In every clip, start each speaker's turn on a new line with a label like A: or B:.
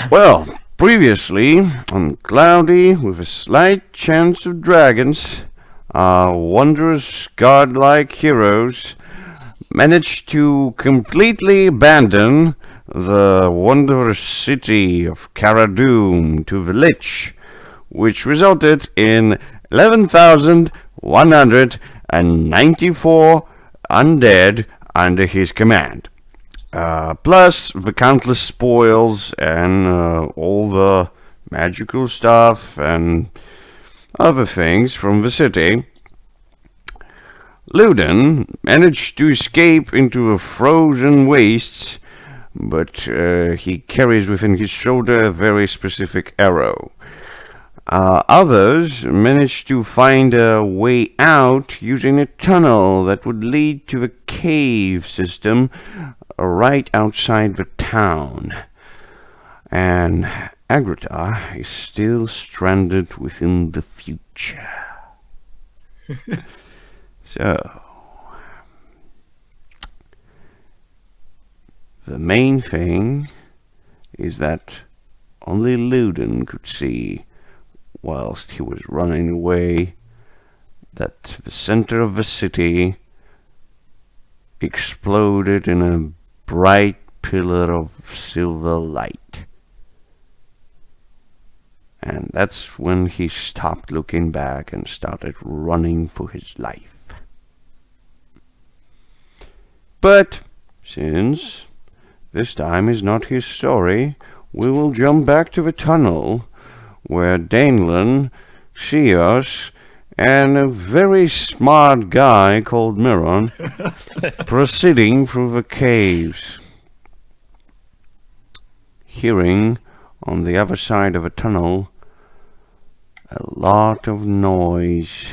A: Well, previously on Cloudy, with a slight chance of dragons, our wondrous godlike heroes managed to completely abandon the wondrous city of Cara-Dûm to the Lich, which resulted in 11,194 undead under his command. Plus the countless spoils and all the magical stuff and other things from the city. Luden managed to escape into the frozen wastes, but he carries within his shoulder a very specific arrow. Others managed to find a way out using a tunnel that would lead to the cave system right outside the town. And Agrita is still stranded within the future. So, the main thing is that only Luden could see, whilst he was running away, that the center of the city exploded in a bright pillar of silver light. And that's when he stopped looking back and started running for his life. But since this time is not his story, we will jump back to the tunnel where Danelan, Seos, and a very smart guy called Miron proceeding through the caves. Hearing on the other side of a tunnel a lot of noise.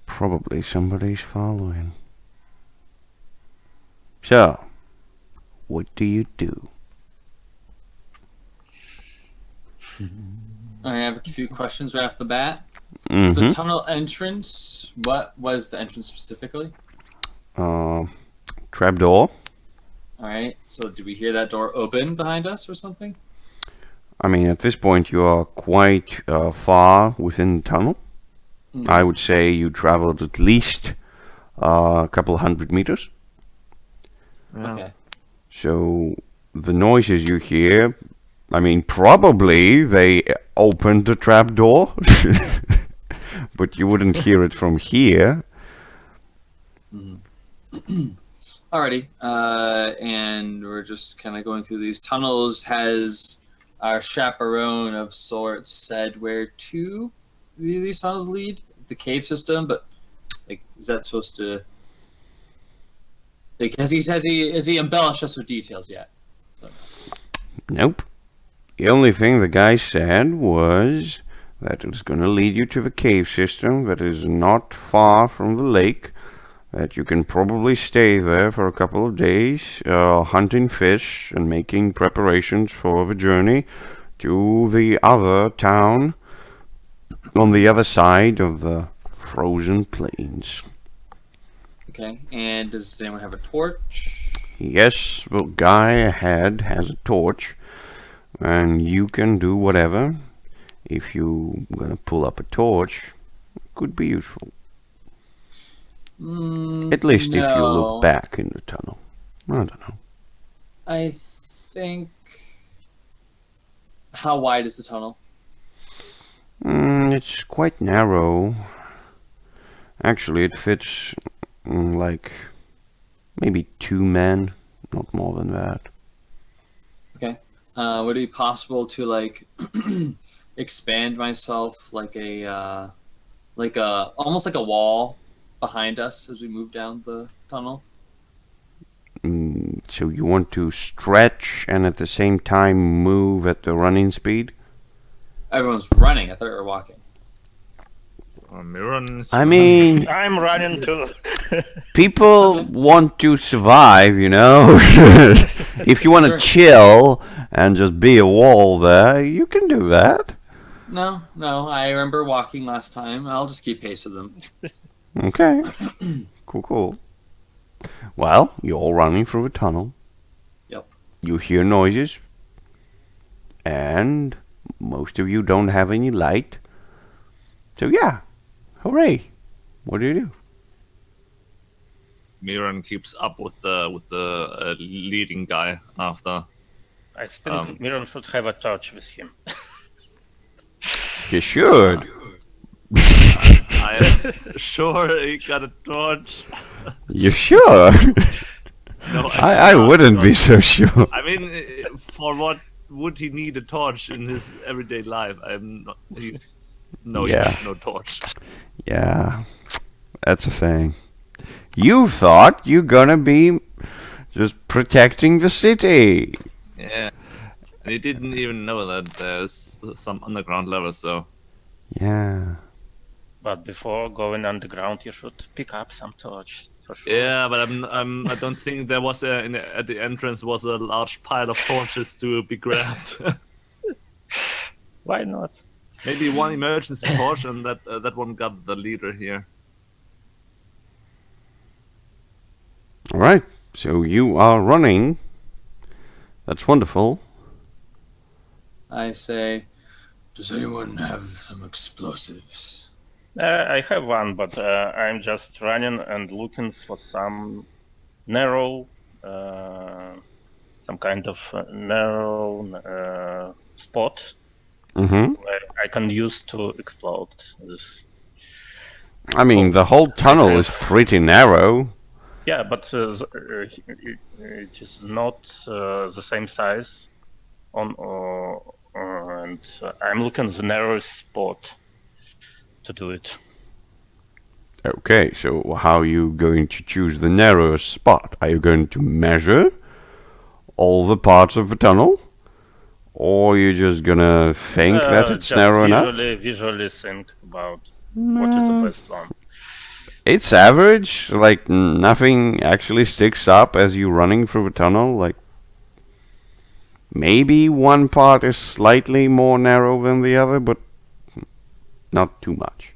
A: Probably somebody's following. So, what do you do?
B: I have a few questions right off the bat.
A: Mm-hmm.
B: The tunnel entrance, what was the entrance specifically?
A: Trapdoor.
B: Alright, so did we hear that door open behind us or something?
A: I mean, at this point you are quite far within the tunnel.
B: Mm.
A: I would say you traveled at least a couple hundred meters.
B: Okay.
A: So the noises you hear, I mean, probably they opened the trapdoor, but you wouldn't hear it from here.
B: Alrighty, and we're just kind of going through these tunnels. Has our chaperone of sorts said where to these tunnels lead? The cave system, but like, is that supposed to? Like, has he embellished us with details yet?
A: Nope. The only thing the guy said was that it's going to lead you to the cave system that is not far from the lake, that you can probably stay there for a couple of days, hunting fish and making preparations for the journey to the other town on the other side of the frozen plains.
B: Okay, and does anyone have a torch?
A: Yes, the guy ahead has a torch, and you can do whatever. If you're gonna pull up a torch, it could be useful. At least
B: no.
A: if you look back in the tunnel. I don't know.
B: I think. How wide is the tunnel?
A: It's quite narrow. Actually, it fits like maybe 2 men, not more than that.
B: Okay. Would it be possible to like expand myself like a almost like a wall behind us as we move down the tunnel?
A: So you want to stretch and at the same time move at the running speed?
B: Everyone's running. I thought we were walking.
C: Miron.
A: I mean,
D: I'm running too.
A: people want to survive, you know. If you want to chill and just be a wall there, you can do that.
B: No. I remember walking last time. I'll just keep pace with them.
A: Okay. Cool. Well, you're all running through a tunnel.
B: Yep.
A: You hear noises. and most of you don't have any light. So yeah, hooray! What do you do?
C: Miron keeps up with the leading guy after.
D: I think Miron should have a torch with him.
A: You should.
C: I'm sure he got a torch.
A: You sure?
C: No,
A: I wouldn't be so sure.
C: I mean, for what would he need a torch in his everyday life? I'm not. No,
A: Yeah.
C: he had no torch.
A: Yeah, that's a thing. You thought you're gonna be just protecting the city.
C: Yeah, and he didn't even know that there's some underground levels. So
A: Yeah.
D: But before going underground, you should pick up some torch for sure.
C: yeah, but I don't think there was at the entrance was a large pile of torches to be grabbed.
D: Why not?
C: Maybe one emergency torch, and that one got the leader here.
A: All right. So you are running. That's wonderful.
B: I say, does anyone have some explosives?
D: I have one, but I'm just running and looking for some narrow, some kind of narrow spot
A: Mm-hmm.
D: where I can use to explode this.
A: I mean, the whole tunnel is pretty narrow.
D: Yeah, but it is not the same size. And I'm looking the narrowest spot to do it.
A: Okay, so how are you going to choose the narrowest spot? Are you going to measure all the parts of the tunnel? Or are you just gonna think that it's
D: just
A: narrow enough?
D: Visually think about what is the best one.
A: It's average, like nothing actually sticks up as you running through the tunnel. Like maybe one part is slightly more narrow than the other, but not too much.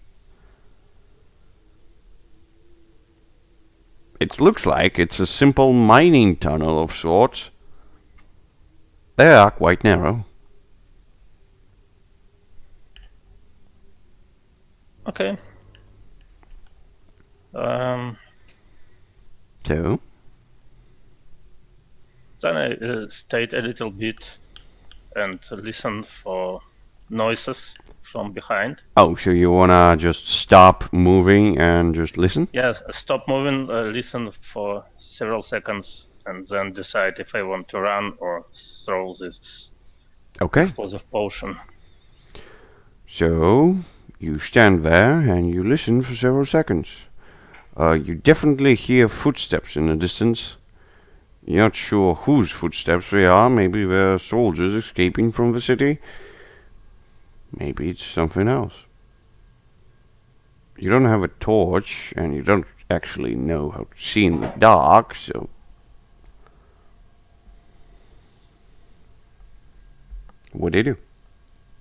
A: It looks like it's a simple mining tunnel of sorts. They are quite narrow.
D: Okay.
A: So,
D: Then I stayed a little bit and listen for noises from behind.
A: oh, so you wanna just stop moving and just listen?
D: Yeah, stop moving, listen for several seconds, and then decide if I want to run or throw this
A: Okay.
D: explosive potion.
A: So, you stand there and you listen for several seconds. You definitely hear footsteps in the distance. You're not sure whose footsteps they are. Maybe they're soldiers escaping from the city. Maybe it's something else. You don't have a torch, and you don't actually know how to see in the dark, so... What do you do?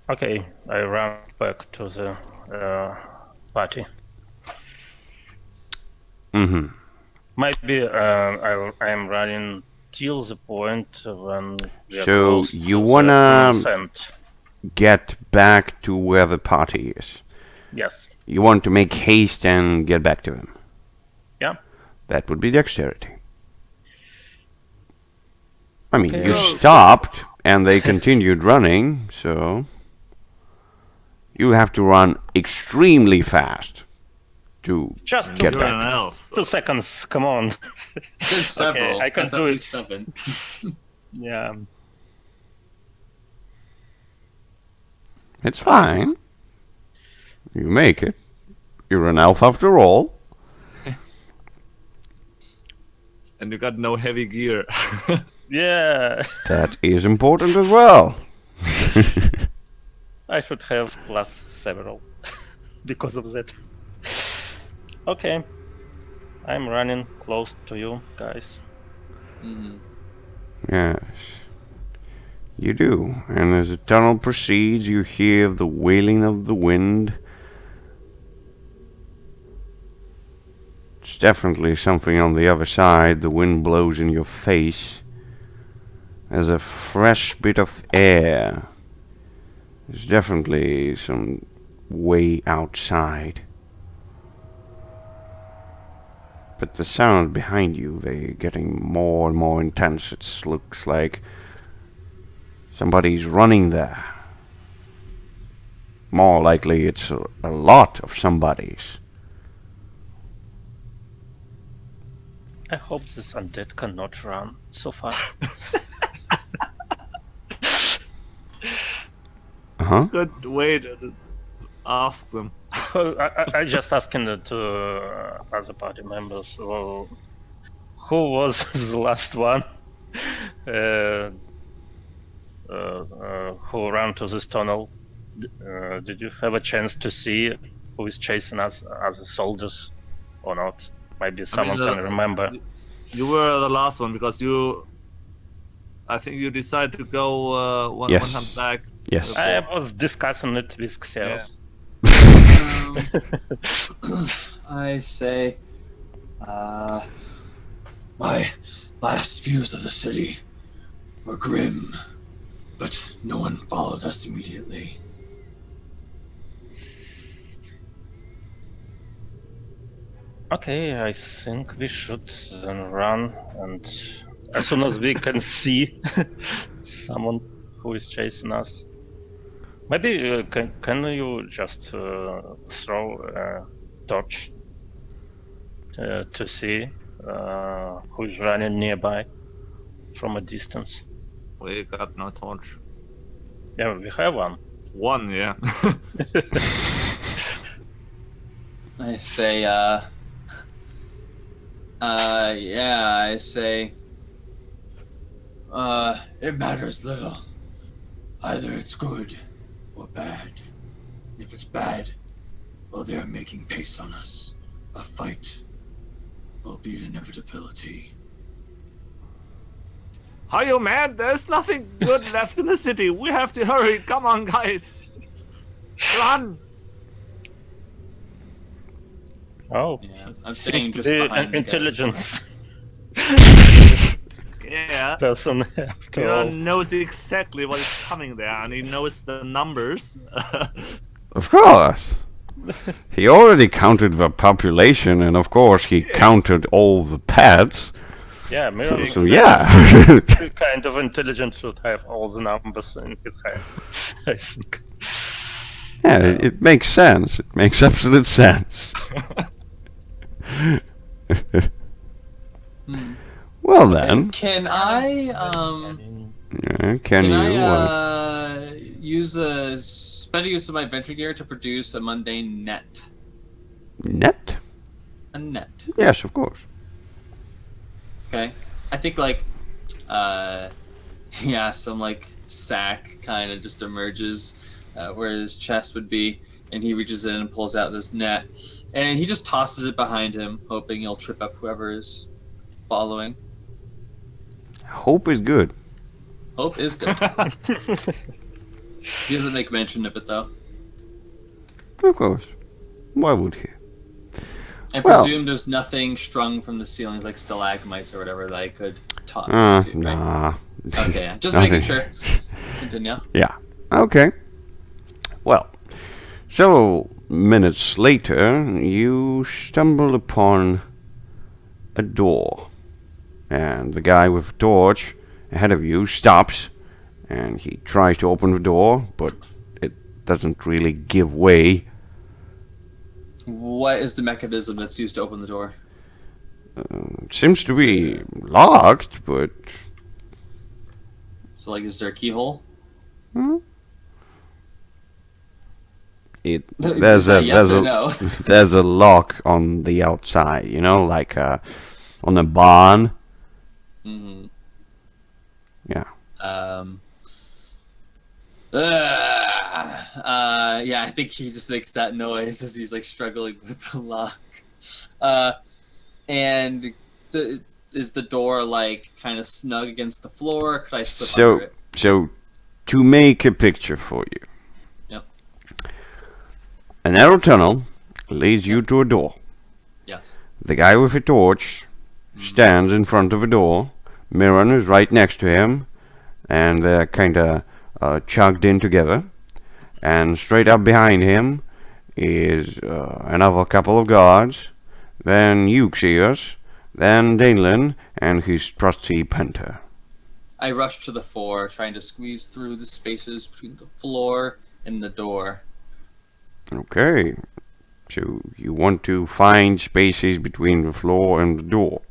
D: Okay, I run back to the party.
A: Mm-hmm.
D: Maybe I'm running till the point when we are
A: So
D: close
A: you
D: to
A: wanna-
D: the descent.
A: Get back to where the party is.
D: Yes.
A: You want to make haste and get back to him.
D: Yeah.
A: That would be dexterity. I mean,
D: Okay.
A: you stopped and they continued running, so you have to run extremely fast to
D: Just
A: get
C: You're an
A: back.
C: elf. So
D: 2 seconds. Come on.
B: It says several.
D: I can
B: That's
D: do
B: at
D: it.
B: least 7.
D: Yeah.
A: It's fine. You make it. You're an elf after all.
C: and you got no heavy gear.
D: Yeah.
A: That is important as well.
D: I should have plus several because of that. Okay. I'm running close to you guys.
B: Mhm.
A: Yes. You do. And as the tunnel proceeds, you hear the wailing of the wind. It's definitely something on the other side. The wind blows in your face. There's a fresh bit of air There's definitely some way outside. But the sound behind you, they're getting more and more intense. It looks like somebody's running there. More likely it's a lot of somebody's.
D: I hope this undead cannot run so far.
A: Uh-huh.
C: Good way to ask them.
D: I just asking to other party members. Who was the last one who ran to this tunnel? Did you have a chance to see who is chasing us as soldiers or not? Maybe someone can remember.
C: You were the last one because I think you decided to go one
A: Yes.
C: hunt back.
A: Yes.
D: I was discussing it with Xeros.
B: I say, my last views of the city were grim, but no one followed us immediately.
D: Okay, I think we should then run, and as soon as we can see someone who is chasing us, maybe can you just throw a torch to see who's running nearby from a distance?
C: We got no torch.
D: Yeah, we have one.
C: One, yeah.
B: I say, yeah, I say, it matters little. Either it's good or bad. If it's bad, well, they're making pace on us. A fight will be an inevitability.
C: Are you mad? There's nothing good left in the city. We have to hurry. Come on, guys. Run.
D: Oh,
B: Yeah, I'm staying just
D: the
B: behind the guy.
D: intelligence
C: Yeah.
D: person after all.
C: Miron knows exactly what is coming there, and he knows the numbers.
A: Of course. He already counted the population, and of course he counted all the pets.
D: Yeah, Miron
A: So yeah.
D: the kind of intelligent should have all the numbers in his head, I think.
A: Yeah, it makes sense. It makes absolute sense. Well then,
B: Can I,
A: can
B: can
A: you?
B: I, spend a use of my adventure gear to produce a mundane net?
A: Net?
B: A net.
A: Yes, of course.
B: Okay. I think like, yeah, some like sack kind of just emerges where his chest would be, and he reaches in and pulls out this net, and he just tosses it behind him, hoping he'll trip up whoever is following.
A: Hope is good.
B: Hope is good. He doesn't make mention of it though.
A: Of course. Why would he?
B: I
A: Well-
B: presume there's nothing strung from the ceilings like stalagmites or whatever that I could toss to, right?
A: Nah.
B: Okay, yeah. Just
A: Nothing.
B: making sure. Continue.
A: Yeah. Okay. Well, several minutes later, you stumble upon a door. And the guy with a torch ahead of you stops, and he tries to open the door, but it doesn't really give way.
B: What is the mechanism that's used to open the door?
A: It seems to be locked, but
B: So, like, is there a keyhole?
A: there's a
B: yes or no?
A: there's a lock on the outside, you know, like on the barn.
B: Mm-hmm.
A: Yeah.
B: Yeah, I think he just makes that noise as he's like struggling with the lock. And is the door like kind of snug against the floor? Or could I slip under it?
A: So to make a picture for you.
B: Yep.
A: A narrow tunnel leads you to a door.
B: Yes.
A: The guy with a torch stands in front of a door. Miron is right next to him, and they're kind of chugged in together. and straight up behind him is another couple of guards, then Euxius, then Danelan, and his trusty Penta.
B: I rush to the fore, trying to squeeze through the spaces between the floor and the door.
A: Okay, so you want to find spaces between the floor and the door.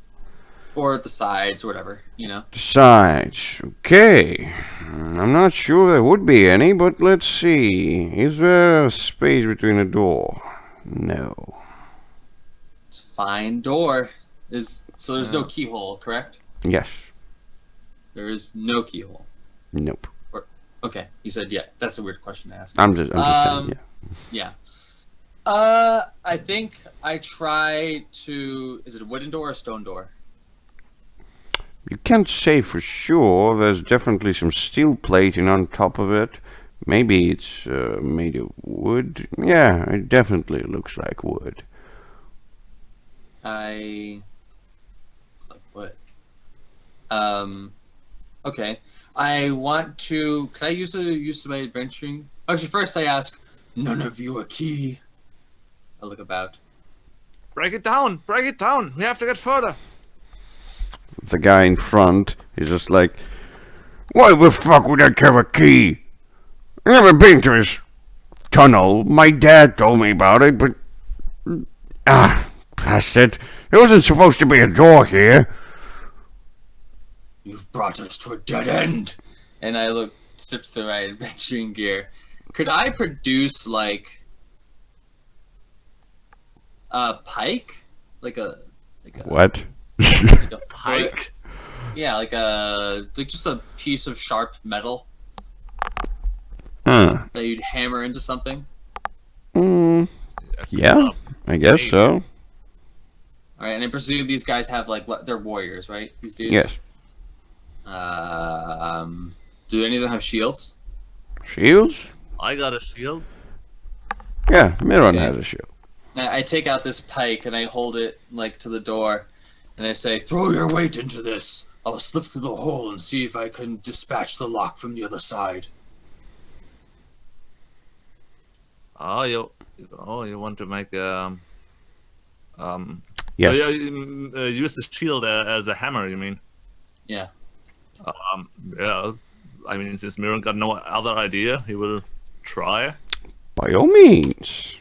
B: Or the sides, or whatever, you know.
A: The sides, okay. I'm not sure there would be any, but let's see. Is there a space between the door? No.
B: It's a fine door. So there's no keyhole, correct?
A: Yes.
B: There is no keyhole.
A: Nope.
B: Okay, you said yeah. That's a weird question to ask.
A: I'm just saying, yeah.
B: Yeah. I think I try to. Is it a wooden door or a stone door?
A: You can't say for sure. There's definitely some steel plating on top of it. Maybe it's made of wood. Yeah, it definitely looks like wood.
B: It's like wood. Okay. I want to. Can I use my adventuring? Actually, first I ask, none of you a key. I look about.
C: Break it down! Break it down! We have to get further!
A: The guy in front is just like, why the fuck would I have a key? I've never been to this tunnel. My dad told me about it, but... bastard. There wasn't supposed to be a door here.
B: You've brought us to a dead end. And I sift through my adventuring gear. Could I produce, like... a pike? Like a
A: What?
B: like a
C: Pike?
B: Yeah, like just a piece of sharp metal
A: Huh.
B: that you'd hammer into something.
A: Yeah, I guess so.
B: All right, and I presume these guys have they're warriors, right? These dudes.
A: Yes.
B: Do any of them have shields?
A: Shields?
C: I got a shield.
A: Yeah, Miron
B: Okay.
A: has a shield.
B: I take out this pike and I hold it to the door, and I say, "Throw your weight into this. I'll slip through the hole and see if I can dispatch the lock from the other side."
C: Oh, you want to make
A: Yes.
C: So you use the shield as a hammer, you mean?
B: Yeah.
C: Yeah. I mean, since Miron got no other idea, he will try.
A: By all means.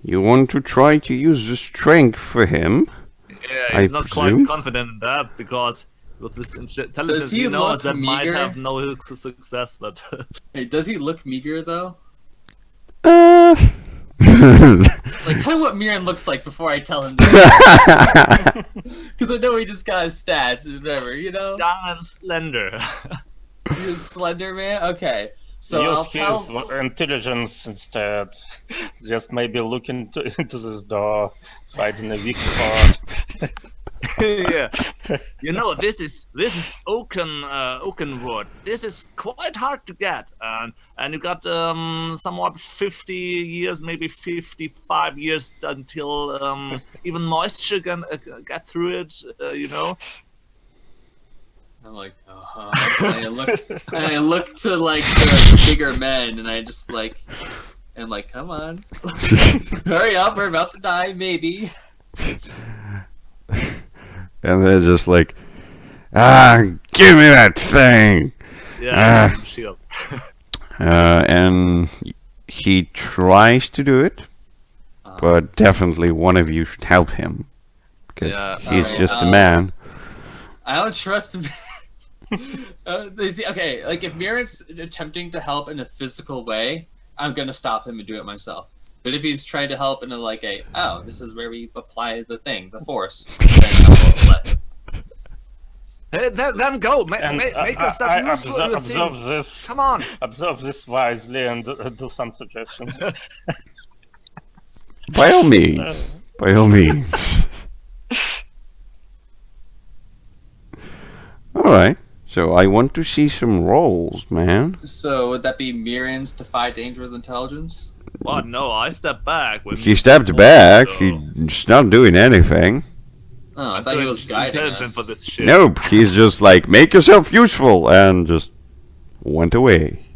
A: You want to try to use the strength for him?
C: Yeah, he's
A: I
C: not
A: presume?
C: quite confident in that because with this
B: Does
C: intelligence,
B: he
C: he knows
B: look
C: that might
B: meager?
C: have no success, but
B: Hey, does he look meager though?
A: Uh...
B: Tell me what Miron looks like before I tell him that. Because I know he just got his stats and whatever, you know?
C: young and slender.
B: He's slender man? Okay. So I'll
D: Use
B: tell...
D: his intelligence instead. Just maybe look into this door, find in a weak spot.
C: Yeah, you know, this is oaken wood. This is quite hard to get, and you got somewhat 50 years, maybe 55 years until even moisture can get through it. You know.
B: I'm like, and I look to the bigger men, and I just I'm like, come on, hurry up, we're about to die, maybe.
A: And they're just like, give me that thing!
C: Yeah, shield.
A: And he tries to do it, but definitely one of you should help him. Because
B: Yeah,
A: he's
B: alright,
A: just a man.
B: I don't trust him. Okay, if Miron's attempting to help in a physical way, I'm gonna stop him and do it myself. But if he's trying to help in this is where we apply the force, then I will let him.
C: Hey, then go. Make your stuff useful.
D: Observe this.
C: Come on.
D: Observe this wisely and do some suggestions.
A: By all means. By all means. Alright. So I want to see some rolls, man.
B: So would that be Miron's defy danger with intelligence?
C: What? No, I stepped back. When
A: He stepped back. He's not doing anything.
B: Oh, I thought he was guiding
C: intelligent
B: us.
C: for this shit.
A: Nope. He's just like, make yourself useful, and just went away.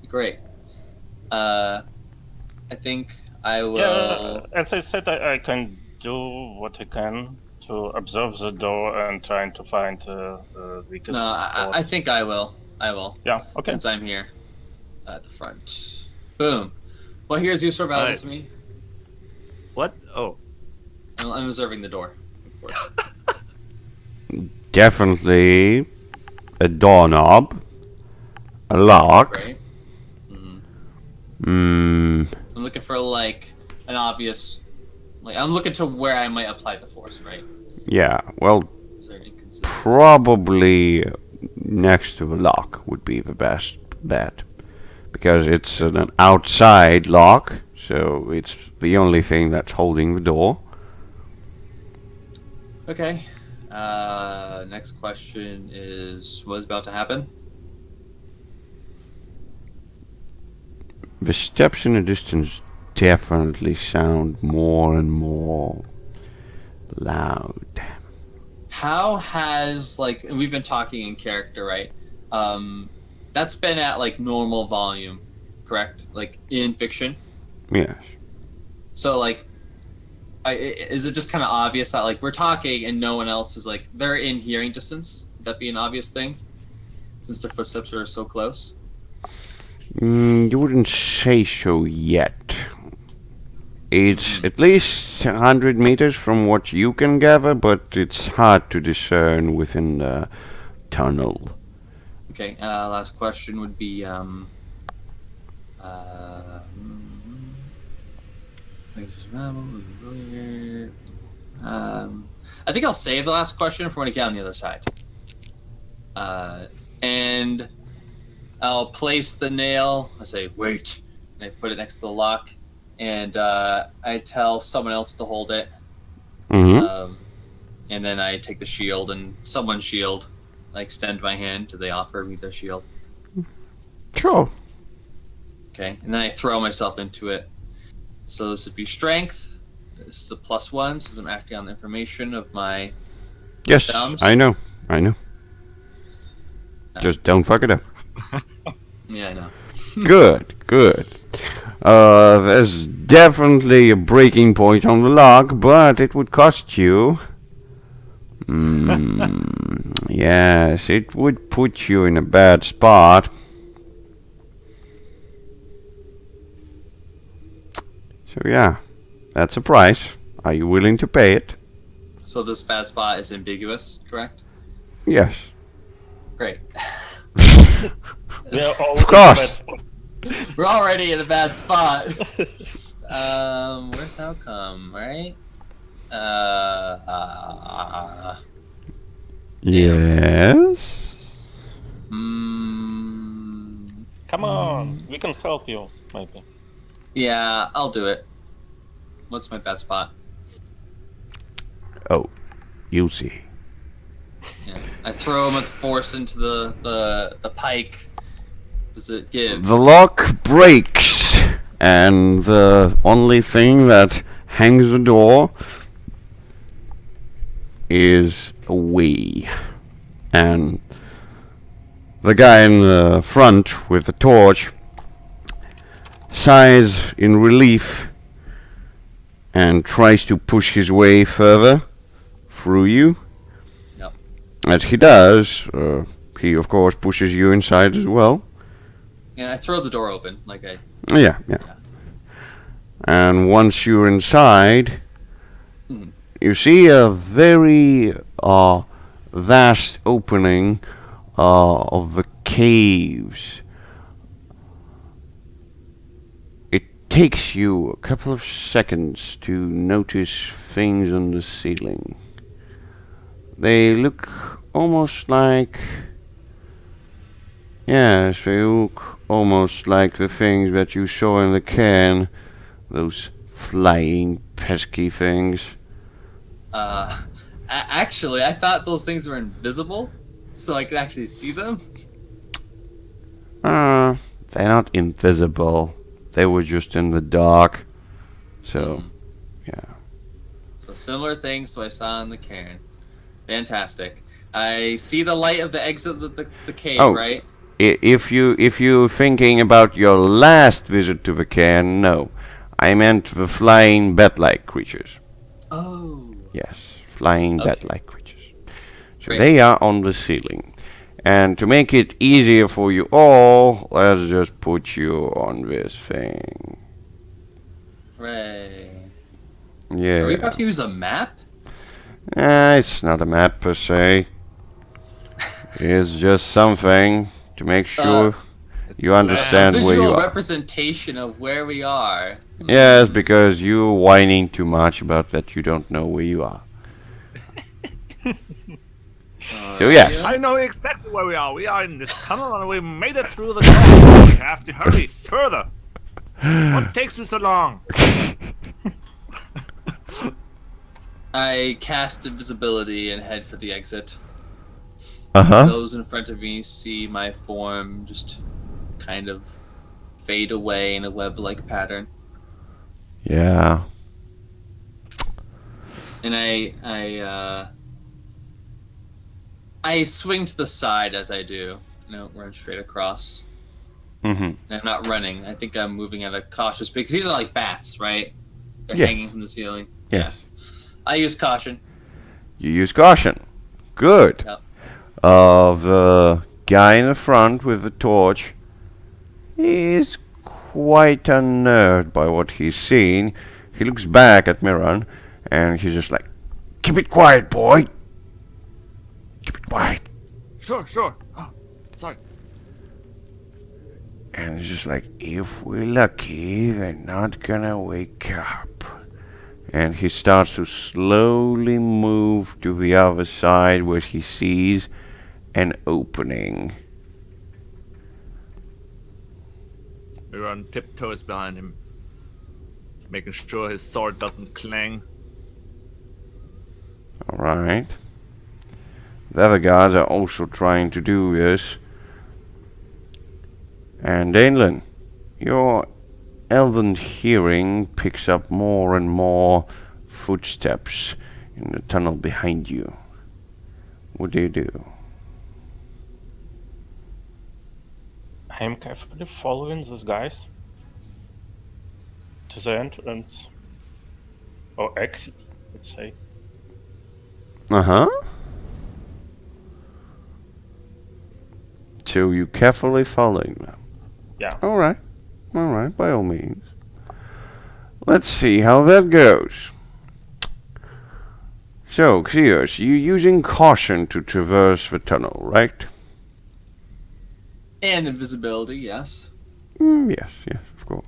B: Great. I think I will.
D: Yeah, as I said, I can do what I can to observe the door and trying to find the weakest
B: No,
D: spot.
B: I think I will. I will.
D: Yeah, okay.
B: Since I'm here at the front. Boom. Well, here's useful valuable
C: Alright.
B: to me.
C: What? Oh.
B: I'm observing the door. Of course.
A: Definitely a doorknob, a lock.
B: Right. Mhm.
A: Hmm.
B: I'm looking for like an obvious. Like I'm looking to where I might apply the force. Right.
A: Yeah. Well,
B: Is there inconsistency?
A: probably next to a lock would be the best bet, because it's an outside lock, so it's the only thing that's holding the door.
B: Okay. Next question is what's about to happen?
A: The steps in the distance definitely sound more and more loud.
B: How has like and we've been talking in character, right? That's been at like normal volume, correct? Like in fiction.
A: Yes.
B: So like, is it just kind of obvious that like we're talking and no one else is like they're in hearing distance? Would that be an obvious thing, since their footsteps are so close?
A: You wouldn't say so yet. It's at least 100 meters from what you can gather, but it's hard to discern within the tunnel.
B: Okay. Last question would be I think I'll save the last question for when I get on the other side. And I'll place the nail. I say, wait. And I put it next to the lock. And I tell someone else to hold it.
A: Mm-hmm.
B: And then I take the shield and someone's shield. I extend my hand. Do they offer me their shield?
A: Sure.
B: Okay. And then I throw myself into it. So this would be strength. This is a +1 since I'm acting on the information of my
A: Yes,
B: Stumps?
A: I know. Just don't fuck it up.
B: Yeah, I know.
A: Good. There's definitely a breaking point on the lock, but it would cost you. Yes, it would put you in a bad spot. So yeah, that's a price. Are you willing to pay it?
B: So this bad spot is ambiguous, correct?
A: Yes.
B: Great.
D: We are all
A: Of course.
B: We're already in a bad spot. Where's the outcome, right?
A: Yes.
D: Come on, we can help you, maybe.
B: Yeah, I'll do it. What's my bad spot?
A: Oh, you'll see.
B: Yeah. I throw him with force into the pike. Does it give?
A: The lock breaks, and the only thing that hangs the door is a way. And the guy in the front with the torch sighs in relief and tries to push his way further through you.
B: Yep.
A: As he does, he of course pushes you inside as well.
B: Yeah, I throw the door open like I.
A: Yeah. And once you're inside, you see a very vast opening of the caves. It takes you a couple of seconds to notice things on the ceiling. They look almost like... Yes, they look almost like the things that you saw in the can. Those flying, pesky things.
B: Actually, I thought those things were invisible, so I could actually see them.
A: They're not invisible. They were just in the dark. So, yeah.
B: So similar things to I saw in the cairn. Fantastic. I see the light of the exit of the cave,
A: Oh.
B: right?
A: if you're thinking about your last visit to the cairn, no. I meant the flying bat-like creatures.
B: Oh.
A: Yes, flying
B: Okay.
A: bat-like creatures. So
B: Great.
A: they are on the ceiling. And to make it easier for you all, let's just put you on this thing.
B: Hooray.
A: Yeah.
B: Are we about to use a map?
A: It's not a map per se. It's just something to make sure you understand where you
B: Visual
A: are.
B: representation of where we are.
A: Yes, because you're whining too much about that you don't know where you are. So yes.
C: I know exactly where we are. We are in this tunnel and we made it through the tunnel. We have to hurry further. What takes you so long?
B: I cast invisibility and head for the exit.
A: Uh-huh.
B: Those in front of me see my form just kind of fade away in a web-like pattern.
A: Yeah.
B: And I swing to the side as I do. I don't run straight across.
A: Mm-hmm.
B: And I'm not running. I think I'm moving at a cautious pace. Because these are like bats, right? They're
A: Yes.
B: hanging from the ceiling.
A: Yes.
B: I use caution.
A: You use caution. Good.
B: Yep.
A: The guy in the front with the torch is quite unnerved by what he's seen. He looks back at Miron and he's just like, "Keep it quiet, boy. Keep it quiet."
C: Sure. Oh, sorry.
A: And it's just like, if we're lucky, they're not gonna wake up. And he starts to slowly move to the other side where he sees an opening.
C: We run tiptoes behind him, making sure his sword doesn't clang.
A: Alright. The other guards are also trying to do this. And Dainlin, your elven hearing picks up more and more footsteps in the tunnel behind you. What do?
D: I am carefully following these guys to the entrance. Or exit, let's say.
A: Uh-huh. So you carefully following them.
D: Yeah.
A: Alright, by all means. Let's see how that goes. So, Xios, you're using caution to traverse the tunnel, right?
B: And invisibility, yes.
A: Yes, of course.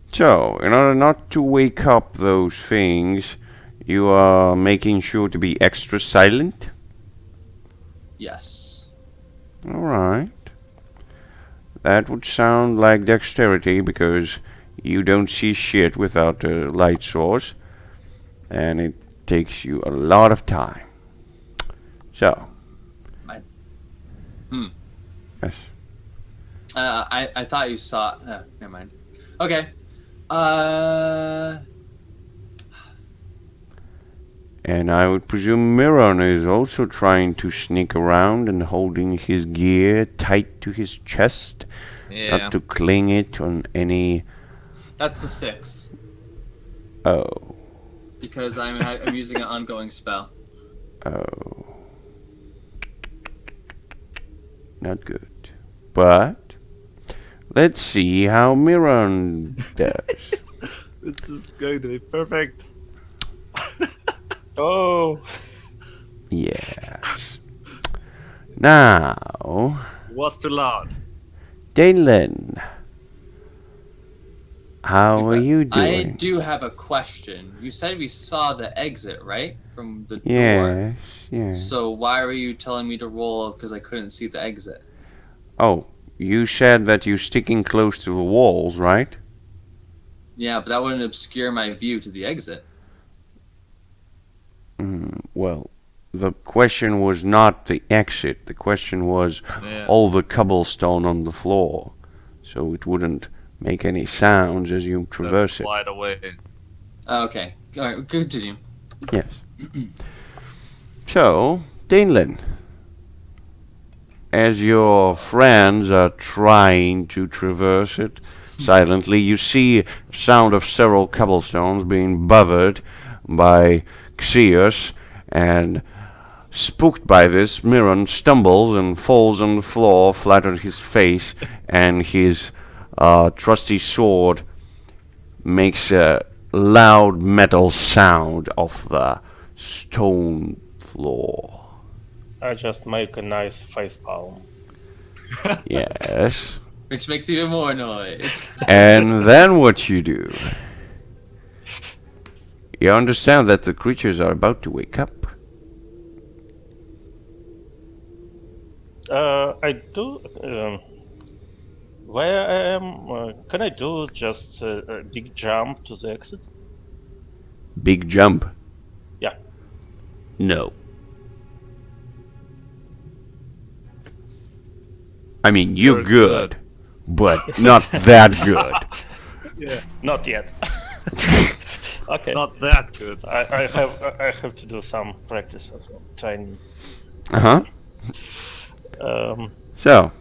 A: So, in order not to wake up those things, you are making sure to be extra silent?
B: Yes.
A: Alright. That would sound like dexterity because you don't see shit without a light source. And it takes you a lot of time. So. Yes.
B: I thought you saw. Never mind. Okay.
A: And I would presume Miron is also trying to sneak around and holding his gear tight to his chest,
C: Yeah.
A: not to cling it on any.
B: That's a 6
A: Oh,
B: because I'm using an ongoing spell.
A: oh, not good. But let's see how Miron does.
C: This is going to be perfect.
D: Oh!
A: Yes. Now,
C: Was too loud.
A: Dainlin, how are
B: But
A: you
B: I
A: doing?
B: do have a question. You said we saw the exit, right? From the door.
A: Yes, yes.
B: So why were you telling me to roll because I couldn't see the exit?
A: Oh, you said that you're sticking close to the walls, right?
B: Yeah, but that wouldn't obscure my view to the exit.
A: Well, the question was not the exit. The question was
C: Yeah.
A: all the cobblestone on the floor. So it wouldn't make any sounds as you traverse it.
C: Wide away.
B: Okay. All right, continue.
A: Yes. So, Dainlin, as your friends are trying to traverse it silently, you see sound of several cobblestones being bothered by Xios, and spooked by this, Miron stumbles and falls on the floor flat on his face, and his trusty sword makes a loud metal sound off the stone floor.
D: I just make a nice face palm.
A: Yes.
B: Which makes even more noise.
A: And then what you do? You understand that the creatures are about to wake up.
D: I do. Where I am, can I do just a big jump to the exit?
A: Big jump.
D: Yeah.
A: No. I mean, you're good, but not that good.
C: Yeah.
D: Not yet. Okay.
C: Not that good.
D: I have to do some practice as well. Training.
A: Uh-huh. So,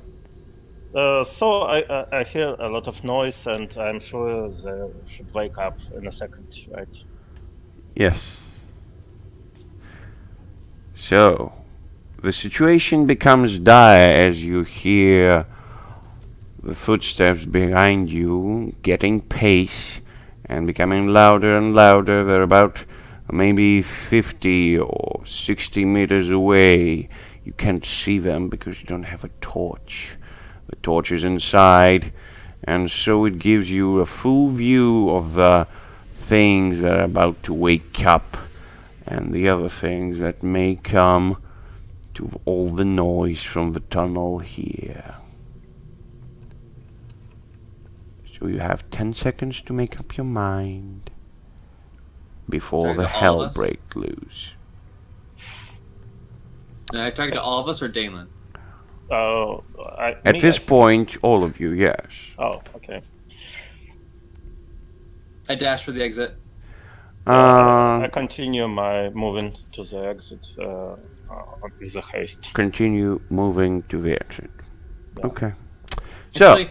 D: So I hear a lot of noise, and I'm sure they should wake up in a second, right?
A: yes. So, the situation becomes dire as you hear the footsteps behind you getting pace and becoming louder and louder. They're about maybe 50 or 60 meters away. You can't see them because you don't have a torch. The torch is inside, and so it gives you a full view of the things that are about to wake up and the other things that may come to all the noise from the tunnel here. So you have 10 seconds to make up your mind before
B: Talking
A: the
B: to all
A: hell
B: of us?
A: break loose.
B: Are you talking to all of us or Dalen?
A: At this point, all of you, yes.
D: Oh, okay.
B: I dash for the exit.
D: I continue my moving to the exit with a haste.
A: Continue moving to the exit.
D: Yeah.
A: Okay. So,
B: Actually,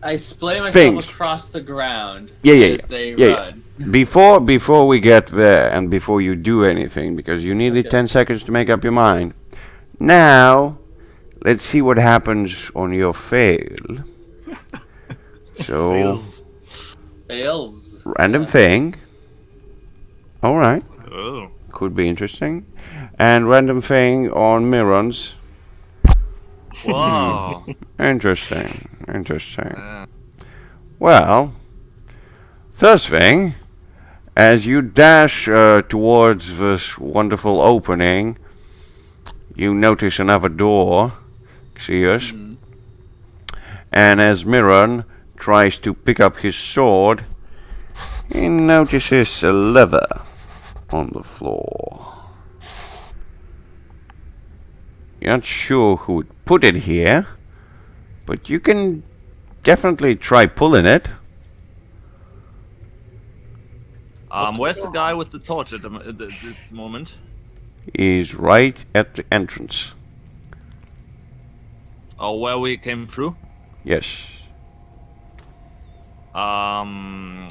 B: I splay myself
A: Things.
B: across the ground
A: Yeah,
B: as they
A: yeah.
B: run.
A: before we get there and before you do anything, because you needed
B: Okay.
A: 10 seconds to make up your mind. Now, let's see what happens on your fail. So,
C: Fails.
B: Fails.
A: random thing. Alright,
C: Oh.
A: could be interesting. And random thing on Miron's.
C: Wow.
A: Interesting.
C: Yeah.
A: Well, first thing, as you dash towards this wonderful opening, you notice another door, Xios.
B: Mhm.
A: And as Miron tries to pick up his sword, he notices a lever on the floor. You're not sure who would put it here, but you can definitely try pulling it.
C: Where's the guy with the torch at this moment?
A: He's right at the entrance.
C: Oh, where we came through?
A: Yes.
C: And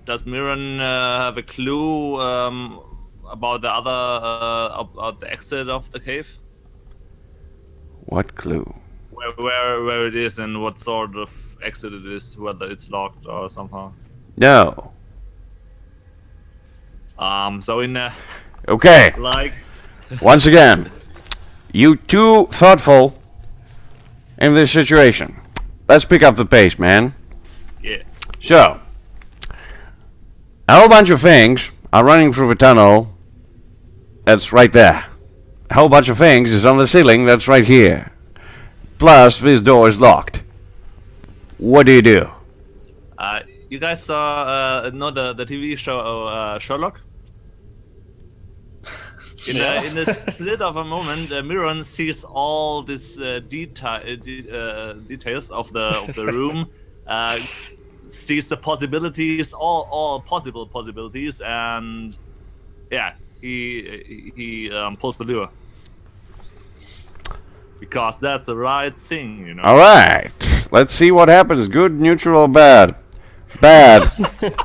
C: does Miron have a clue about the other about the exit of the cave?
A: What clue?
C: Where it is and what sort of exit it is, whether it's locked or somehow.
A: No.
C: So in
A: Okay.
C: like
A: Once again, you too thoughtful in this situation. Let's pick up the pace, man.
C: yeah.
A: So, a whole bunch of things are running through the tunnel that's right there. A whole bunch of things is on the ceiling that's right here. Plus, this door is locked. What do you do?
C: You guys saw the TV show Sherlock? In a split of a moment, Miron sees all these details of the room, sees the possibilities, all possible possibilities, and yeah, he pulls the lure. Because that's the right thing, you know.
A: Alright. Let's see what happens. Good, neutral, or bad. Bad.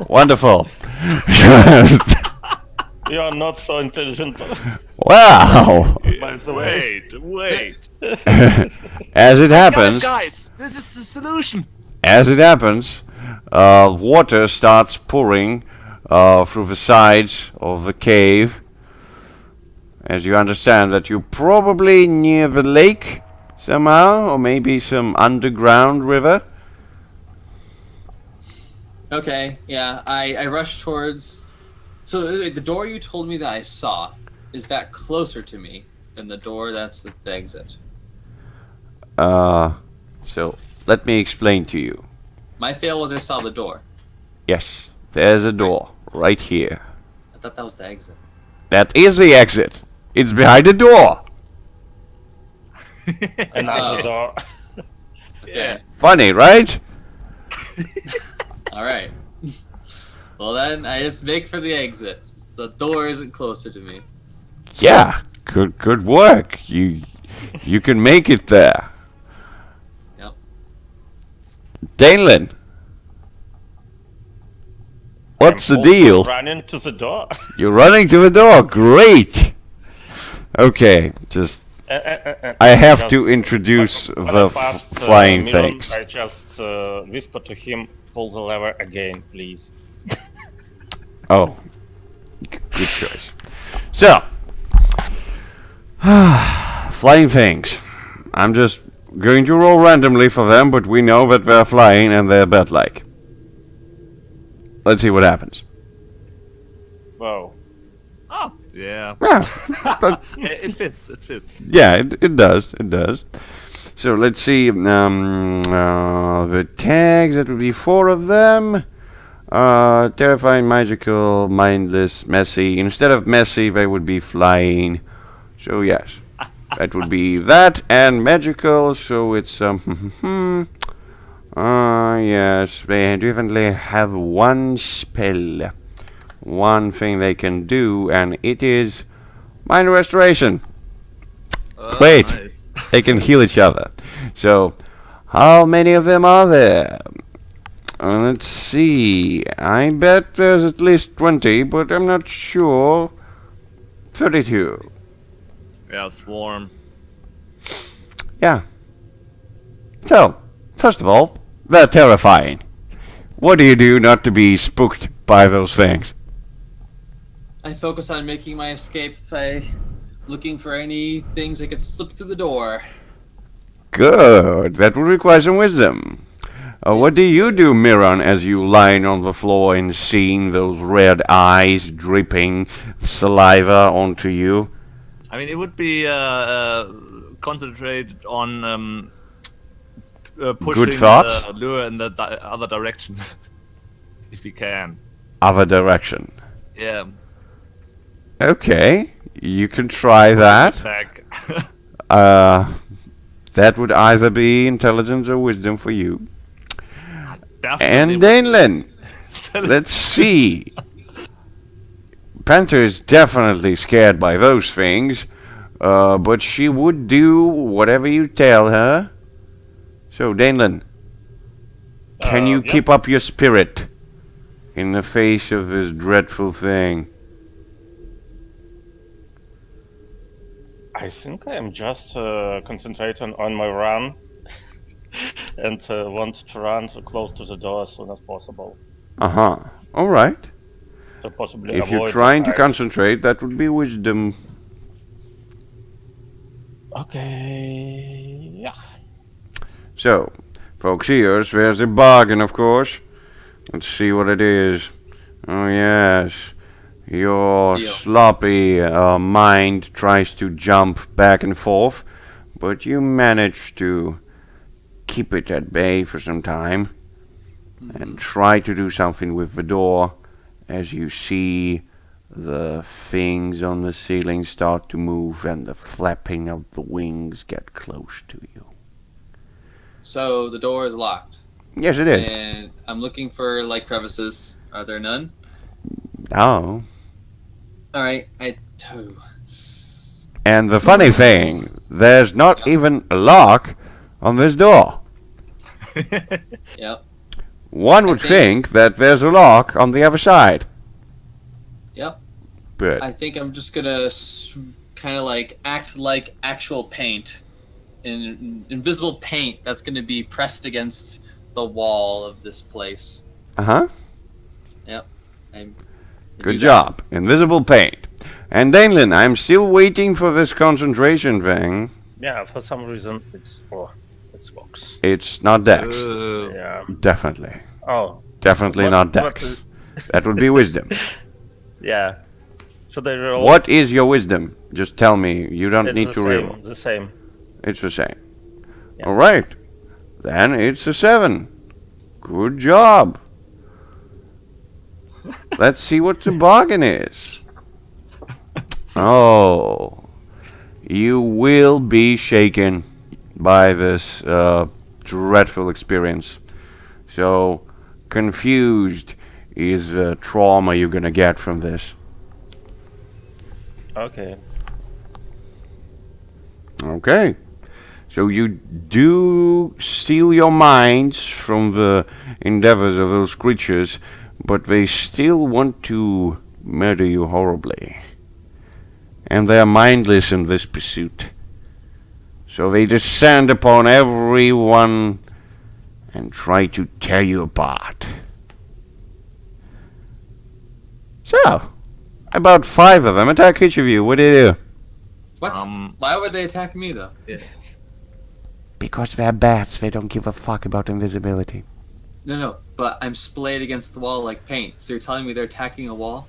A: Wonderful.
D: You are not so intelligent.
A: Wow.
D: By the way.
C: Wait.
A: As it happens,
C: Guys, this is the solution.
A: water starts pouring through the sides of the cave. As you understand that you're probably near the lake somehow, or maybe some underground river.
B: Okay, yeah, I rush towards. So the door you told me that I saw, is that closer to me than the door that's at the exit?
A: So let me explain to you.
B: My fail was I saw the door.
A: Yes, there's a door right here.
B: I thought that was the exit.
A: That is the exit. It's behind the door.
D: Another door.
B: Okay.
A: Funny, right?
B: All right. Well then, I just make for the exit. The door isn't closer to me.
A: Yeah, good work. You can make it there.
B: Yep.
A: Danelin, what's the
D: I'm
A: deal?
D: Running to the door.
A: You're running to the door. Great. Okay, just I have to introduce
D: When
A: the
D: I passed,
A: flying
D: Miron,
A: things.
D: I just whispered to him, pull the lever again, please.
A: Oh, good choice. So, flying things. I'm just going to roll randomly for them, but we know that they're flying and they're bat-like. Let's see what happens.
D: Wow.
C: Oh, yeah.
A: Yeah, but
C: It fits. It fits.
A: yeah, it does. It does. So let's see. The tags. That would be 4 of them. Terrifying, magical, mindless, messy. Instead of messy, they would be flying. So yes, that would be that and magical. So it's yes, they definitely have one spell, one thing they can do, and it is mind restoration. Wait.
C: Nice.
A: They can heal each other. So, how many of them are there? Let's see. I bet there's at least 20, but I'm not sure. 32.
C: Yeah, swarm.
A: Yeah. So, first of all, they're terrifying. What do you do not to be spooked by those things?
B: I focus on making my escape by looking for any things that could slip through the door.
A: Good. That would require some wisdom. What do you do, Miron, as you lying on the floor and seeing those red eyes dripping saliva onto you?
C: I mean, it would be concentrated on pushing
A: thoughts?
C: the lure in the other direction, if we can.
A: Other direction.
C: Yeah.
A: Okay, you can try that.
C: Attack.
A: That would either be intelligence or wisdom for you.
C: Definitely
A: And Danelin, let's see. Panther is definitely scared by those things, but she would do whatever you tell her. So, Danelin, can you
D: Yep.
A: keep up your spirit in the face of this dreadful thing?
D: I think I am just concentrating on my run and want to run close to the door as soon as possible.
A: Uh-huh. All right.
D: To possibly
A: If you're
D: avoid
A: trying to
D: the
A: concentrate, that would be wisdom.
D: Okay. Yeah.
A: So, folks, here's there's a bargain, of course. Let's see what it is. Oh, yes. Your
B: Deal.
A: sloppy mind tries to jump back and forth, but you manage to keep it at bay for some time and try to do something with the door as you see the things on the ceiling start to move and the flapping of the wings get close to you.
B: So the door is locked,
A: Yes, it is.
B: and I'm looking for like crevices. Are there none?
A: Oh.
B: All right,
A: And the funny thing, there's not even a lock on this door.
B: Yep.
A: One would think that there's a lock on the other side.
B: Yep.
A: But
B: I think I'm just gonna kind of like act like actual paint, invisible paint that's gonna be pressed against the wall of this place.
A: uh-huh.
B: Yep. I
A: Good job. Invisible paint. And Danelin, I'm still waiting for this concentration thing.
D: Yeah, for some reason it's works.
A: It's not Dex.
D: Yeah.
A: Definitely.
D: Oh.
A: Definitely not
D: what
A: Dex. That would be wisdom.
D: Yeah. Should I roll?
A: What is your wisdom? Just tell me. You don't
D: It's
A: need
D: the
A: to
D: same,
A: reroll.
D: The same.
A: It's the same.
D: Yeah.
A: Alright. Then it's a 7. Good job. Let's see what the bargain is. Oh. You will be shaken by this dreadful experience. So, confused is the trauma you're gonna get from this.
D: Okay.
A: Okay. So you do steal your minds from the endeavors of those creatures, but they still want to murder you horribly. And they are mindless in this pursuit. So they descend upon everyone and try to tear you apart. So, about 5 of them attack each of you. What do you do?
B: What? Why would they attack me though?
A: Because they're bats, they don't give a fuck about invisibility.
B: No, but I'm splayed against the wall like paint. So you're telling me they're attacking a wall?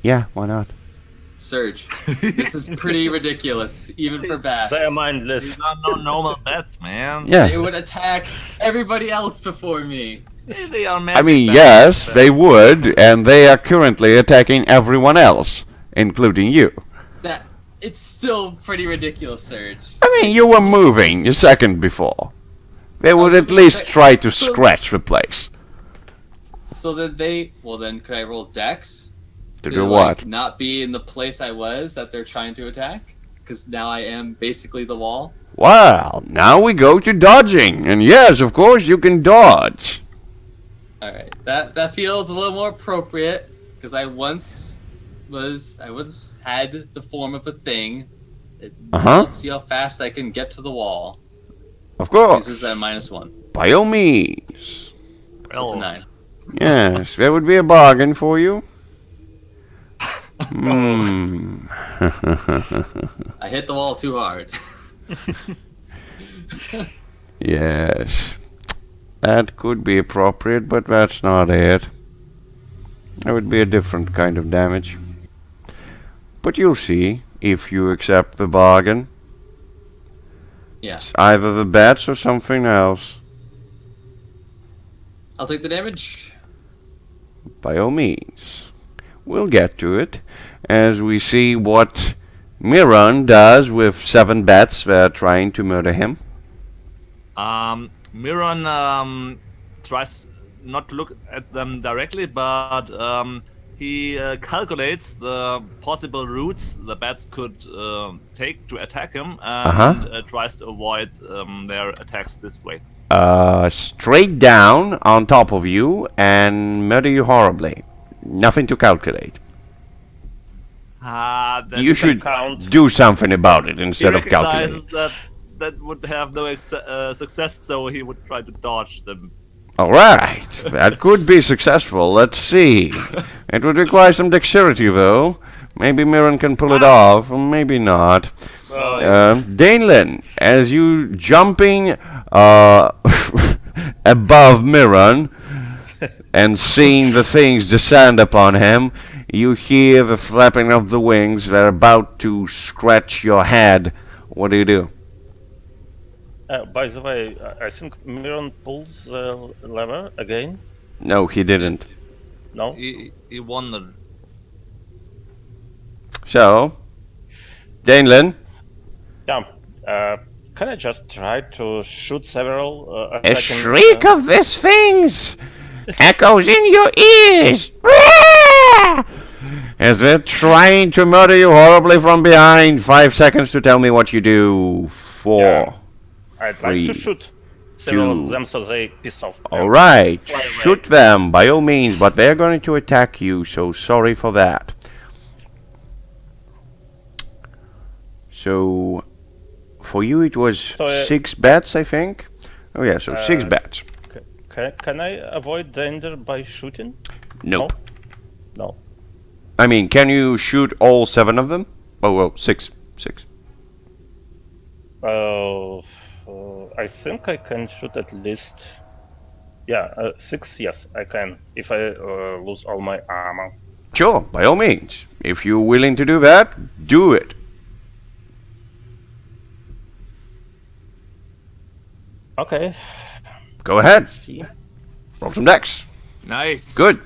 A: Yeah, why not?
B: Surge. This is pretty ridiculous, even for bats.
D: They are mindless.
C: These are no normal bats, man.
A: Yeah.
B: They would attack everybody else before me.
C: They are
A: I
C: magic
A: mean,
C: bats.
A: yes, they would, and they are currently attacking everyone else, including you.
B: That it's still pretty ridiculous, Surge.
A: I mean, you were moving a second before. They would at least try to scratch the place.
B: So that then could I roll Dex?
A: To do what?
B: Not be in the place I was that they're trying to attack? Because now I am basically the wall.
A: Well, now we go to dodging, and yes, of course, you can dodge.
B: Alright, that feels a little more appropriate, because I once had the form of a thing. Let's see how fast I can get to the wall.
A: Of course.
B: This is at -1.
A: By all means.
B: So it's a 9.
A: Yes, there would be a bargain for you. Hmm.
B: I hit the wall too hard.
A: Yes. That could be appropriate, but that's not it. That would be a different kind of damage. But you'll see if you accept the bargain.
B: Yeah.
A: It's either the bats or something else.
B: I'll take the damage.
A: By all means. We'll get to it as we see what Miron does with 7 bats that are trying to murder him.
C: Miron tries not to look at them directly, but he calculates the possible routes the bats could take to attack him and tries to avoid their attacks this way.
A: Straight down on top of you and murder you horribly. Nothing to calculate.
C: Then
A: You should do something about it instead of calculating.
C: recognizes that would have no success, so he would try to dodge them.
A: Alright, that could be successful. Let's see. It would require some dexterity, though. Maybe Miron can pull it off, or maybe not. Danelin, as you jumping above Miron and seeing the things descend upon him, you hear the flapping of the wings that are about to scratch your head. What do?
D: By the way, I think Miron pulls the lever again.
A: No, he didn't.
D: No?
C: He wondered.
A: So, Danelin,
D: Yeah. Can I just try to shoot several?
A: a shriek of these things echoes in your ears. as they're trying to murder you horribly from behind. 5 seconds to tell me what you do. 4.
D: Yeah. I'd
A: Three,
D: like to shoot several
A: two.
D: of them so they piss off.
A: Alright,
C: Fly away.
A: shoot them by all means, but they're going to attack you, so sorry for that. So, for you it was
D: So,
A: 6 bats, I think? Oh yeah, so 6 bats.
D: Can I avoid danger by shooting?
A: Nope.
D: No.
A: I mean, can you shoot all 7 of them? Oh, well, 6. 6.
D: I think I can shoot at least. Yeah, 6. Yes, I can. If I lose all my armor.
A: Sure, by all means. If you're willing to do that, do it.
D: Okay.
A: Go ahead.
D: Let's see.
A: Roll some dex.
C: Nice.
A: Good.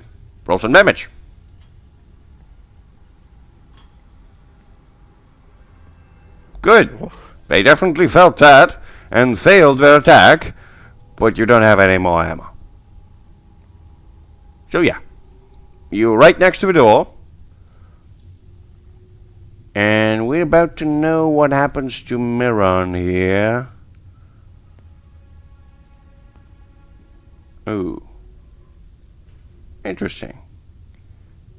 A: Roll some damage. Good. They definitely felt that and failed their attack, but you don't have any more ammo. So yeah, you're right next to the door, and we're about to know what happens to Miron here. Ooh. Interesting.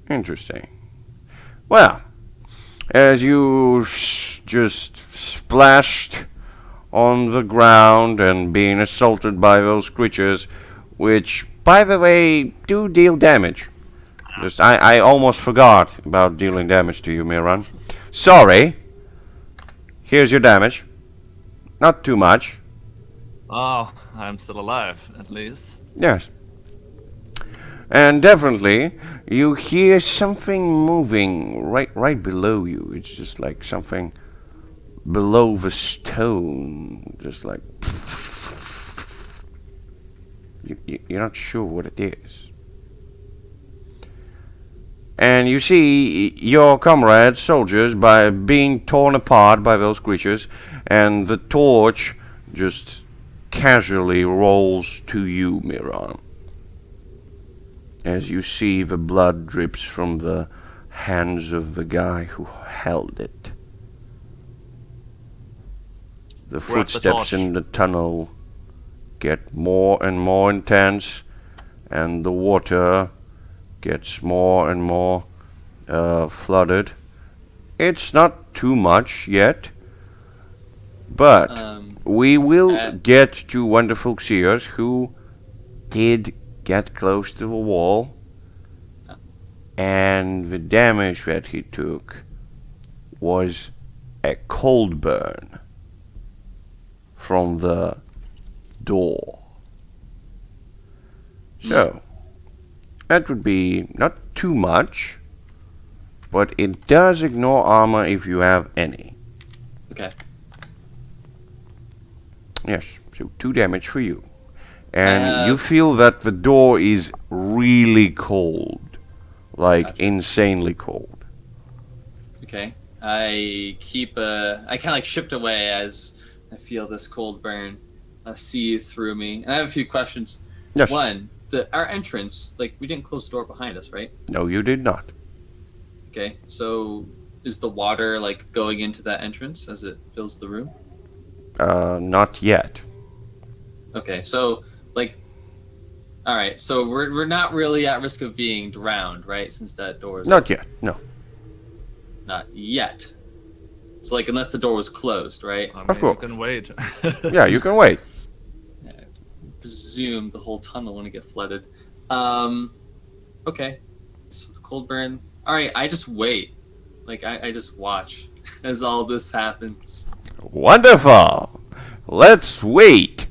A: Interesting. Well, as you just splashed on the ground and being assaulted by those creatures, which, by the way, do deal damage. Just, I almost forgot about dealing damage to you, Miron. Sorry. Here's your damage. Not too much.
C: Oh, I'm still alive, at least.
A: Yes. And definitely, you hear something moving right below you. It's just like something below the stone. Just like... You're not sure what it is. And you see your comrades, soldiers, by being torn apart by those creatures, and the torch just casually rolls to you, Miron. As you see the blood drips from the hands of the guy who held it. The
C: Grab the
A: footsteps
C: torch.
A: in the tunnel get more and more intense, and the water gets more and more flooded. It's not too much yet, but we will get to Wonderful Seers, who did get close to the wall, and the damage that he took was a cold burn from the door. So, that would be not too much, but it does ignore armor if you have any.
B: Okay.
A: Yes, so 2 damage for you. And you feel that the door is really cold. Like,
B: Gotcha.
A: insanely cold.
B: Okay. I keep I kind of like shift away as I feel this cold burn seethe through me. And I have a few questions.
A: Yes.
B: One, our entrance, like we didn't close the door behind us, right?
A: No, you did not.
B: Okay. So is the water like going into that entrance as it fills the room?
A: Not yet.
B: Okay. So like, all right. So we're not really at risk of being drowned, right? Since that door is
A: Not yet, no.
B: not yet. So like, unless the door was closed, right?
C: I
A: Of
C: mean,
A: course.
C: you can wait.
A: Yeah, you can wait.
B: I presume the whole tunnel when it get flooded. Okay. So the cold burn. All right. I just wait. Like I just watch as all this happens.
A: Wonderful! Let's wait.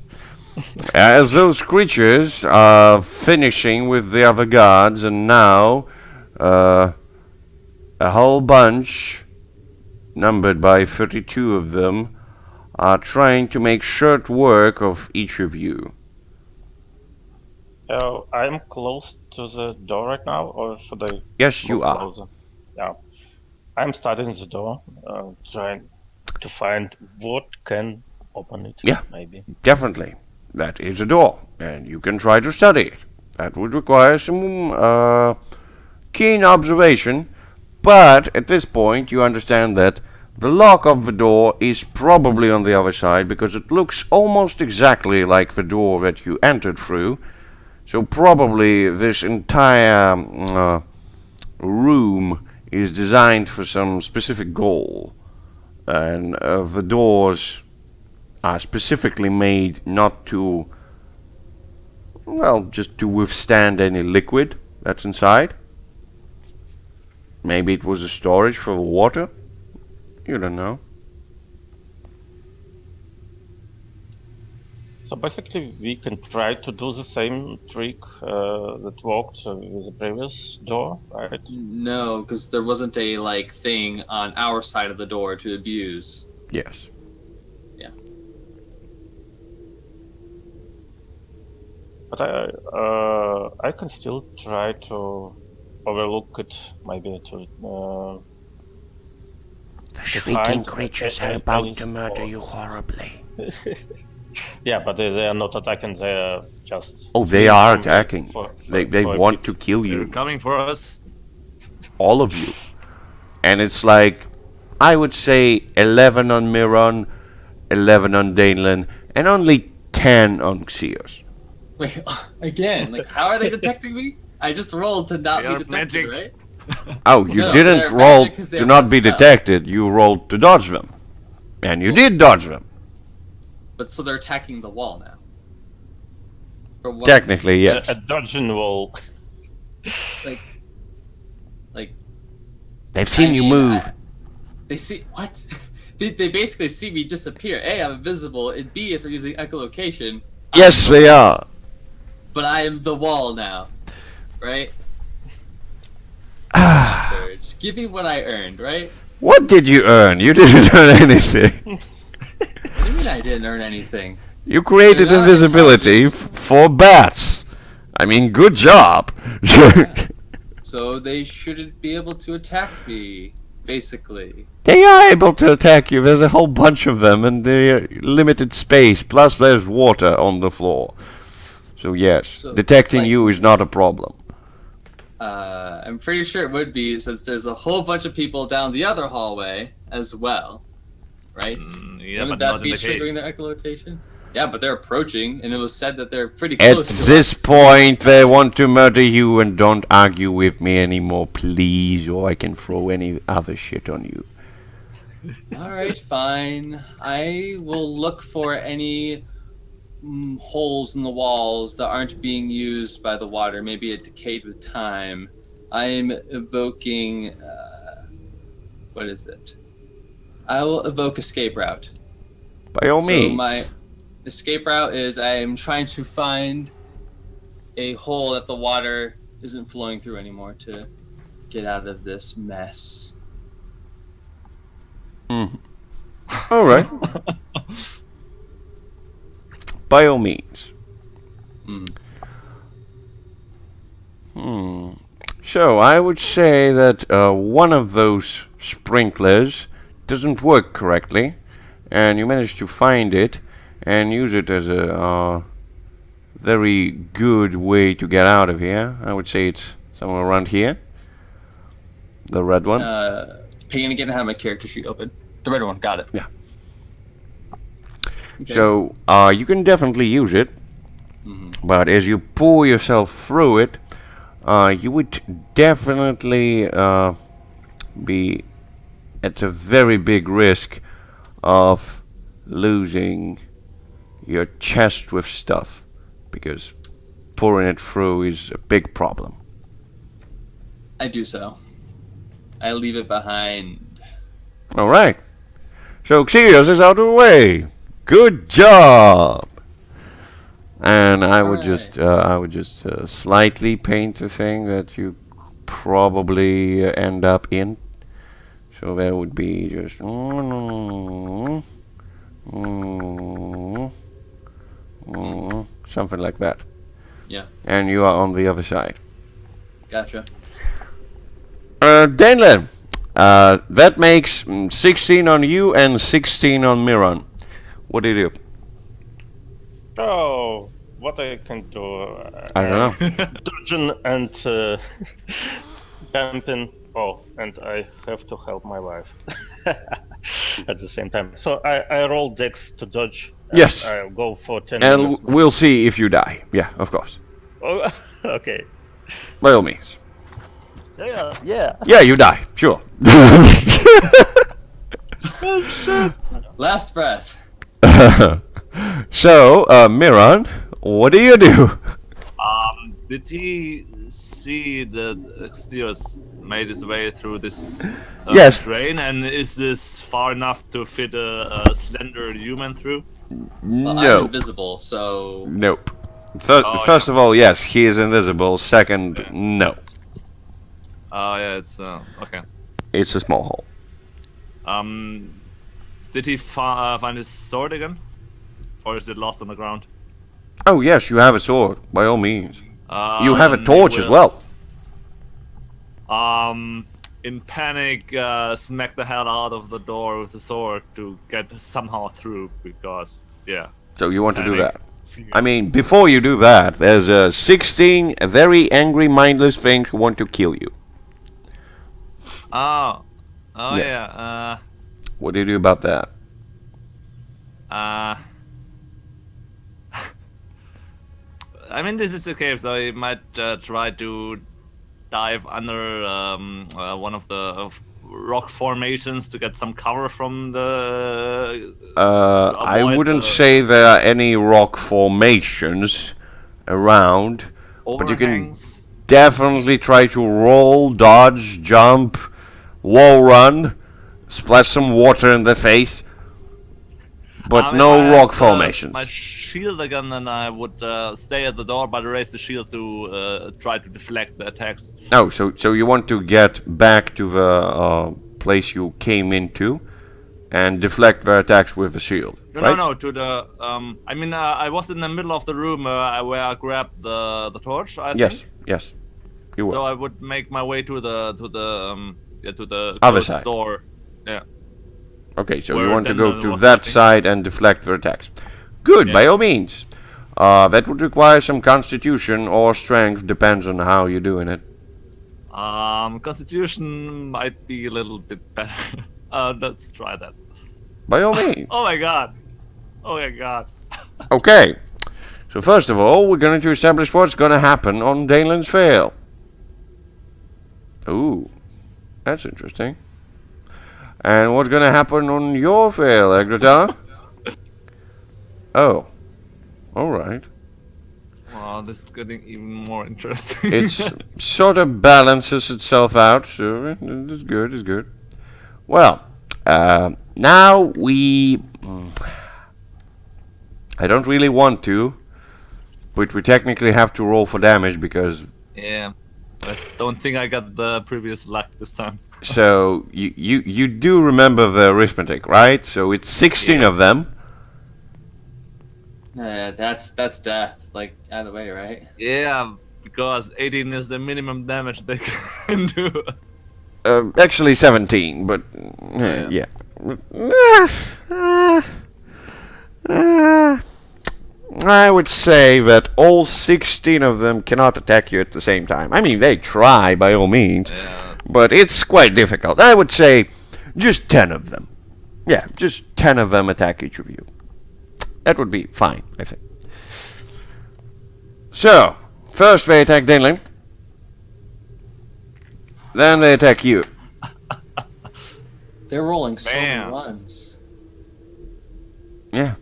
A: As those creatures are finishing with the other gods, and now a whole bunch, numbered by 32 of them, are trying to make short work of each of you.
D: I'm close to the door right now, or should I?
A: Yes, you
D: go
A: are.
D: closer? Yeah. I'm studying the door, trying to find what can open it.
A: Yeah.
D: Maybe.
A: Definitely. That is a door, and you can try to study it. That would require some keen observation, But at this point, you understand that the lock of the door is probably on the other side because it looks almost exactly like the door that you entered through. So probably this entire room is designed for some specific goal. And the doors are specifically made not to, well, just to withstand any liquid that's inside. Maybe it was a storage for the water. You don't know.
D: So basically, we can try to do the same trick that worked with the previous door, right?
B: No, because there wasn't a like thing on our side of the door to abuse.
A: Yes.
D: But I can still try to overlook it, maybe to.
A: The
D: shrieking
A: shrieking
D: creatures
A: creatures
D: are
A: are
D: about
A: about
D: to
A: to
D: murder
A: murder
D: you
A: you horribly.
D: Yeah, but they are not attacking. They are just.
A: Oh, they are
D: coming
A: attacking. They
D: for a
A: want
D: bit.
A: to kill
C: They're
A: you.
C: coming for us.
A: All of you. And it's like, I would say 11 on Miron, 11 on Danelan, and only 10 on Xeos.
B: Wait, again, like how are they detecting me? I just rolled to not
C: They
B: be
C: are
B: detected,
C: magic.
B: right?
A: Oh, you
B: No,
A: didn't
B: they're
A: roll
B: magic 'cause they
A: to
B: have
A: not
B: one
A: be
B: spell.
A: detected. You rolled to dodge them. And you did dodge them.
B: But so they're attacking the wall now. For what?
A: Technically, yes.
D: A dungeon wall.
B: Like
A: They've seen you
B: mean,
A: move.
B: they see what? they basically see me disappear. A, I'm invisible, and B, if they're using echolocation.
A: Yes,
B: I'm the
A: they
B: wall.
A: are.
B: But I am the wall now, right? Surge, give me what I earned, right?
A: What did you earn? You didn't earn anything.
B: What do you mean I didn't earn anything?
A: You created
B: They're not
A: invisibility
B: intelligent.
A: for bats. I mean, good job.
B: So they shouldn't be able to attack me, basically.
A: They are able to attack you. There's a whole bunch of them, and they're limited space. Plus, there's water on the floor. So yes,
B: So,
A: detecting
B: like-
A: you is not a problem.
B: I'm pretty sure it would be since there's a whole bunch of people down the other hallway as well, right?
C: Yeah,
B: Wouldn't
C: but
B: that
C: not
B: be
C: in the cave.
B: triggering their echolocation? Yeah, but they're approaching, and it was said that they're pretty
A: At
B: close to
A: this
B: us.
A: point, they want to murder you, and don't argue with me anymore, please, or I can throw any other shit on you.
B: Alright, fine. I will look for any holes in the walls that aren't being used by the water. Maybe it decayed with time. I'm evoking. What is it? I will evoke escape route.
A: By all
B: So
A: means.
B: my escape route is I am trying to find a hole that the water isn't flowing through anymore to get out of this mess.
A: Alright. By all means.
B: Mm.
A: So, I would say that one of those sprinklers doesn't work correctly, and you managed to find it and use it as a very good way to get out of here. I would say it's somewhere around here. The red one.
B: Picking again, I have my character sheet open. The red one, got it.
A: Yeah.
B: Okay.
A: So, you can definitely use it,
B: Mhm.
A: but as you pull yourself through it, you would definitely be at a very big risk of losing your chest with stuff, because pouring it through is a big problem.
B: I do so. I leave it behind.
A: Alright. So Xeos is out of the way. Good job. And I would just slightly paint the thing that you probably end up in. So there would be just something like that.
B: Yeah.
A: And you are on the other side.
B: Gotcha.
A: Danelan, that makes 16 on you and 16 on Miron. What do you do?
D: Oh, what I can do?
A: I don't know.
D: Dungeon and camping. Oh, and I have to help my wife at the same time. So I roll Dex to dodge. And
A: Yes.
D: I'll go for 10
A: And
D: minutes.
A: we'll see if you die. Yeah, of course.
D: Oh, okay.
A: By all means.
D: Yeah. Yeah.
A: Yeah, you die. Sure.
B: Last breath.
A: So, Miron, what do you do?
C: Did he see that Extios made his way through this
A: Yes.
C: terrain, and is this far enough to fit a slender human through?
B: Well, I'm
A: No.
B: invisible, so
A: Nope.
C: Oh,
A: First of all, yes, he is invisible. Second, no.
C: Oh yeah, it's okay.
A: It's a small hole.
C: Did he find his sword again, or is it lost on the ground?
A: Oh, yes, you have a sword, by all means. You have a
C: Then
A: torch
C: he
A: as
C: will,
A: well.
C: In panic, smack the hell out of the door with the sword to get somehow through, because yeah.
A: So you want to do
C: Panic.
A: that. I mean, before you do that, there's 16 very angry, mindless things who want to kill you.
C: Oh
A: Yes.
C: yeah.
A: What do you do about that?
C: I mean, this is a cave, so I might try to dive under one of the rock formations to get some cover from the.
A: I
C: avoid
A: wouldn't
C: the
A: say there are any rock formations around, but you can
C: overhangs.
A: definitely try to roll, dodge, jump, wall run, splash some water in the face, but
C: If
A: no
C: I
A: rock
C: have,
A: formations.
C: My shield again, then I would stay at the door, but raise the shield to try to deflect the attacks.
A: No, so you want to get back to the place you came into and deflect their attacks with the shield,
C: No,
A: right?
C: no, to the. I mean, I was in the middle of the room where I grabbed the torch. I
A: Yes,
C: think.
A: yes, you
C: So
A: will.
C: I would make my way to the
A: Other
C: closed
A: side.
C: door. Yeah.
A: Okay, so you
C: Where
A: want to
C: then
A: go
C: there
A: to
C: was
A: that
C: nothing.
A: side and deflect their attacks. Good, by
C: Yeah.
A: all means. That would require some constitution or strength, depends on how you're doing it.
C: Constitution might be a little bit better. Let's try that.
A: By all means.
C: Oh my god. Oh my god.
A: Okay, so first of all, we're going to establish what's going to happen on Dalen's fail. Ooh, that's interesting. And what's going to happen on your fail, Egrata? Oh, alright.
C: Wow, this is getting even more interesting.
A: It's sort of balances itself out, so it's good, it's good. Well, now we... I don't really want to, but we technically have to roll for damage because...
C: Yeah. I don't think I got the previous luck this time.
A: So, you do remember the arithmetic, right? So it's 16
C: Yeah.
A: of them.
B: that's death. Like out of the way, right?
C: Yeah, because 18 is the minimum damage they can do.
A: Actually 17, but...
C: Yeah.
A: I would say that all 16 of them cannot attack you at the same time. I mean, they try by all means,
C: Yeah.
A: but it's quite difficult. I would say just 10 of them. Yeah, just 10 of them attack each of you. That would be fine, I think. So, first they attack Daneling. Then they attack you.
B: They're rolling so many
C: Bam.
B: ones.
A: Yeah.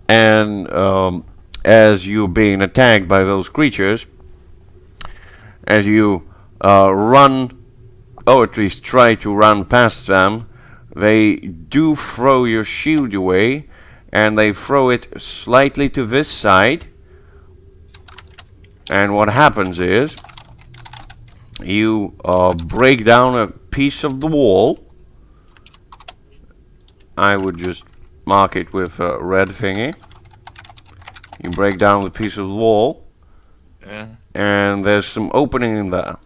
A: And as you're being attacked by those creatures, as you run, or at least try to run past them, they do throw your shield away, and they throw it slightly to this side. And what happens is, you break down a piece of the wall. I would just mark it with a red thingy. You break down the piece of the wall,
C: Yeah.
A: and there's some opening in there.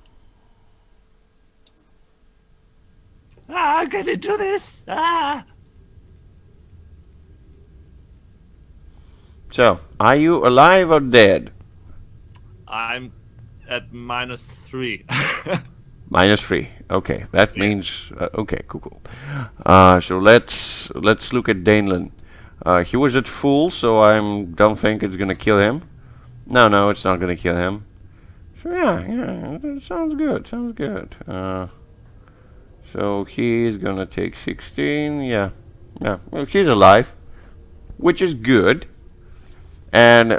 C: I'm gonna do this!
A: So, are you alive or dead?
C: I'm at -3.
A: -3. Okay, that
C: Yeah.
A: means okay, cool. So let's look at Danelan. He was at full, so I don't think it's gonna kill him. No, it's not gonna kill him. So yeah, that sounds good. Sounds good. So he's gonna take 16. Yeah. Well, he's alive, which is good. And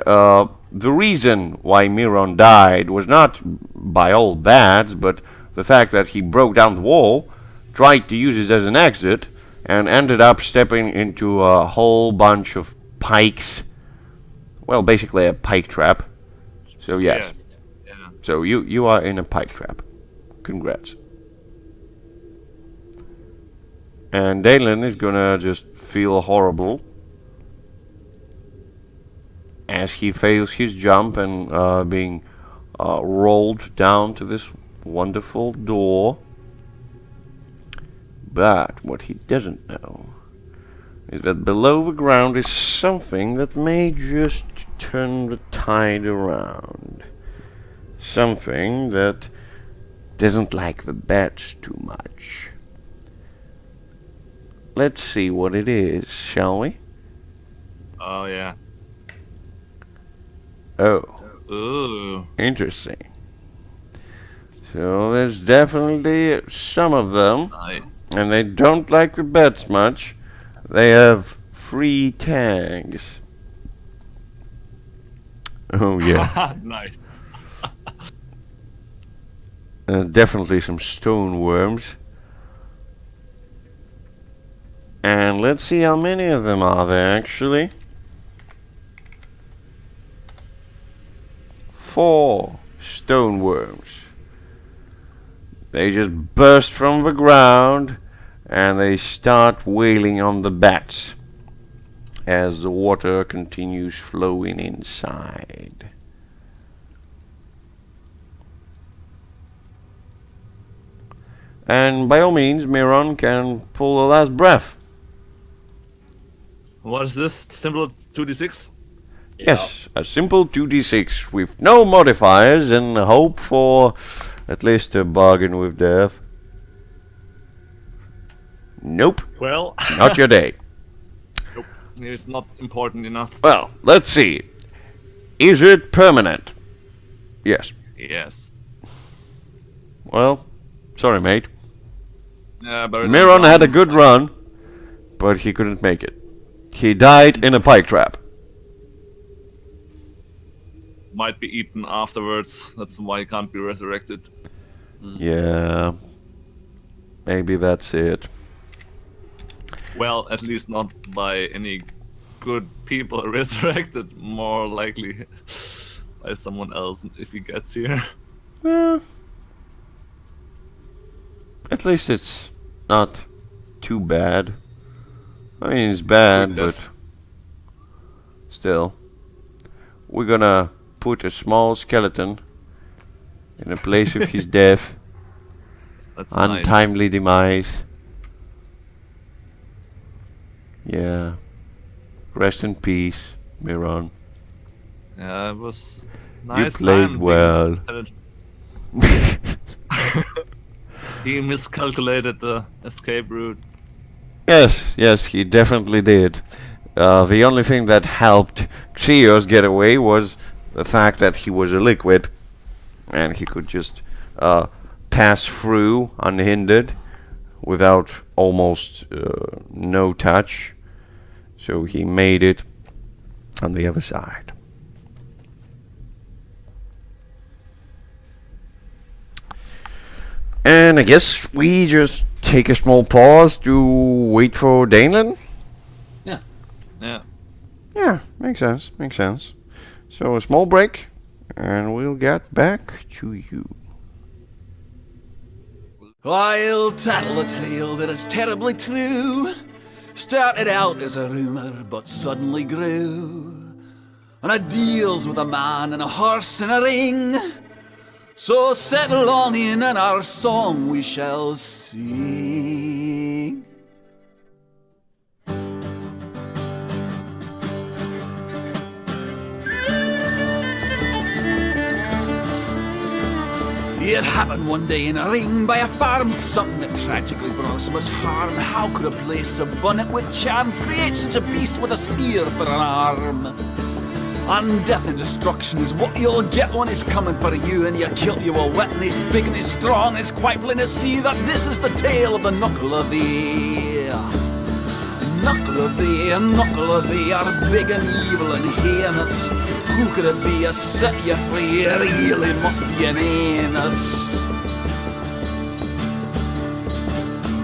A: the reason why Miron died was not by all bats, but the fact that he broke down the wall, tried to use it as an exit, and ended up stepping into a whole bunch of pikes. Well, basically a pike trap. So yes.
C: Yeah.
A: So you are in a pike trap. Congrats. And Dalen is gonna just feel horrible as he fails his jump and being rolled down to this wonderful door. But what he doesn't know is that below the ground is something that may just turn the tide around. Something that doesn't like the bats too much. Let's see what it is, shall we?
C: Oh yeah.
A: Oh,
C: Ooh.
A: interesting. So there's definitely some of them,
C: Nice.
A: and they don't like the bats much. They have 3 tags. Oh yeah.
C: Nice.
A: Definitely some stone worms. And let's see how many of them are there actually. 4 stone worms. They just burst from the ground and they start wailing on the bats as the water continues flowing inside. And by all means, Miron can pull the last breath.
C: What is this? Simple 2d6?
A: Yes, a simple 2d6 with no modifiers and hope for at least a bargain with death. Nope,
C: Well,
A: not your day.
C: nope. It's not important enough.
A: Well, let's see. Is it permanent? Yes.
C: Yes.
A: Well, sorry mate.
C: Yeah, but
A: Miron had a good run, but he couldn't make it. He died in a pike trap.
C: Might be eaten afterwards. That's why he can't be resurrected.
A: Yeah. Maybe that's it.
C: Well, at least not by any good people resurrected. More likely by someone else if he gets here.
A: Eh, at least it's not too bad. I mean, it's bad,
C: Good
A: but
C: death.
A: still. We're gonna put a small skeleton in the place of his death.
C: That's nice.
A: Untimely demise. Yeah. Rest in peace, Miron.
C: Yeah, it was nice.
A: You played
C: time.
A: well.
C: He miscalculated the escape route.
A: Yes, he definitely did. The only thing that helped Xios get away was the fact that he was a liquid, and he could just pass through unhindered without almost no touch. So he made it on the other side. And I guess we just take a small pause to wait for Danelan.
C: Yeah.
A: Yeah, makes sense. So a small break, and we'll get back to you.
E: I'll tattle a tale that is terribly true. Started out as a rumour, but suddenly grew. And it deals with a man and a horse in a ring. So settle on in, and our song we shall sing. it happened one day in a ring by a farm, something that tragically brought so much harm. How could a place so abundant with charm create such a beast with a spear for an arm? And death and destruction is what you'll get when he's coming for you, and you kill you a wet and he's big and he's strong. It's quite plain to see that this is the tale of the Nuckelavee. Nuckelavee are big and evil and heinous. Who could it be? A set you free, it really must be an anus.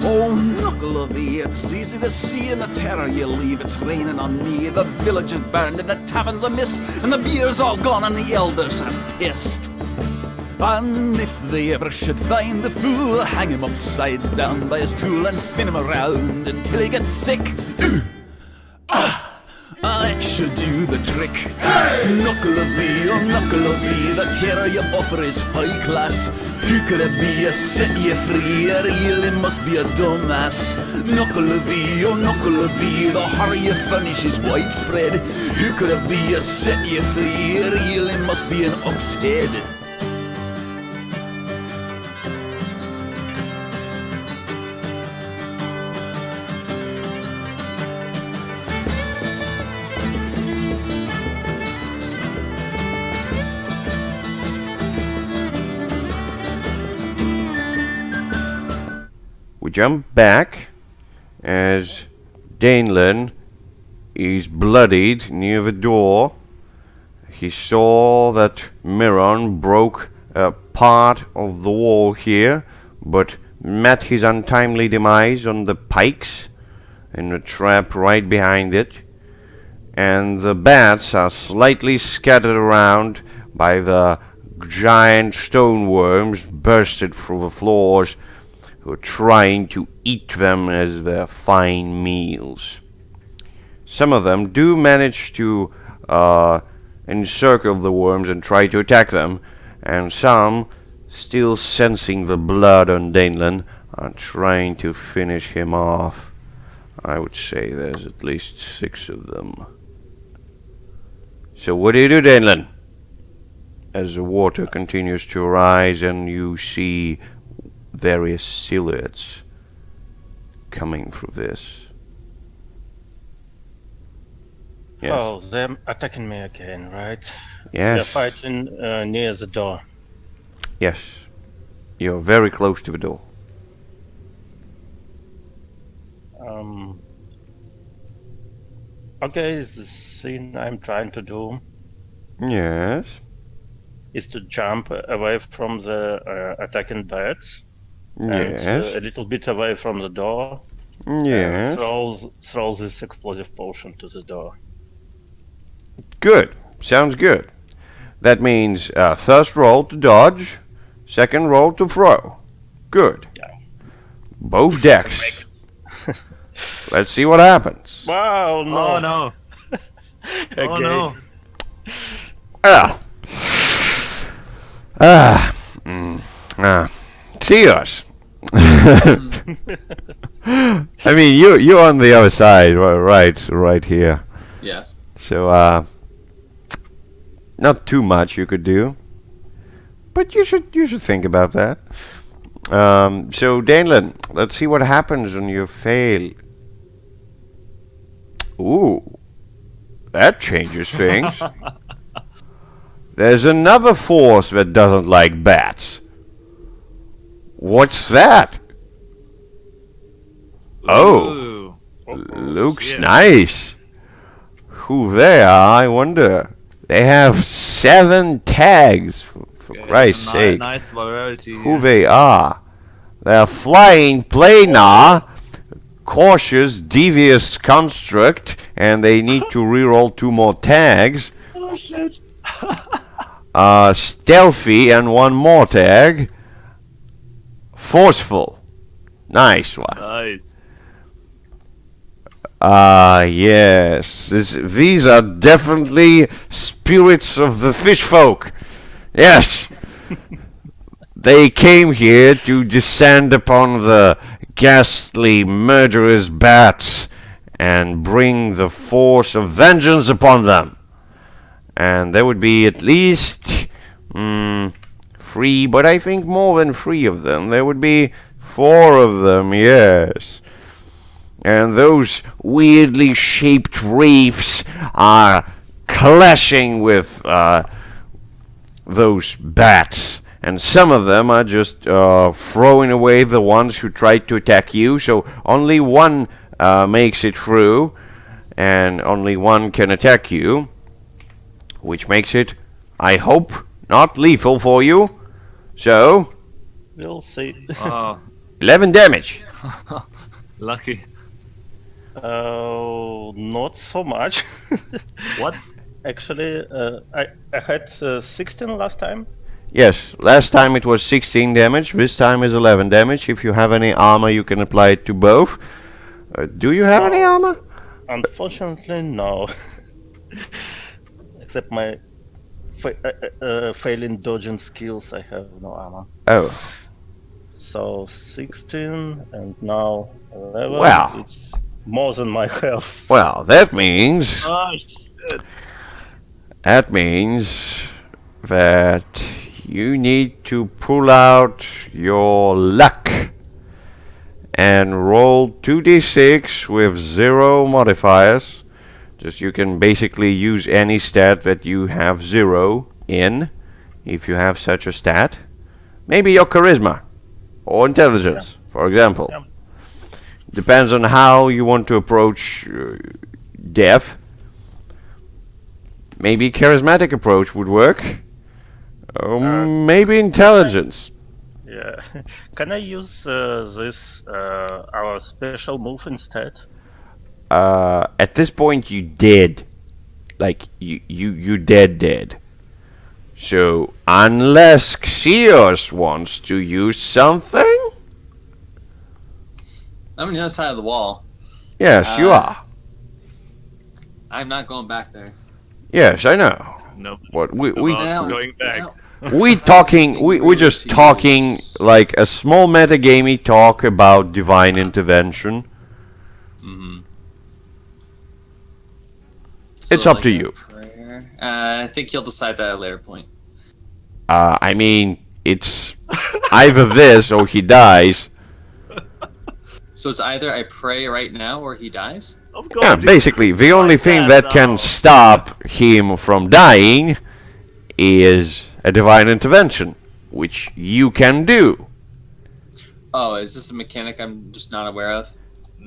E: Oh, Nuckelavee, it's easy to see in the terror you leave. It's raining on me, the village is burned and the tavern's a mist, and the beer's all gone and the elders are pissed. And if they ever should find the fool, hang him upside down by his tool and spin him around until he gets sick. I should do the trick. Hey! Nuckelavee, oh Nuckelavee, the terror you offer is high class. Who could it be? A set you free, it really must be a dumbass. Nuckelavee, oh Nuckelavee, the horror you furnish is widespread. Who could it be? A set you free, it really must be an ox head.
A: We jump back as Danelan is bloodied near the door. He saw that Miron broke a part of the wall here, but met his untimely demise on the pikes in a trap right behind it. And the bats are slightly scattered around by the giant stone worms bursted through the floors, who are trying to eat them as their fine meals. Some of them do manage to encircle the worms and try to attack them, and some, still sensing the blood on Danelan, are trying to finish him off. I would say there's at least 6 of them. So what do you do, Danelan? As the water continues to rise and you see various silhouettes coming through this. Yes.
D: Oh, they're attacking me again, right?
A: Yes.
D: They're fighting near the door.
A: Yes. You're very close to the door.
D: Okay, the thing I'm trying to do
A: Yes.
D: is to jump away from the attacking birds.
A: Yes.
D: And a little bit away from the door.
A: Yes.
D: Throw this explosive potion to the door.
A: Good. Sounds good. That means first roll to dodge, second roll to throw. Good.
D: Yeah.
A: Both decks. Let's see what happens.
D: Wow, no.
C: Oh no!
D: Okay.
C: Oh no!
A: See us. I mean, you're on the other side, right here.
B: Yes.
A: So, not too much you could do, but you should think about that. So Danelan, let's see what happens when you fail. Ooh, that changes things. There's another force that doesn't like bats. What's that? Oh,
C: Ooh.
A: looks
C: yeah.
A: nice. Who they are, I wonder. They have 7 tags, for
C: Yeah,
A: Christ's sake.
C: Nice variety.
A: Who they are? They're flying planar, cautious, devious construct, and they need to reroll 2 more tags.
C: Oh shit!
A: Stealthy and 1 more tag. Forceful. Nice one.
C: Nice.
A: Yes. These are definitely spirits of the fish folk. Yes. They came here to descend upon the ghastly, murderous bats and bring the force of vengeance upon them. And there would be at least 4 3, but I think more than 3 of them. There would be 4 of them, yes. And those weirdly shaped reefs are clashing with those bats. And some of them are just throwing away the ones who tried to attack you. So only one makes it through, and only one can attack you, which makes it, I hope, not lethal for you. So,
D: We'll see.
A: 11 damage.
C: Lucky.
D: Not so much.
C: What?
D: Actually, I had 16 last time.
A: Yes, last time it was 16 damage, this time is 11 damage. If you have any armor, you can apply it to both. Do you have any armor?
D: Unfortunately, no. Except my failing dodging skills, I have no armor.
A: Oh,
D: So 16 and now 11.
A: Wow.
D: It's more than my health.
A: well, that means
C: Oh shit.
A: that you need to pull out your luck and roll 2d6 with 0 modifiers. Just you can basically use any stat that you have 0 in, if you have such a stat. Maybe your charisma or intelligence, for example.
D: Yeah.
A: Depends on how you want to approach death. Maybe charismatic approach would work. Maybe intelligence.
D: Yeah. Can I use this our special move instead?
A: At this point, you dead. Like you dead. So unless Xios wants to use something,
B: I'm on the other side of the wall.
A: yes, you are.
B: I'm not going back there.
A: Yes, I know.
C: No.
A: What we
C: About going back.
A: we're just talking like a small metagamey talk about divine intervention. It's up to you.
B: Prayer. I think you'll decide that at a later point.
A: I mean, it's either this or he dies.
B: So it's either I pray right now or he dies?
C: Of course.
A: Yeah, basically, the only thing that can stop him from dying is a divine intervention, which you can do.
B: Oh, is this a mechanic I'm just not aware of?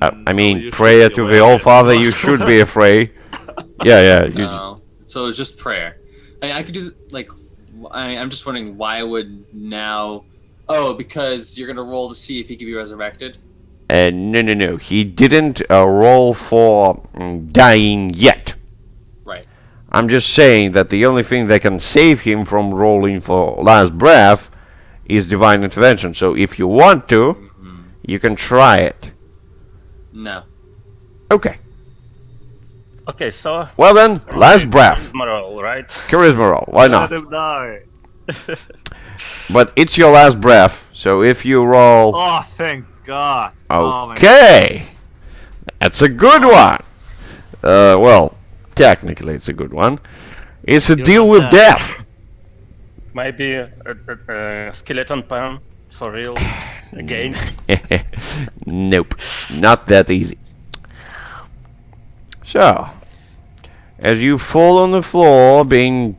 A: I mean, prayer to the All-Father, you should be afraid. Yeah, you
B: No. So it's just prayer. I could do, like, I'm just wondering why would now... Oh, because you're going to roll to see if he can be resurrected?
A: no. He didn't roll for dying yet.
B: Right.
A: I'm just saying that the only thing that can save him from rolling for last breath is divine intervention. So if you want to, you can try it.
B: No.
A: Okay.
D: Okay, so
A: Well then, last breath.
D: charisma roll, right?
A: Charisma roll. Why not?
C: Let him die.
A: But it's your last breath, so if you roll...
C: Oh, thank God. Oh, my God.
A: Okay! That's a good one! Well, technically it's a good one. It's a deal with death.
D: Maybe a skeleton pan for real again.
A: Nope, not that easy. So, as you fall on the floor, being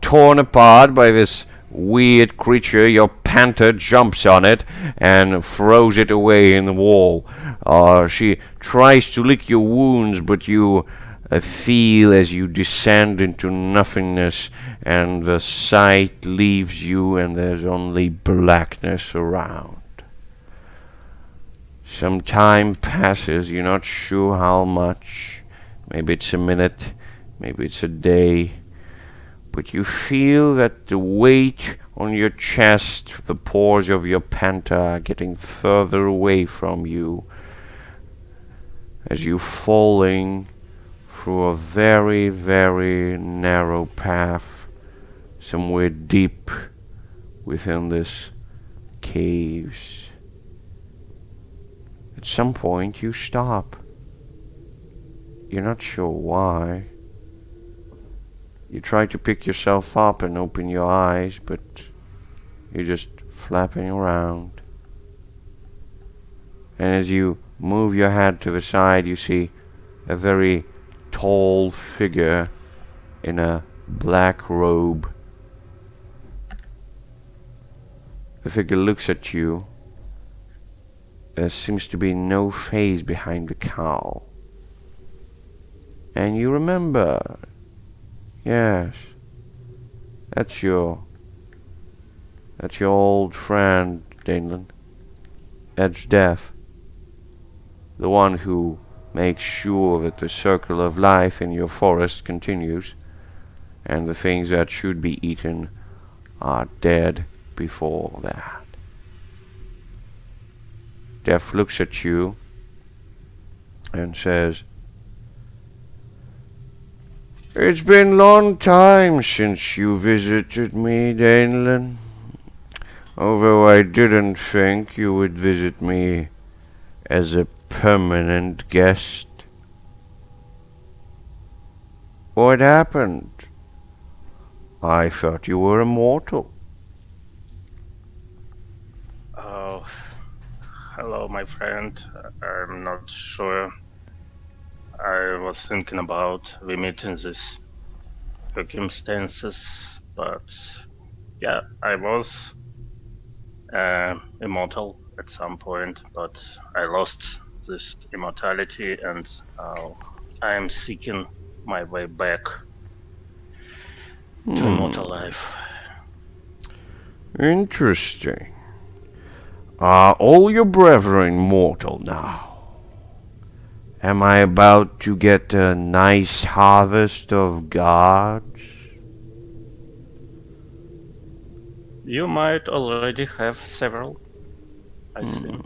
A: torn apart by this weird creature, your panther jumps on it and throws it away in the wall. She tries to lick your wounds, but you feel as you descend into nothingness, and the sight leaves you, and there's only blackness around. Some time passes, you're not sure how much. Maybe it's a minute, maybe it's a day, but you feel that the weight on your chest, the paws of your panther are getting further away from you as you're falling through a very, very narrow path somewhere deep within this caves. At some point you stop. You're not sure why. You try to pick yourself up and open your eyes, but You're just flapping around. And as you move your head to the side, you see a very tall figure in a black robe. The figure looks at you. There seems to be no face behind the cowl. And you remember. Yes. That's your old friend, Danelan. That's Death. The one who makes sure that the circle of life in your forest continues, and the things that should be eaten are dead before that. Death looks at you and says, "It's been a long time since you visited me, Danelan. Although I didn't think you would visit me as a permanent guest. What happened? I thought you were immortal."
D: Oh, hello, my friend. I'm not sure. I was thinking about limiting these circumstances, but yeah, I was immortal at some point, but I lost this immortality, and I am seeking my way back to immortal life.
A: Interesting. Are all your brethren mortal now? Am I about to get a nice harvest of gods?
D: You might already have several, I think.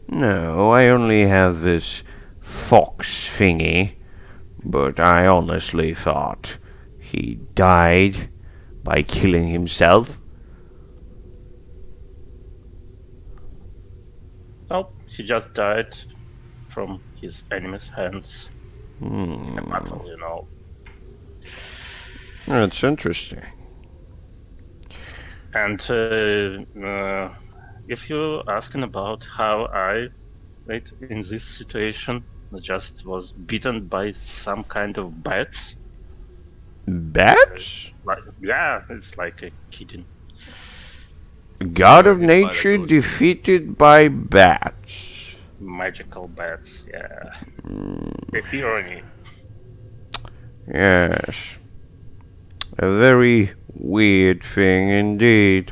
A: No, I only have this fox thingy, but I honestly thought he died by killing himself.
D: Oh, he just died from his enemy's hands. In a battle, you know.
A: That's interesting.
D: And if you're asking about how I made in this situation, I just was bitten by some kind of bats.
A: Bats?
D: Yeah, it's like a kitten.
A: God of nature defeated by bats.
D: Magical bats, yeah. The irony.
A: Yes. A very weird thing indeed.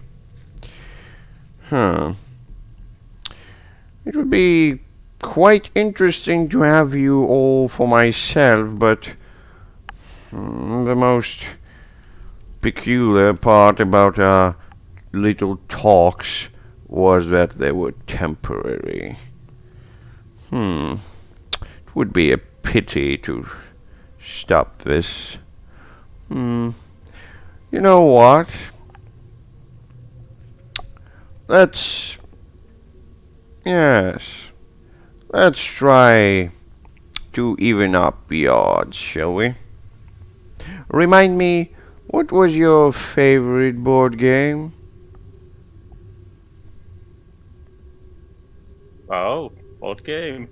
A: Huh. It would be quite interesting to have you all for myself, but the most peculiar part about our little talks was that they were temporary. It would be a pity to stop this. You know what? Let's try to even up the odds, shall we? Remind me, what was your favorite board game?
D: Oh, board game.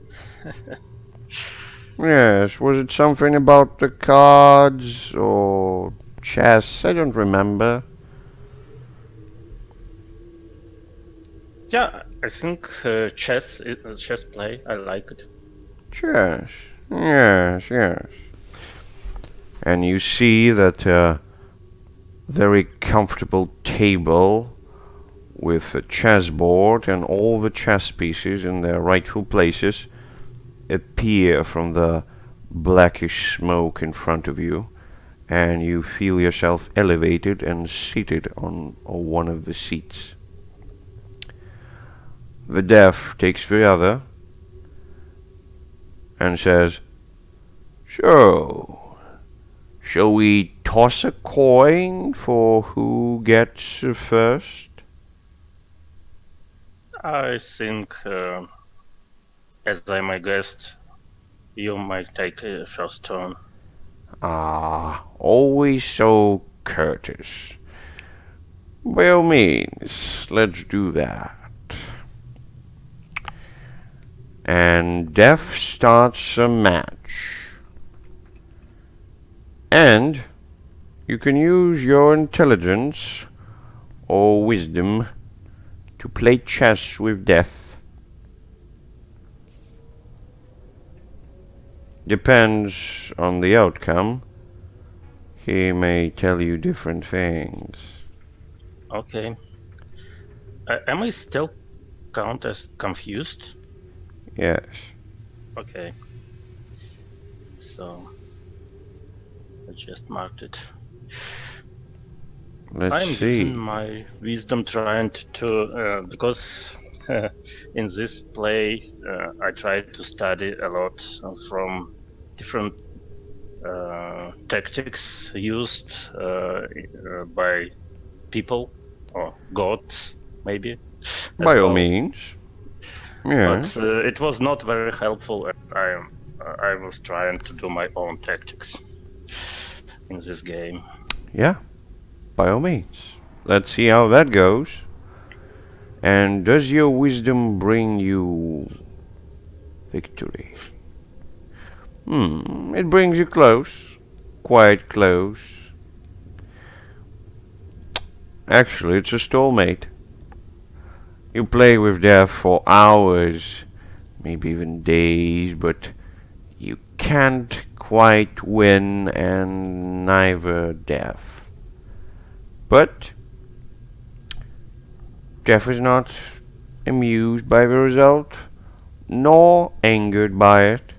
A: Yes, was it something about the cards or chess? I don't remember.
D: Yeah, I think chess play. I like it.
A: Chess. Yes. And you see that very comfortable table with a chessboard and all the chess pieces in their rightful places appear from the blackish smoke in front of you, and you feel yourself elevated and seated on one of the seats. The deaf takes the other and says, "So, shall we toss a coin for who gets first?"
D: I think, as I'm a guest, you might take a first turn.
A: Ah, always so courteous. By all means, let's do that. And Death starts a match. And you can use your intelligence or wisdom to play chess with Death. Depends on the outcome. He may tell you different things.
D: Okay. Am I still count as confused?
A: Yes.
D: Okay. So I just marked it.
A: Let's
D: I'm
A: see.
D: using my wisdom trying to because in this play I tried to study a lot from different tactics used by people or gods, maybe.
A: By
D: as
A: all
D: well.
A: means. Yeah.
D: But it was not very helpful. I was trying to do my own tactics in this game.
A: Yeah. By all means. Let's see how that goes. And does your wisdom bring you victory? It brings you close. Quite close. Actually, it's a stalemate. You play with Death for hours, maybe even days, but you can't quite win, and neither Death. But Death is not amused by the result, nor angered by it.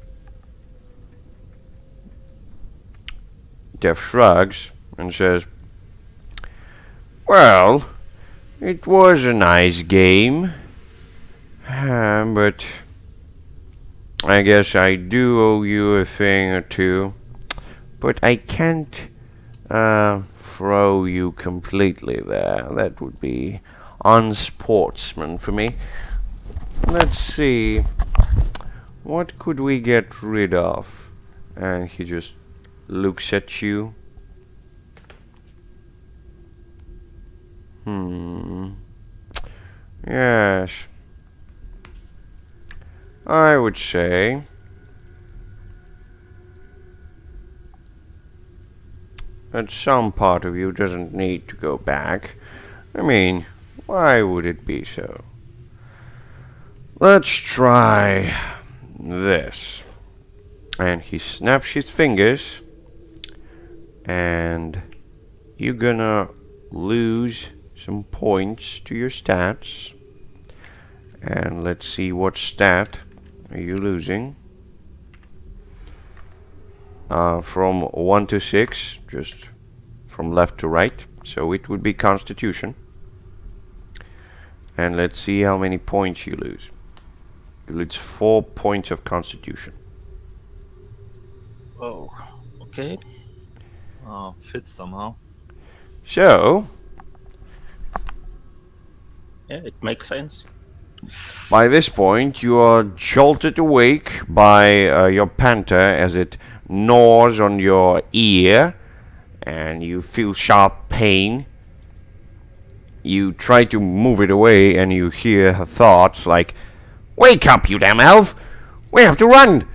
A: Death shrugs and says, "Well, it was a nice game, but I guess I do owe you a thing or two, but I can't throw you completely there. That would be unsportsman for me. Let's see, what could we get rid of?" And he just looks at you. Yes. I would say that some part of you doesn't need to go back. I mean, why would it be so? Let's try this. And he snaps his fingers, and you're gonna lose some points to your stats. And let's see, what stat are you losing? From 1 to 6, just from left to right. So it would be Constitution. And let's see how many points you lose. You lose 4 points of Constitution.
D: Oh, okay.
C: Oh, fits somehow.
A: So,
D: Yeah, it makes sense.
A: by this point, you are jolted awake by your panther as it gnaws on your ear, and you feel sharp pain. You try to move it away, and you hear her thoughts like, "Wake up, you damn elf! We have to run!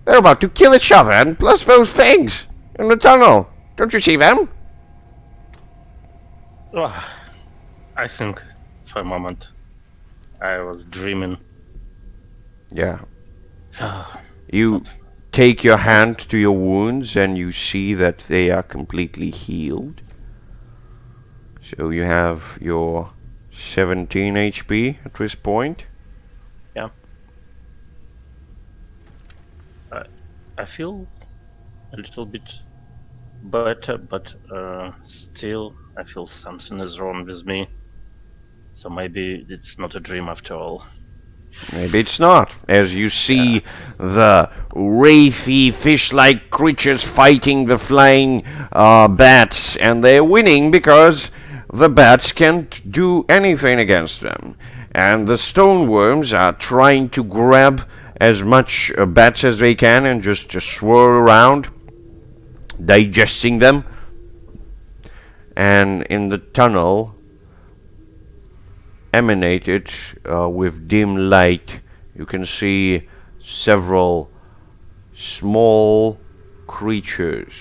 A: They're about to kill each other, and plus those things in the tunnel. Don't you see them?"
D: Oh, I think for a moment I was dreaming.
A: Yeah.
D: Ah,
A: You take your hand to your wounds, and you see that they are completely healed. So you have your 17 HP at this point.
D: yeah. I feel a little bit better, but still I feel something is wrong with me. So maybe it's not a dream after all.
A: Maybe it's not, as you see the wraithy fish-like creatures fighting the flying bats, and they're winning because the bats can't do anything against them. And the stone worms are trying to grab as much bats as they can and just swirl around, digesting them. And in the tunnel, emanated with dim light. You can see several small creatures.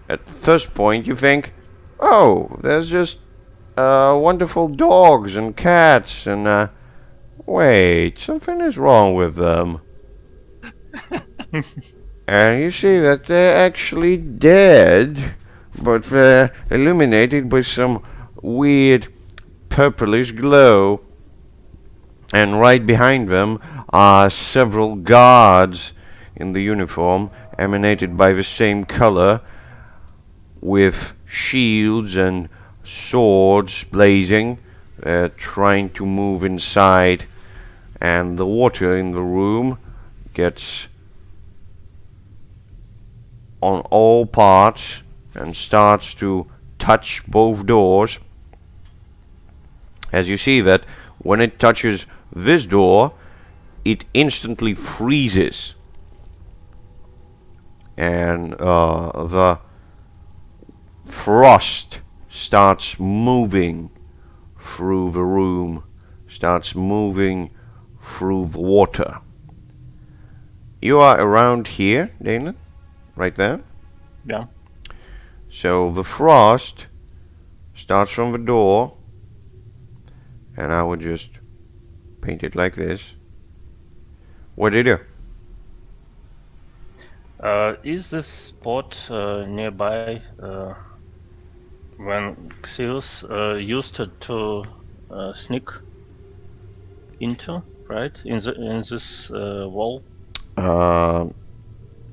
A: At first point you think, oh, there's just wonderful dogs and cats and wait, something is wrong with them. And you see that they're actually dead, but they're illuminated by some weird purplish glow. And right behind them are several guards in the uniform, emanated by the same color, with shields and swords blazing. They're trying to move inside, and the water in the room gets on all parts and starts to touch both doors. As you see that when it touches this door, it instantly freezes, and the frost starts moving through the room, starts moving through the water. You are around here, Dana, right there.
D: Yeah.
A: So the frost starts from the door, and I would just paint it like this. What do you do?
D: Is this spot nearby when Xeus used to sneak into, right? In this wall?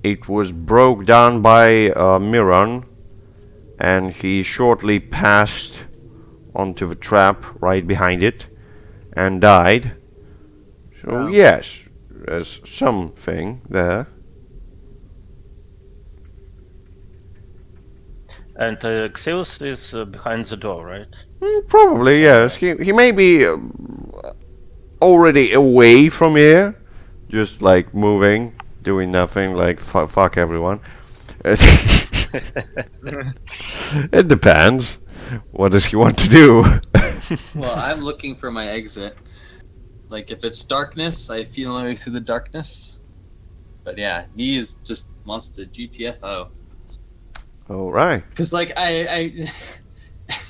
A: It was broke down by Miron, and he shortly passed onto the trap right behind it and died. So yes, there's something there.
D: And Xeus is behind the door, right?
A: Probably yes. He may be already away from here, just like moving, doing nothing, like fuck everyone. It depends. What does he want to do?
B: Well, I'm looking for my exit. Like, if it's darkness, I feel my way through the darkness. But yeah, he is just wants to GTFO.
A: All right.
B: Because, like, I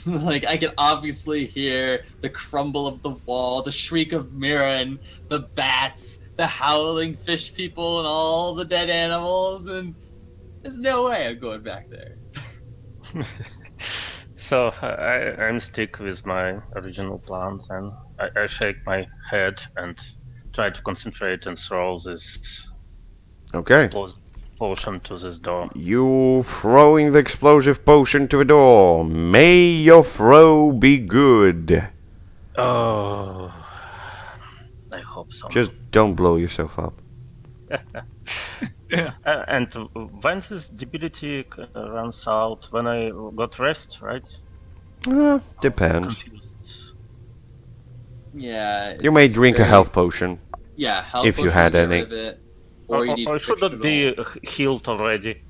B: like, I can obviously hear the crumble of the wall, the shriek of Miron, the bats, the howling fish people, and all the dead animals, and there's no way I'm going back there.
D: So I'm stick with my original plans, and I shake my head and try to concentrate and throw this
A: Okay.
D: potion to this door.
A: You throwing the explosive potion to the door. May your throw be good.
D: Oh, I hope so.
A: Just don't blow yourself up.
D: And when this debility runs out, when I got rest, right?
A: Depends.
D: Confused.
B: Yeah.
A: You may
B: it's
A: drink a
B: very-
A: health potion.
B: Yeah, health
A: if you
B: potion
A: had
B: to get
A: any.
B: rid of it, or you need
D: Or
B: to
D: should
B: fix
D: not
B: it
D: be
B: all.
D: healed already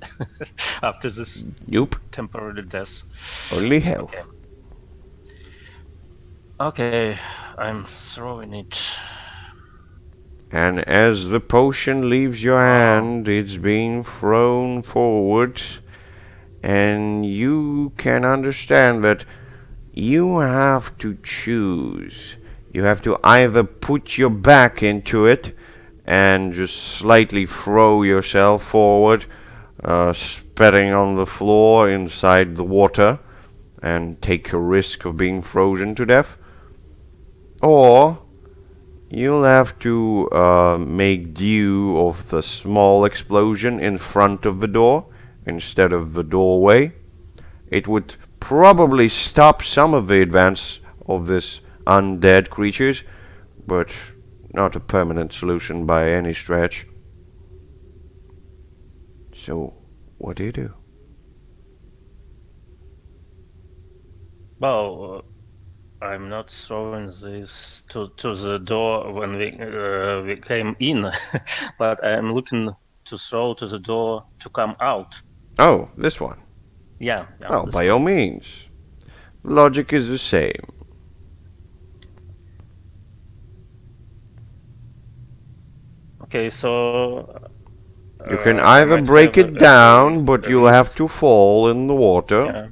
D: after this
A: Nope.
D: temporary death.
A: Only health.
D: Okay, I'm throwing it.
A: And as the potion leaves your hand, it's being thrown forward, and you can understand that you have to choose. You have to either put your back into it and just slightly throw yourself forward, spreading on the floor inside the water, and take a risk of being frozen to death, or you'll have to make do of the small explosion in front of the door instead of the doorway. It would probably stop some of the advance of this undead creatures, but not a permanent solution by any stretch. So, what do you do?
D: Well, I'm not throwing this to the door when we came in, but I'm looking to throw to the door to come out.
A: Oh, this one.
D: Yeah.
A: Well,
D: this
A: by all means. Logic is the same.
D: Okay, so
A: You can
D: I
A: either
D: might
A: break
D: have
A: it down, but
D: a
A: you'll have
D: risk.
A: to fall in the water,
D: Yeah.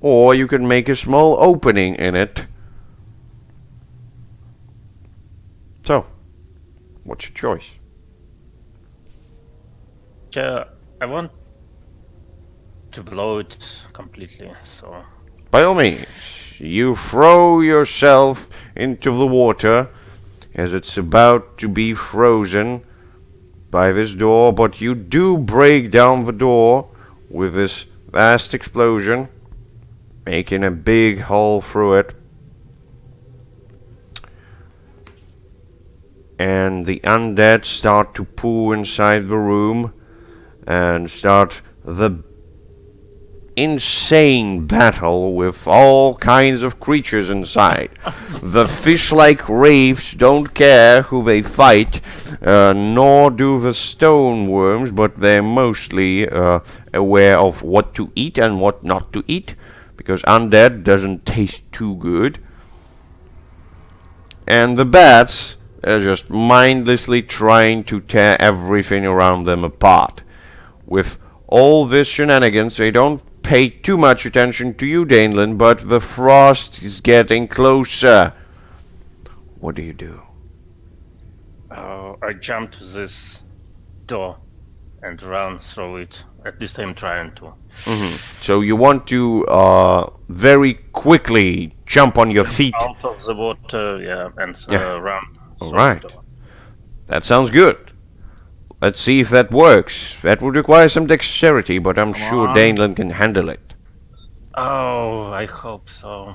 A: or you can make a small opening in it. So, what's your choice?
D: Yeah, I want to blow it completely. So
A: By all means, you throw yourself into the water as it's about to be frozen by this door, but you do break down the door with this vast explosion, making a big hole through it. And the undead start to pour inside the room and start the insane battle with all kinds of creatures inside. The fish-like wraiths don't care who they fight, nor do the stone worms, but they're mostly aware of what to eat and what not to eat, because undead doesn't taste too good. And the bats are just mindlessly trying to tear everything around them apart. With all this shenanigans, they don't pay too much attention to you, Daneland, but the frost is getting closer. What do you do?
D: I jump to this door and run through it. At least I'm trying to.
A: So you want to very quickly jump on your feet.
D: Out of the water, yeah, and
A: Yeah.
D: run.
A: All
D: through
A: right.
D: the door.
A: That sounds good. Let's see if that works. That would require some dexterity, but I'm sure
C: on.
A: Daneland can handle it.
D: Oh, I hope so.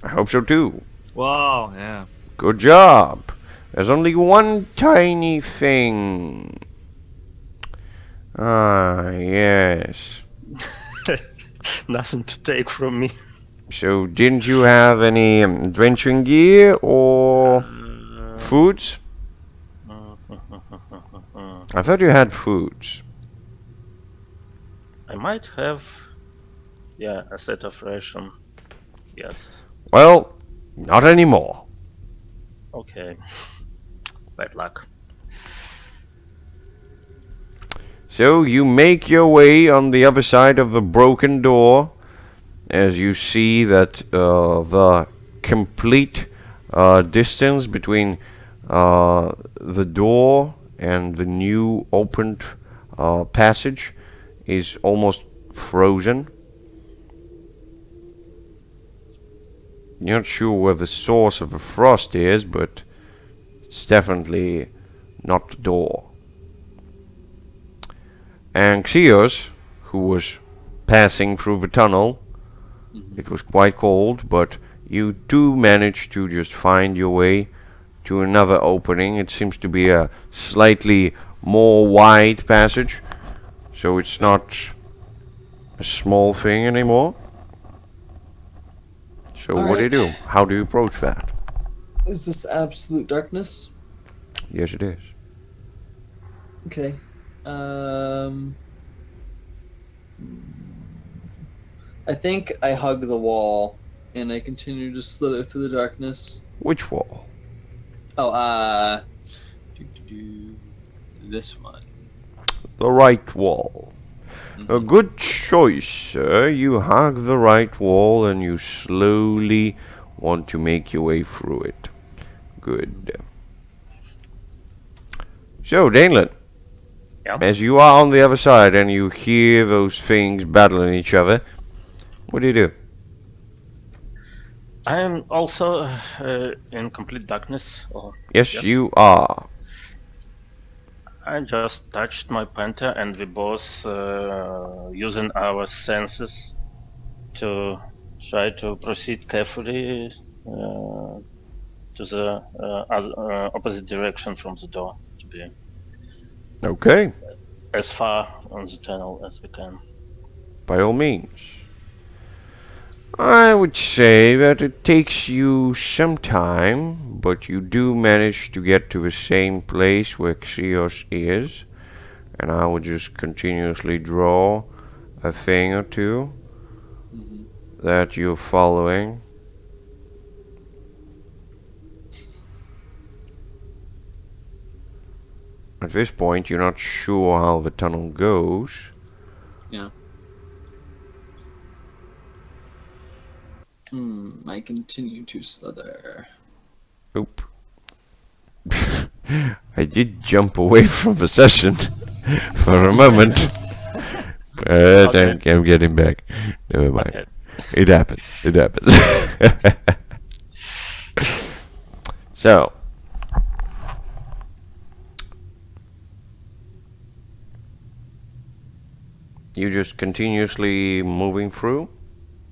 A: I hope so too.
C: Wow, yeah.
A: Good job. There's only one tiny thing. Ah, yes.
D: Nothing to take from me.
A: So, didn't you have any adventuring gear or foods? I thought you had foods.
D: I might have, yeah, a set of ration. Yes.
A: Well, not anymore.
D: Okay. Bad luck.
A: So, you make your way on the other side of the broken door as you see that the complete distance between the door and the new opened passage is almost frozen. You're not sure where the source of the frost is, but it's definitely not the door. And Xios, who was passing through the tunnel, it was quite cold, but you do manage to just find your way to another opening. It seems to be a slightly more wide passage, so it's not a small thing anymore. So what do you do? How do you approach that?
B: Is this absolute darkness?
A: Yes, it is.
B: Okay. I think I hug the wall and I continue to slither through the darkness.
A: Which wall?
B: Oh, this one.
A: The right wall. A good choice, sir. You hug the right wall and you slowly want to make your way through it. Good. So, Daneland,
D: Yeah.
A: as you are on the other side and you hear those things battling each other, what do you do?
D: I am also in complete darkness.
A: Yes,
D: Yes.
A: you are.
D: I just touched my panther and we both using our senses to try to proceed carefully to the opposite direction from the door to be
A: Okay,
D: as far on the tunnel as we can.
A: by all means. I would say that it takes you some time, but you do manage to get to the same place where Xios is, and I would just continuously draw a thing or two that you're following. At this point, you're not sure how the tunnel goes.
B: Yeah. I continue to slither.
A: Oop. I did jump away from the session for a moment. But
D: Okay.
A: I'm getting back. Never mind.
D: Okay.
A: It happens. It happens. So. You just continuously moving through?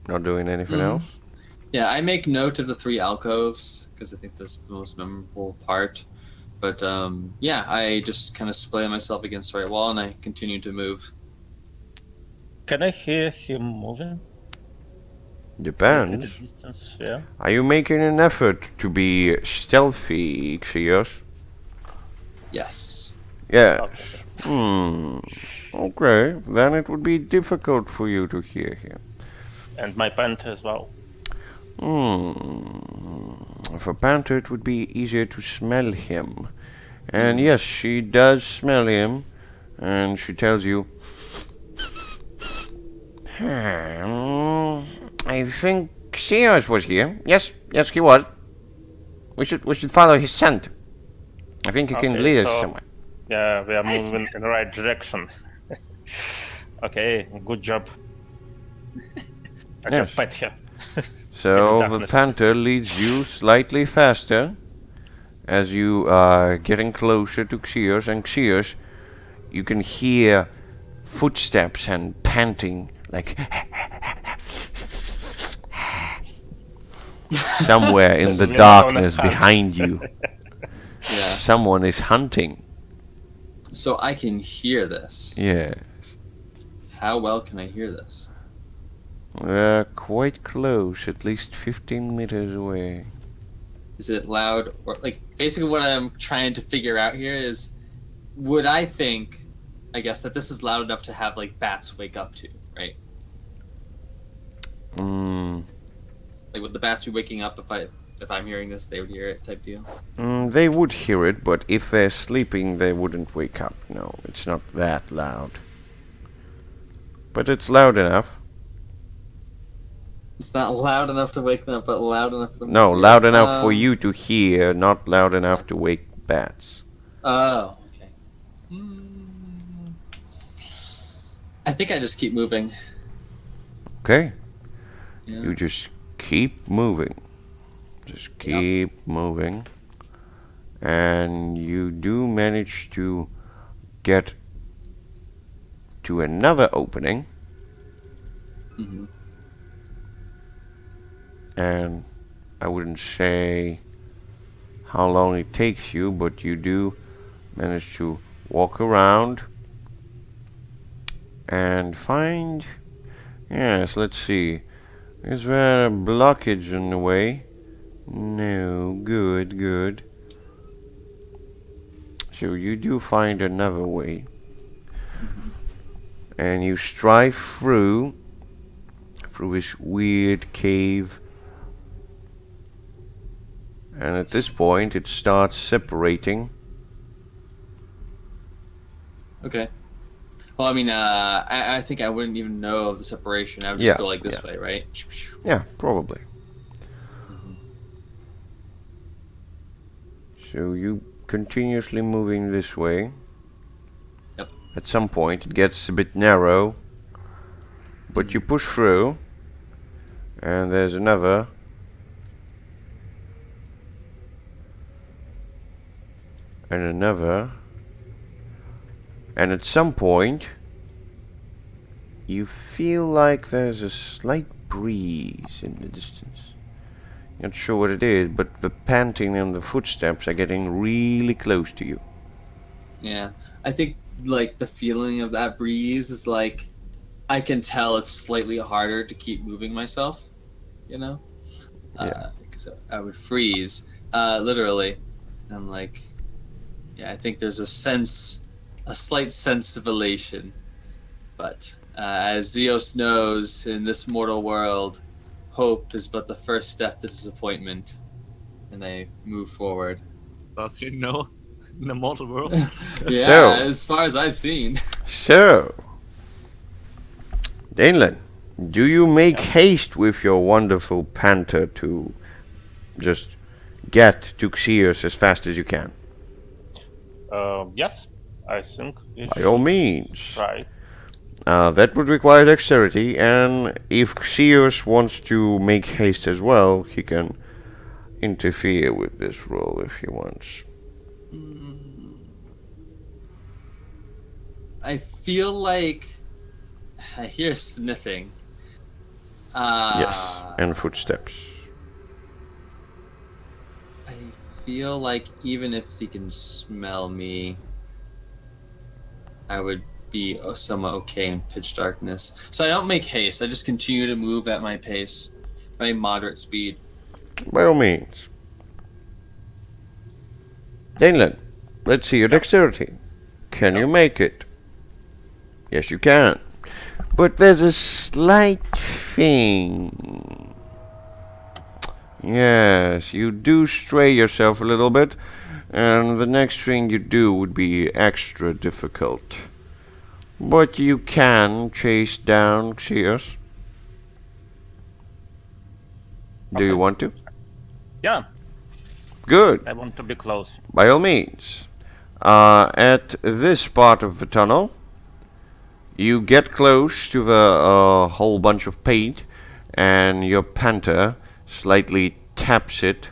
A: Not doing anything else?
B: Yeah, I make note of the 3 alcoves because I think that's the most memorable part. But yeah, I just kind of splay myself against the right wall and I continue to move.
D: Can I hear him moving? In the
A: Depends.
D: distance, yeah.
A: Are you making an effort to be stealthy, Xios?
B: Yes.
A: Yes.
D: Okay.
A: Okay, then it would be difficult for you to hear him.
D: And my panther as well.
A: For Panther, it would be easier to smell him. And yes, she does smell him. And she tells you, I think Xios was here. Yes, he was. We should follow his scent. I think he can
D: Okay,
A: lead us
D: so-
A: somewhere.
D: Yeah, we are moving in the right direction. Okay, good job. I
A: Yes.
D: just pet her.
A: So the
D: darkness.
A: Panther leads you slightly faster as you are getting closer to Xios, and Xios, you can hear footsteps and panting like somewhere in the
D: We're on a
A: darkness
D: hunt.
A: behind you.
B: Yeah.
A: Someone is hunting.
B: So I can hear this.
A: Yeah.
B: How well can I hear this?
A: We're quite close, at least 15 meters away.
B: Is it loud or like basically what I'm trying to figure out here is would I think I guess that this is loud enough to have like bats wake up to, right? Like would the bats be waking up if I'm hearing this they would hear it type deal?
A: They would hear it, but if they're sleeping, they wouldn't wake up. No, it's not that loud. But it's loud enough.
B: It's not loud enough to wake them up, but loud enough for them
A: No,
B: to hear.
A: loud enough for you to hear, not loud enough to wake bats.
B: Oh, okay. I think I just keep moving.
A: Okay?
B: Yeah.
A: You just keep moving. Just keep moving. And you do manage to get to another opening.
B: Mhm.
A: And I wouldn't say how long it takes you, but you do manage to walk around and find, yes, let's see, is there a blockage in the way? No, good. So you do find another way, and you strive through this weird cave. And at this point, it starts separating.
B: Okay. Well, I mean, I think I wouldn't even know of the separation. I would just
A: Yeah,
B: go like this way, right?
A: Yeah, probably. So you continuously moving this way.
B: Yep.
A: At some point, it gets a bit narrow, but you push through, and there's another. And another. And at some point, you feel like there's a slight breeze in the distance. Not sure what it is, but the panting and the footsteps are getting really close to you.
B: Yeah. I think, like, the feeling of that breeze is like, I can tell it's slightly harder to keep moving myself, you know?
A: Yeah.
B: Because I would freeze, literally. And, like, yeah, I think there's a slight sense of elation. But as Zeus knows, in this mortal world, hope is but the first step to disappointment. And I move forward.
C: Does she know? in the mortal world.
B: Yeah,
A: So-
B: as far as I've seen.
A: So, Danelan, do you make haste with your wonderful panther to just get to Xeos as fast as you can?
D: Yes, I think we
A: By all
D: should
A: means.
D: try.
A: That would require dexterity, and if Xeos wants to make haste as well, he can interfere with this roll if he wants.
B: I feel like I hear sniffing.
A: Yes, and footsteps.
B: I feel like even if he can smell me, I would be somewhat okay in pitch darkness. So I don't make haste. I just continue to move at my pace, my moderate speed.
A: By all means. Danelan, let's see your dexterity. Can you make it? Yes, you can. But there's a slight thing. Yes, you do stray yourself a little bit, and the next thing you do would be extra difficult. But you can chase down Xeos. Do you
D: Okay.
A: want to?
D: Yeah,
A: Good.
D: I want to be close.
A: By all means. At this part of the tunnel, you get close to the whole bunch of paint, and your panther slightly taps it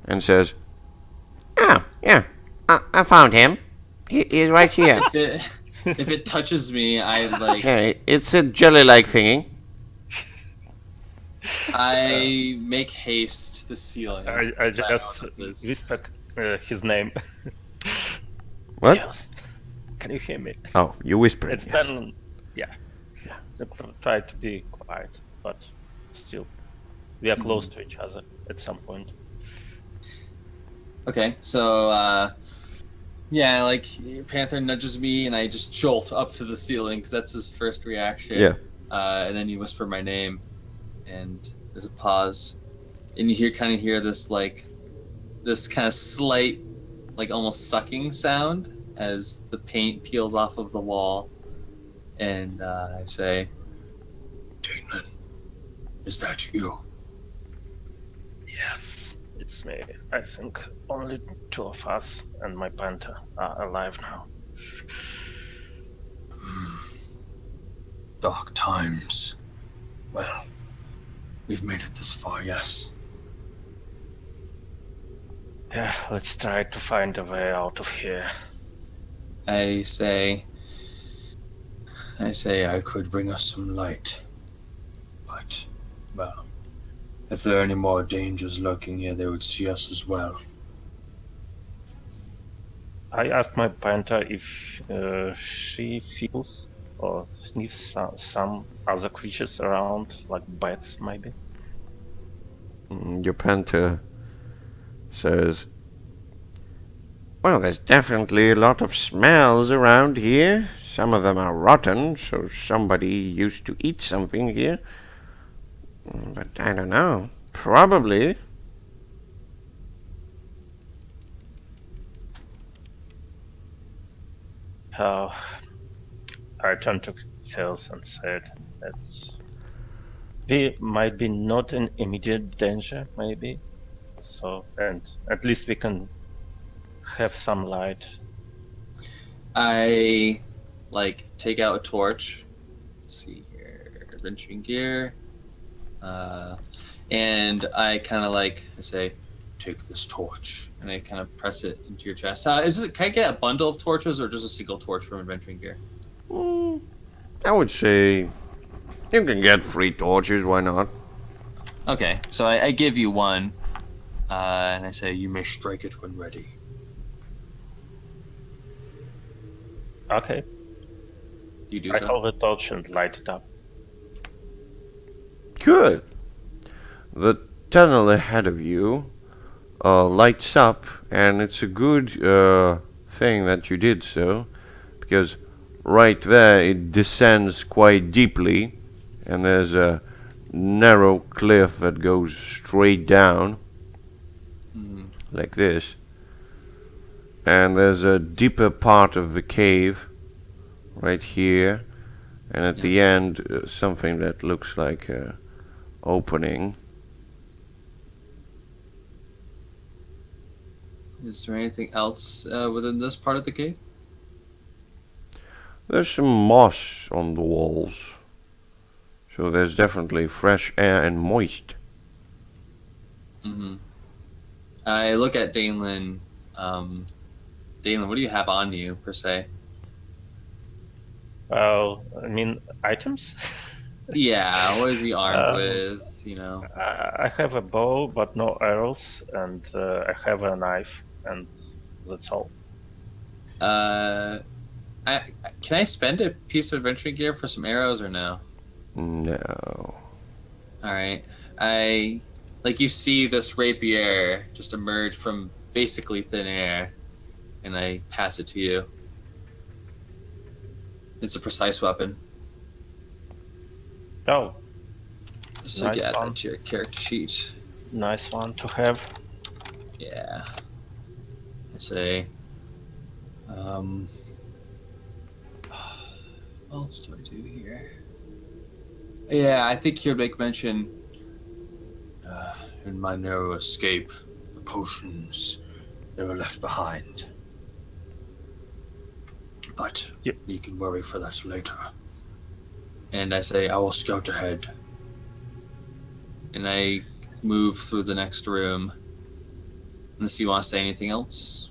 A: and says, "Oh, yeah, I found him. He's right here."
B: If it touches me, I like
A: Yeah, it's a jelly-like thingy.
B: I make haste to the ceiling.
D: I
B: That
D: just
B: is-
D: whisper his name.
A: What?
D: Yes. Can you hear me?
A: Oh, you whispering.
D: It's
A: Yes.
D: then, yeah. Try to be quiet, but still, we are close to each other at some point.
B: Okay, so yeah, like Panther nudges me, and I just jolt up to the ceiling because that's his first reaction.
A: Yeah.
B: And then you whisper my name, and there's a pause, and you kind of hear this kind of slight, like almost sucking sound as the paint peels off of the wall, and I say, "Damon, is that you?"
D: Yes, it's me. I think only two of us and my panther are alive now.
B: Dark times. Well, we've made it this far, yes.
D: Yeah, let's try to find a way out of here.
B: I say I could bring us some light. But, well, if there are any more dangers lurking here, they would see us as well.
D: I asked my panther if she feels or sniffs some other creatures around, like bats maybe.
A: Your panther says, "Well, there's definitely a lot of smells around here. Some of them are rotten, so somebody used to eat something here. But I don't know. Probably."
D: I turned to Sales and said that we might be not in immediate danger, maybe. So, and at least we can have some light.
B: I take out a torch. Let's see here, adventuring gear, and I kind of I say, "Take this torch," and I kind of press it into your chest. Can I get a bundle of torches or just a single torch from adventuring gear?
A: I would say you can get 3 torches, why not?
B: Okay, so I give you one, and I say, "You may strike it when ready."
D: Okay,
B: You do
D: I
B: so.
D: hold the torch and light it up.
A: Good. The tunnel ahead of you lights up, and it's a good thing that you did so, because right there it descends quite deeply, and there's a narrow cliff that goes straight down, like this. And there's a deeper part of the cave right here. And at the end, something that looks like a opening.
B: Is there anything else within this part of the cave?
A: There's some moss on the walls. So there's definitely fresh air and moist.
B: Mm-hmm. I look at Danelin. Danelin, what do you have on you, per se?
D: Well, I mean, items?
B: Yeah, what is he armed
D: Um,
B: with, you know?
D: I have a bow, but no arrows, and I have a knife, and that's all.
B: Can I spend a piece of adventuring gear for some arrows or no?
A: No.
B: Alright. You see this rapier just emerge from basically thin air, and I pass it to you. It's a precise weapon.
D: Oh,
B: So
D: Nice
B: you add
D: one.
B: that to your character sheet.
D: nice one to have.
B: Yeah. I say, what else do I do here? Yeah, I think he'll make mention. In my narrow escape, the potions they were left behind. But
D: Yep.
B: you can worry for that later. And I say, I will scout ahead. And I move through the next room. Unless you want to say anything else?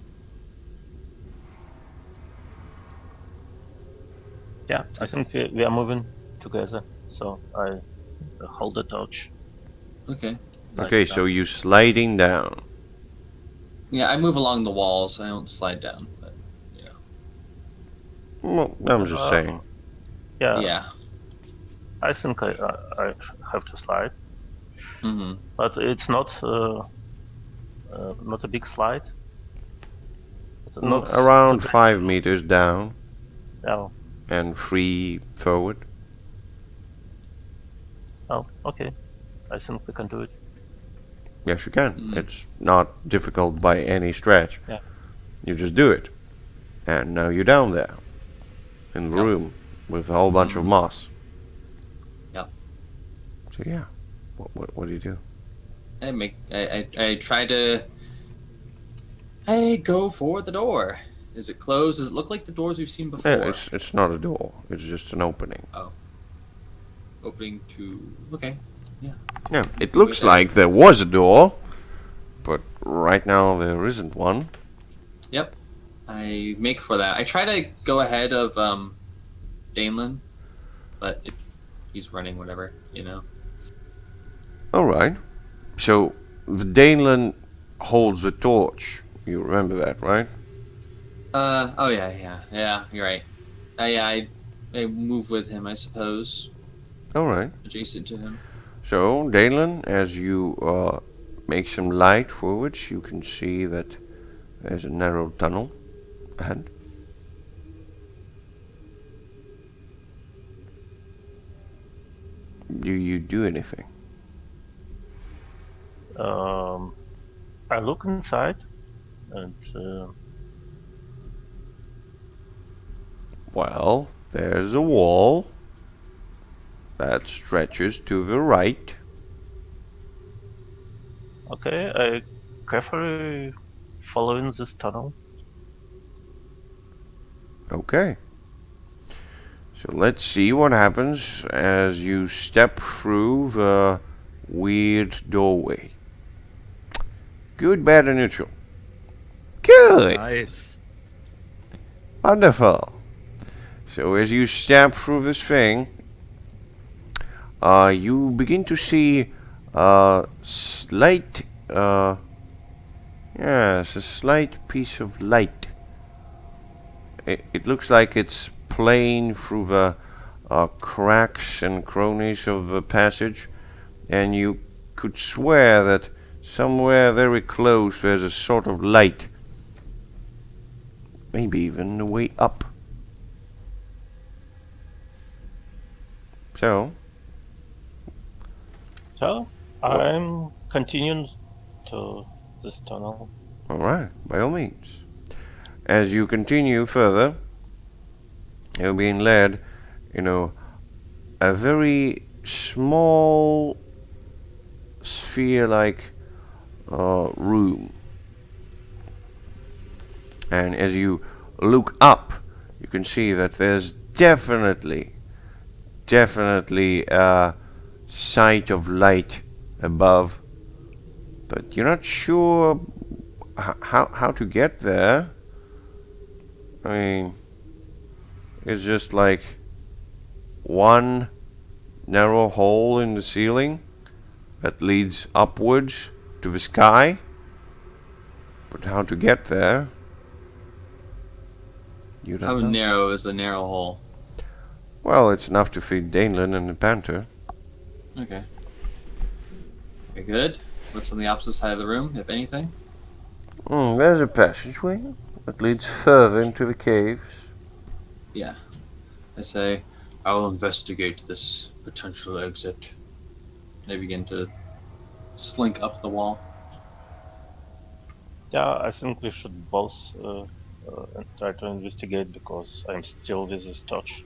D: Yeah, I think we are moving together, so I hold the torch.
B: Okay.
A: Okay, so you sliding down.
B: Yeah, I move along the walls. I don't slide down. But,
A: Well, I'm just saying.
D: Yeah,
B: yeah.
D: I think I have to slide,
B: Mm-hmm.
D: but it's not a big slide. It's not
A: Around
D: too
A: 5 meters down
D: Oh,
A: and 3 forward.
D: oh, okay. I think we can do it.
A: Yes, you can.
B: Mm.
A: It's not difficult by any stretch.
D: Yeah.
A: You just do it. And now you're down there in the
B: Yep.
A: room with a whole bunch of moss.
B: Yep.
A: So yeah, what do you do?
B: I try to. I go for the door. Is it closed? Does it look like the doors we've seen before?
A: Yeah, it's not a door. It's just an opening.
B: Opening to. Okay.
A: Yeah, it looks like there was a door, but right now there isn't one.
B: Yep. I make for that. I try to go ahead of Danelin, but if he's running, whatever, you know.
A: All right. So the Daneland holds the torch. You remember that, right?
B: Oh yeah. You're right. I move with him, I suppose,
A: All right.
B: adjacent to him.
A: So, Dalen, as you make some light forwards, you can see that there's a narrow tunnel ahead. Do you do anything?
D: I look inside, and
A: Well, there's a wall that stretches to the right.
D: okay, I carefully follow in this tunnel.
A: Okay. So let's see what happens as you step through the weird doorway. Good, bad, or neutral? Good!
C: Nice.
A: Wonderful. So as you step through this thing, you begin to see a slight, yes, a slight piece of light. It looks like it's playing through the cracks and crannies of the passage, and you could swear that somewhere very close there's a sort of light. Maybe even the way up. So,
D: So I'm continuing to this tunnel.
A: alright, by all means. as you continue further, you're being led, a very small sphere-like room. And as you look up, you can see that there's definitely a sight of light above, but you're not sure how to get there. I mean, it's just like one narrow hole in the ceiling that leads upwards to the sky, but how to get there, you don't
B: How
A: know.
B: narrow is the narrow hole?
A: Well, it's enough to feed Danelan and the panther.
B: Okay. Okay, good. What's on the opposite side of the room, if anything?
A: There's a passageway that leads further into the caves.
B: Yeah. I say, I will investigate this potential exit. They begin to slink up the wall.
D: Yeah, I think we should both try to investigate because I'm still with this torch.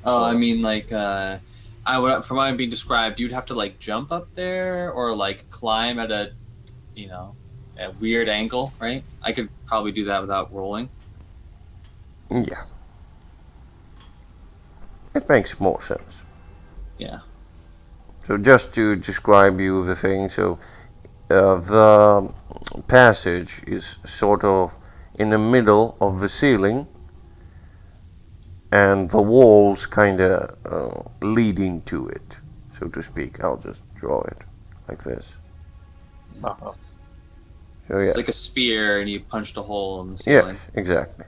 B: Oh, I mean, like, I would, from what I'm being described, you'd have to like jump up there or like climb at a weird angle, right? I could probably do that without rolling.
A: Yeah. It makes more sense.
B: Yeah.
A: So just to describe you the thing, so the passage is sort of in the middle of the ceiling, and the walls kind of leading to it, so to speak. I'll just draw it like this.
D: Uh-huh.
A: So yeah.
B: It's like a sphere, and you punched a hole in the ceiling.
A: Yes, exactly.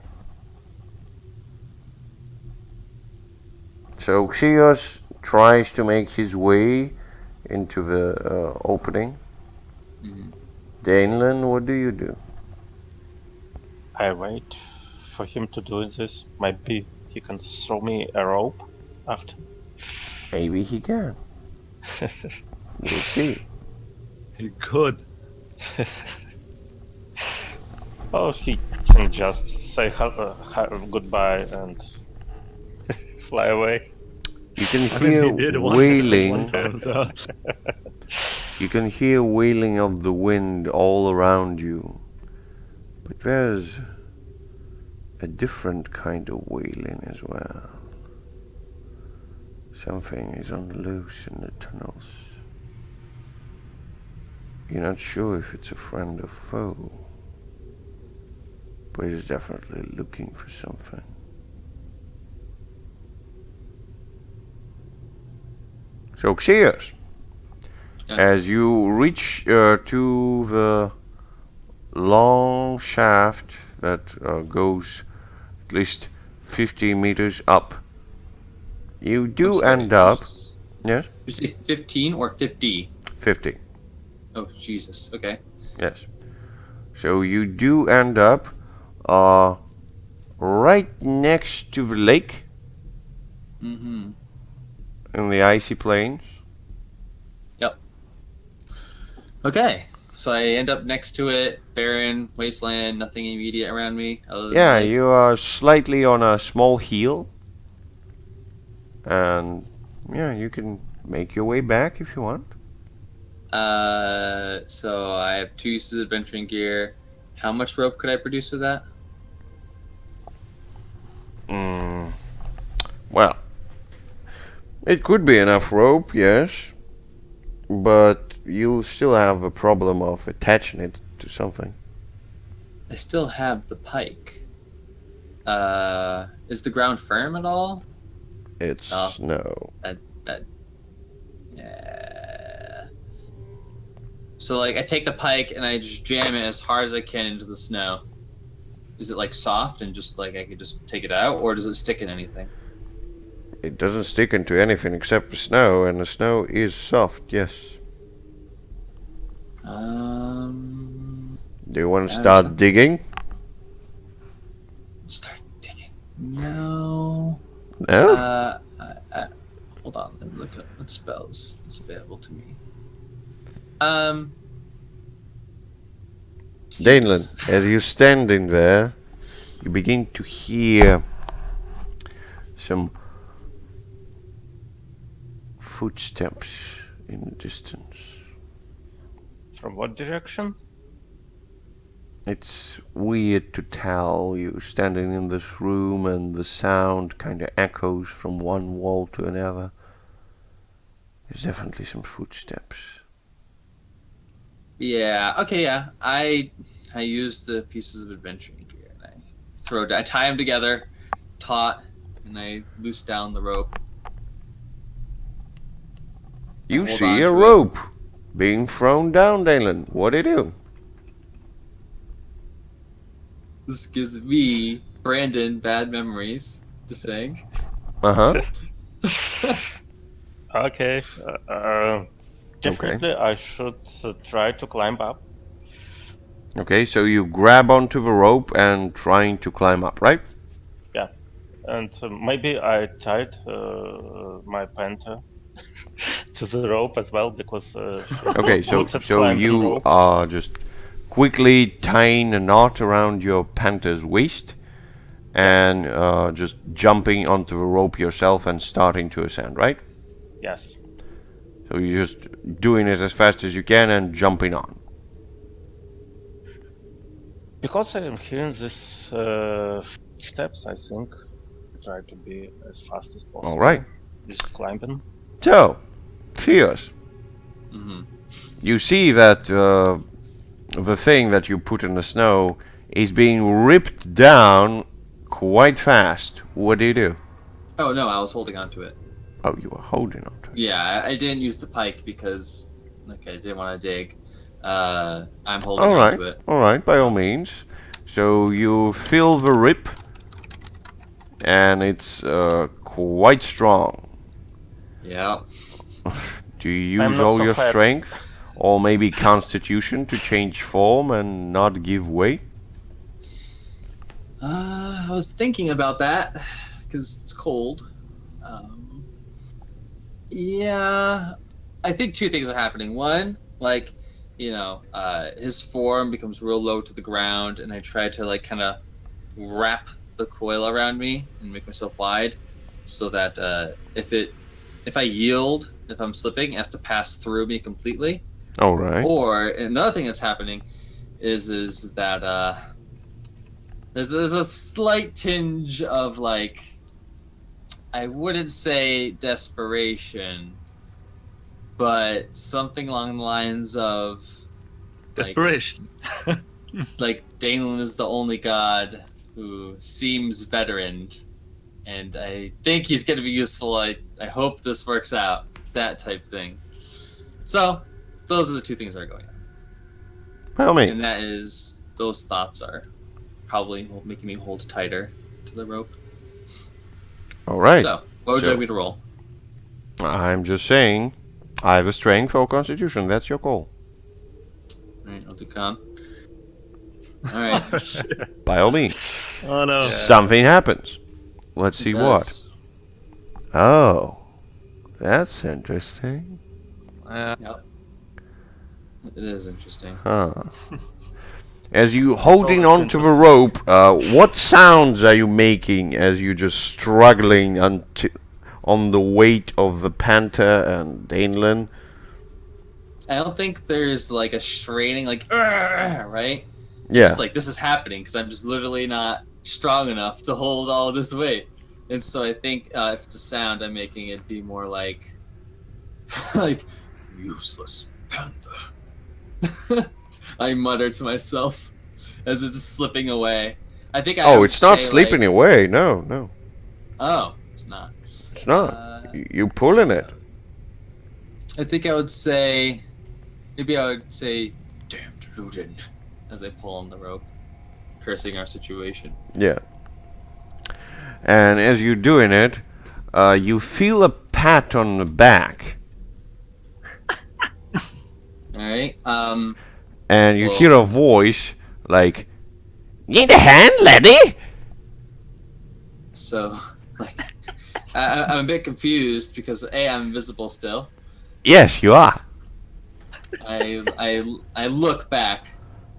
A: So Xios tries to make his way into the opening.
B: Mm-hmm.
A: Danelan, what do you do?
D: I wait for him to do this. Maybe he can throw me a rope after.
A: Maybe he can. We'll see.
C: He could.
D: Or he can just say goodbye and fly away.
A: You can
C: I mean,
A: hear
C: he did one
A: wailing.
C: time, so.
A: You can hear wailing of the wind all around you. But there's a different kind of wailing as well. Something is on the loose in the tunnels. You're not sure if it's a friend or foe, but it's definitely looking for something. So Xios,
B: Yes.
A: as you reach to the long shaft that goes at least 50 meters up, you
B: I'm
A: do
B: sorry,
A: end up.
B: Did
A: Yes,
B: you say 15 or 50?
A: 50.
B: Oh, Jesus. Okay.
A: Yes. So you do end up right next to the lake
B: Mm-hmm.
A: in the icy plains.
B: Yep. Okay. So I end up next to it, barren, wasteland, nothing immediate around me. Other than
A: Yeah,
B: like,
A: you are slightly on a small hill. And yeah, you can make your way back if you want.
B: So I have 2 uses of adventuring gear. How much rope could I produce with that?
A: Well, it could be enough rope, yes. But you'll still have a problem of attaching it to something.
B: I still have the pike. Is the ground firm at all?
A: It's
B: Oh.
A: no.
B: Yeah. So like I take the pike and I just jam it as hard as I can into the snow. Is it like soft and just like I could just take it out, or does it stick in anything?
A: It doesn't stick into anything except the snow, and the snow is soft, yes. Do you want to start
B: something-
A: digging?
B: Start digging. No.
A: No?
B: Hold on. Let me look up what spells is available to me.
A: Danelan, as you standing there, you begin to hear some footsteps in the distance.
D: From what direction?
A: It's weird to tell. You standing in this room and the sound kind of echoes from one wall to another. There's definitely some footsteps.
B: Yeah. Okay. Yeah. I use the pieces of adventuring gear and I tie them together, taut, and I loose down the rope.
A: You
B: hold
A: see
B: on
A: a
B: to it.
A: rope being thrown down, Dalen. What do you do?
B: This gives me, Brandon, bad memories. Just saying.
A: Uh-huh.
D: Okay. Definitely, I should try to climb up.
A: Okay, so you grab onto the rope and trying to climb up, right?
D: Yeah, and maybe I tied my panther to the rope as well because she
A: Okay, so
D: looks at
A: so
D: climbing
A: you
D: ropes.
A: are just quickly tying a knot around your panther's waist and just jumping onto the rope yourself and starting to ascend, right?
D: Yes.
A: So you're just doing it as fast as you can and jumping on.
D: Because I am hearing these steps, I think I try to be as fast as possible.
A: All right.
D: Just climbing.
A: So, Theos,
B: Mm-hmm.
A: you see that the thing that you put in the snow is being ripped down quite fast. What do you do?
B: Oh no, I was holding on to it.
A: Oh, you were holding on to it.
B: Yeah, I didn't use the pike because, like, I didn't want to dig. I'm holding
A: All
B: on
A: right,
B: to it.
A: all right, by all means. So you feel the rip, and it's quite strong.
B: Yeah.
A: Do you
D: I'm
A: use
D: not
A: all
D: so
A: your
D: fat.
A: strength, or maybe constitution to change form and not give way?
B: I was thinking about that because it's cold. Yeah, I think two things are happening. One, like, his form becomes real low to the ground, and I try to like kind of wrap the coil around me and make myself wide, so that if I yield, if I'm slipping, it has to pass through me completely.
A: All right.
B: Or another thing that's happening is that there's a slight tinge of like, I wouldn't say desperation, but something along the lines of
C: Desperation.
B: like Danelan is the only god who seems veteraned, and I think he's going to be useful. I hope this works out. That type thing. So those are the two things that are going on,
A: By all means.
B: and that is those thoughts are probably making me hold tighter to the rope.
A: All right.
B: So what would you like me to roll?
A: I'm just saying, I have a strength or constitution. That's your call.
B: All right, I'll do con. All right.
A: By all means.
C: Oh no.
A: Something happens. Let's see
B: It
A: what.
B: does.
A: Oh, that's interesting.
B: Yep. It is interesting.
A: Huh. As you holding onto the rope, what sounds are you making as you just struggling on the weight of the panther and Danelan?
B: I don't think there's like a straining, like, right?
A: Yeah.
B: Just like this is happening because I'm just literally not strong enough to hold all of this weight. And so I think if it's a sound I'm making, it'd be more like, like, useless panther. I mutter to myself as it's slipping away. I think I
A: Oh,
B: would
A: it's not
B: say,
A: slipping
B: like,
A: away. No.
B: Oh, it's not.
A: It's not. You pulling it.
B: I think I would say, maybe I would say, damned Ludin, as I pull on the rope, cursing our situation.
A: Yeah. And as you're doing it, you feel a pat on the back.
B: Alright,
A: And you
B: Whoa.
A: hear a voice like, "Need a hand, laddie?"
B: so, like, I'm a bit confused because A, I'm invisible still.
A: Yes, you are.
B: I look back.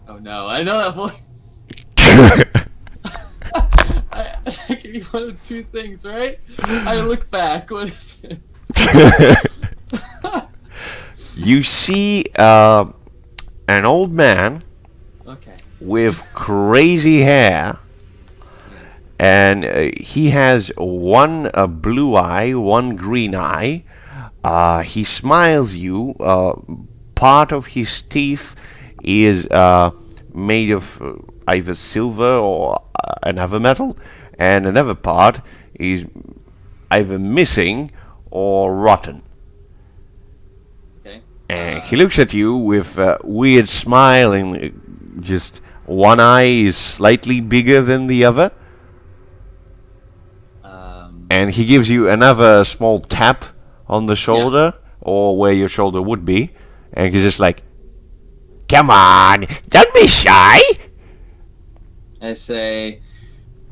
B: Oh no, I know that voice. That can be one of two things, right? I look back. What is it?
A: You see an old man
B: Okay.
A: with crazy hair, and he has one blue eye, one green eye. He smiles you. Part of his teeth is made of either silver or another metal, and another part is either missing or rotten.
B: Okay.
A: And he looks at you with a weird smile, and just one eye is slightly bigger than the other. And he gives you another small tap on the shoulder, or where your shoulder would be, and he's just like, "Come on, don't be shy."
B: I say,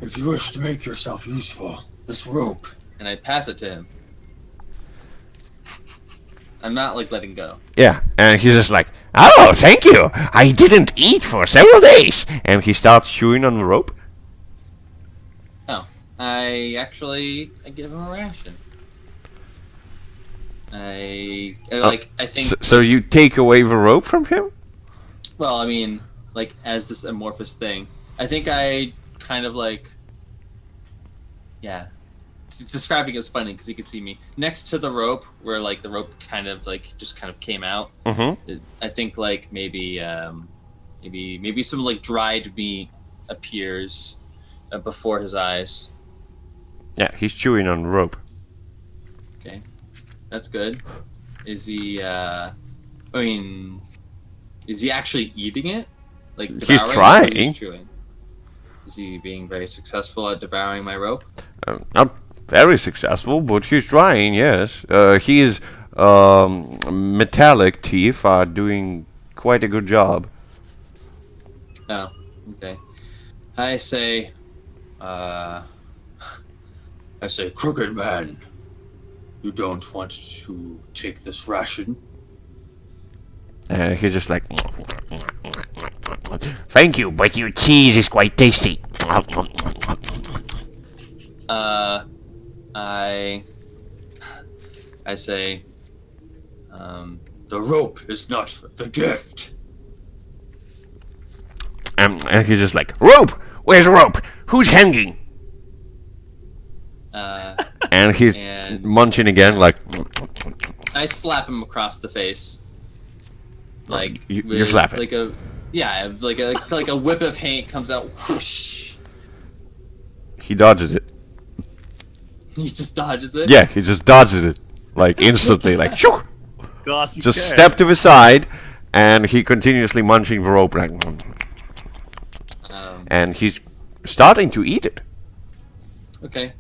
B: if you wish to make yourself useful, this rope, and I pass it to him. I'm not like letting go.
A: Yeah, and he's just like, "Oh, thank you. I didn't eat for several days." And he starts chewing on the rope.
B: No, I give him a ration. I think.
A: So you take away the rope from him?
B: Well, I mean, like as this amorphous thing. I think I kind of like. Yeah. Describing is funny because you can see me next to the rope, where like the rope kind of came out.
A: Mm-hmm.
B: I think like maybe some like dried meat appears before his eyes.
A: Yeah, he's chewing on the rope.
B: Okay, that's good. Is he? Is he actually eating it? Like
A: He's
B: devouring it, or
A: trying.
B: He's chewing. Is he being very successful at devouring my rope?
A: Not very successful, but he's trying, yes. His metallic teeth are doing quite a good job.
B: Oh, okay. I say, crooked man, you don't want to take this ration?
A: And he's just like, "Thank you, but your cheese is quite tasty."
B: I say, the rope is not the gift.
A: And he's just like, "Rope! Where's the rope? Who's hanging?" And he's
B: and-
A: munching again, like,
B: I slap him across the face. Like
A: you're slapping.
B: like a whip of hate comes out. Whoosh.
A: he dodges it.
B: He just dodges it.
A: Yeah, he just dodges it, like instantly, like, shoo!
C: Gosh, you
A: Just
C: can.
A: step to the side, and he continuously munching the rope, like, and he's starting to eat it.
B: Okay.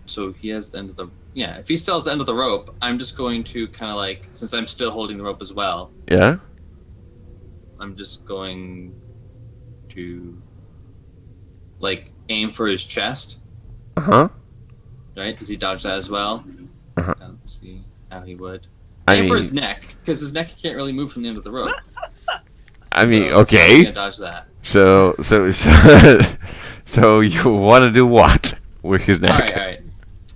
B: So he has the end of the. Yeah, if he still has the end of the rope, I'm just going to kind of like, since I'm still holding the rope as well,
A: Yeah?
B: I'm just going to like aim for his chest,
A: Uh-huh.
B: right? Does he dodge that as well?
A: Uh-huh.
B: Let's see how he would.
A: I
B: Aim for
A: mean,
B: his neck, because his neck can't really move from the end of the rope.
A: I mean,
B: So, I'm
A: okay.
B: gonna dodge that.
A: So you want to do what with his neck?
B: All right.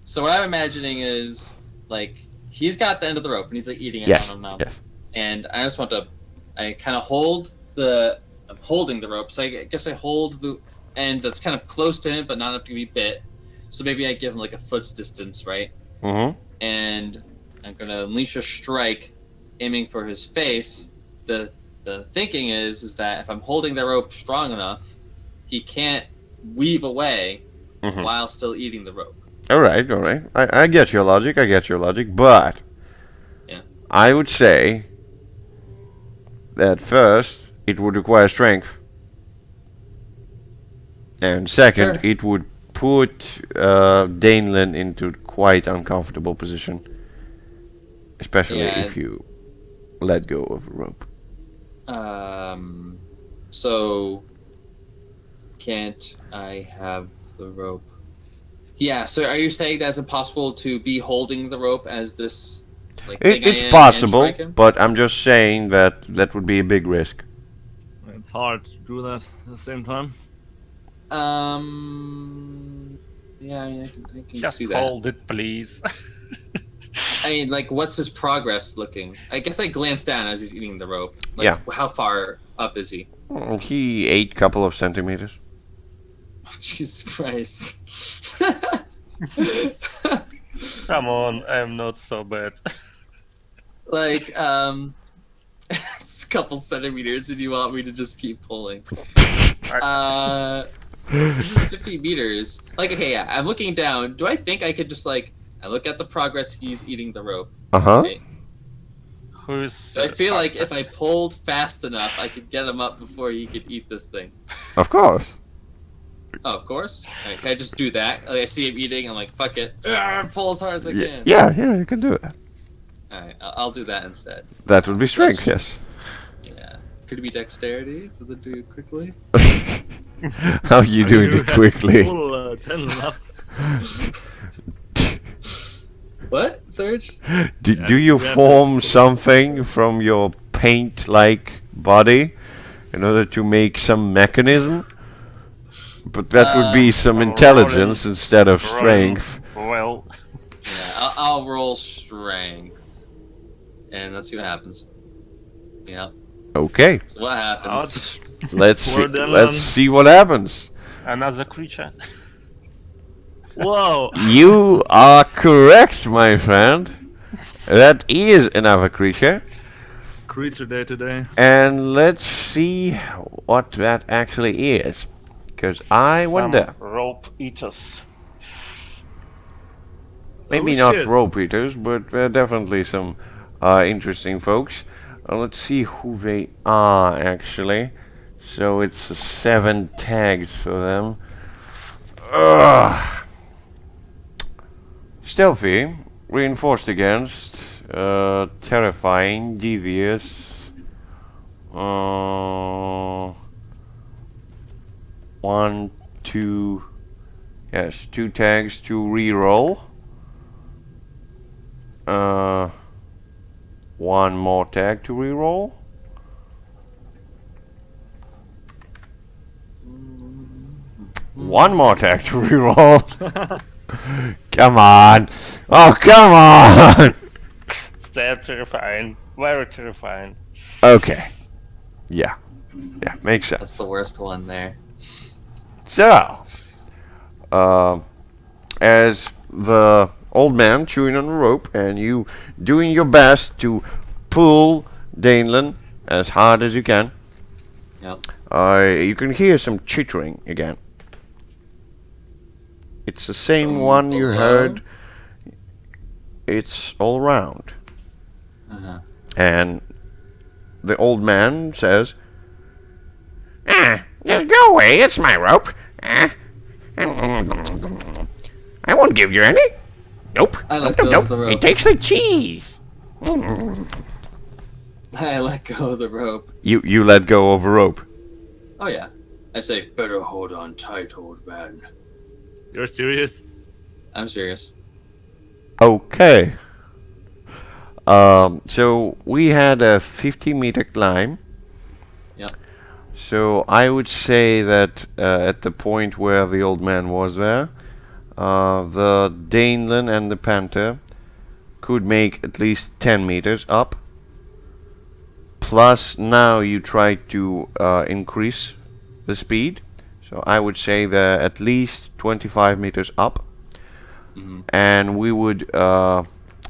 B: So what I'm imagining is like he's got the end of the rope and he's like eating it.
A: Yes.
B: Nom, nom, nom.
A: Yes.
B: And I just want to, I kind of hold the, I'm holding the rope. So I guess I hold the end that's kind of close to him, but not enough to be bit. So maybe I give him like a foot's distance, right?
A: Mm-hmm.
B: And I'm gonna unleash a strike, aiming for his face. The thinking is that if I'm holding the rope strong enough, he can't weave away
A: Mhm.
B: while still eating the rope.
A: All right. I get your logic. But
B: Yeah.
A: I would say that first it would require strength, and second
B: Sure.
A: it would put Daneland into quite uncomfortable position, especially
B: Yeah.
A: if you let go of a rope.
B: So can't I have the rope? Yeah, so are you saying that it's impossible to be holding the rope as this like thing I
A: It's
B: am
A: possible,
B: and strike him?
A: but I'm just saying that that would be a big risk.
C: It's hard to do that at the same time.
B: Yeah, I can
D: Just
B: see that.
D: hold it, please.
B: I mean, like, what's his progress looking? I guess I glanced down as he's eating the rope. Like,
A: Yeah.
B: how far up is he?
A: He ate a couple of centimeters.
B: Jesus Christ.
D: Come on, I'm not so bad.
B: Like, it's a couple centimeters, and you want me to just keep pulling. This is 50 meters. Like, okay, yeah, I'm looking down. Do I think I could just, like, I look at the progress he's eating the rope.
A: Uh-huh.
B: Okay.
D: Who's?
B: I feel like if I pulled fast enough, I could get him up before he could eat this thing.
A: Of course.
B: Oh, of course. Alright, can I just do that? Like, I see him eating, I'm like, fuck it. Pull as hard as I can.
A: Yeah, you can do that.
B: Alright, I'll do that instead.
A: That would be strength, yes.
B: Yeah. Could it be dexterity, so they do it quickly?
A: How you doing it quickly?
C: Full, 10 left.
B: What, Serge?
A: Do you form something from your paint-like body in order to make some mechanism? But that would be some intelligence instead of strength.
D: Well,
B: Yeah, I'll roll strength. And let's see what happens. Yeah.
A: Okay,
B: So what happens?
A: let's see.
C: Well done.
A: Let's see what happens.
D: another creature.
C: Whoa.
A: You are correct, my friend. That is another creature.
C: Creature day today.
A: And let's see what that actually is. Because I wonder.
D: Some rope eaters.
A: Maybe
C: Oh,
A: not
C: shit.
A: rope eaters, but definitely some interesting folks. Let's see who they are, actually. So it's 7 tags for them. Ugh. Stealthy, reinforced against, terrifying, devious. 1, 2. Yes, 2 tags to reroll. 1 more tag to reroll. One more tag to reroll. Come on. Oh, come on.
D: They're terrifying. Very terrifying.
A: Okay. Yeah. Yeah, makes
B: That's
A: sense.
B: the worst one there.
A: So, as the old man chewing on a rope and you doing your best to pull Danelan as hard as you can,
B: Yep.
A: you can hear some chittering again. It's the same
B: From
A: one you
B: below?
A: heard. It's all around.
B: Uh-huh.
A: And the old man says, just go away, it's my rope. I won't give you any. Nope.
B: I let
A: nope,
B: go of the rope.
A: It tastes like cheese.
B: I let go of the rope.
A: You let go of a rope.
B: Oh yeah. I say, better hold on tight, old man.
C: You're serious?
B: I'm serious.
A: Okay. So we had a 50-meter climb.
B: Yep.
A: So I would say that at the point where the old man was there, the Danelan and the Panther could make at least 10 meters up. Plus now you try to increase the speed. So I would say they're at least 25 meters up.
B: Mhm.
A: And we would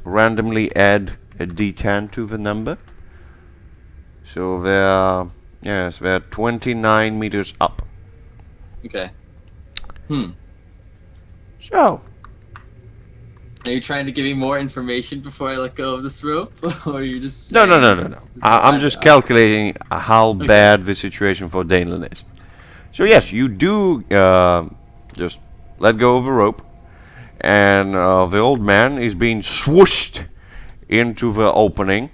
A: randomly add a d10 to the number. So they're 29 meters up.
B: Okay.
A: So,
B: Are you trying to give me more information before I let go of this rope? Or are you just
A: no.
B: saying this is
A: I'm
B: my
A: just
B: job?
A: calculating how bad the situation for Danelan is. So yes, you do just let go of the rope, and the old man is being swooshed into the opening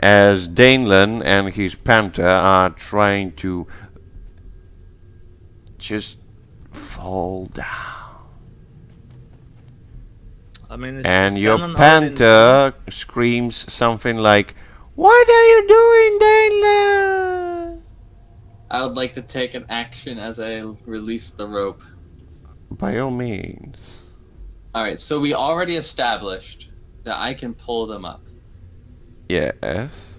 A: as Danelan and his Panther are trying to just fall down.
C: I mean, it's
A: And your
C: standing out in-
A: Panther screams something like, "What are you doing, Danelan?"
B: I would like to take an action as I release the rope.
A: By all means.
B: All right, so we already established that I can pull them up.
A: Yes.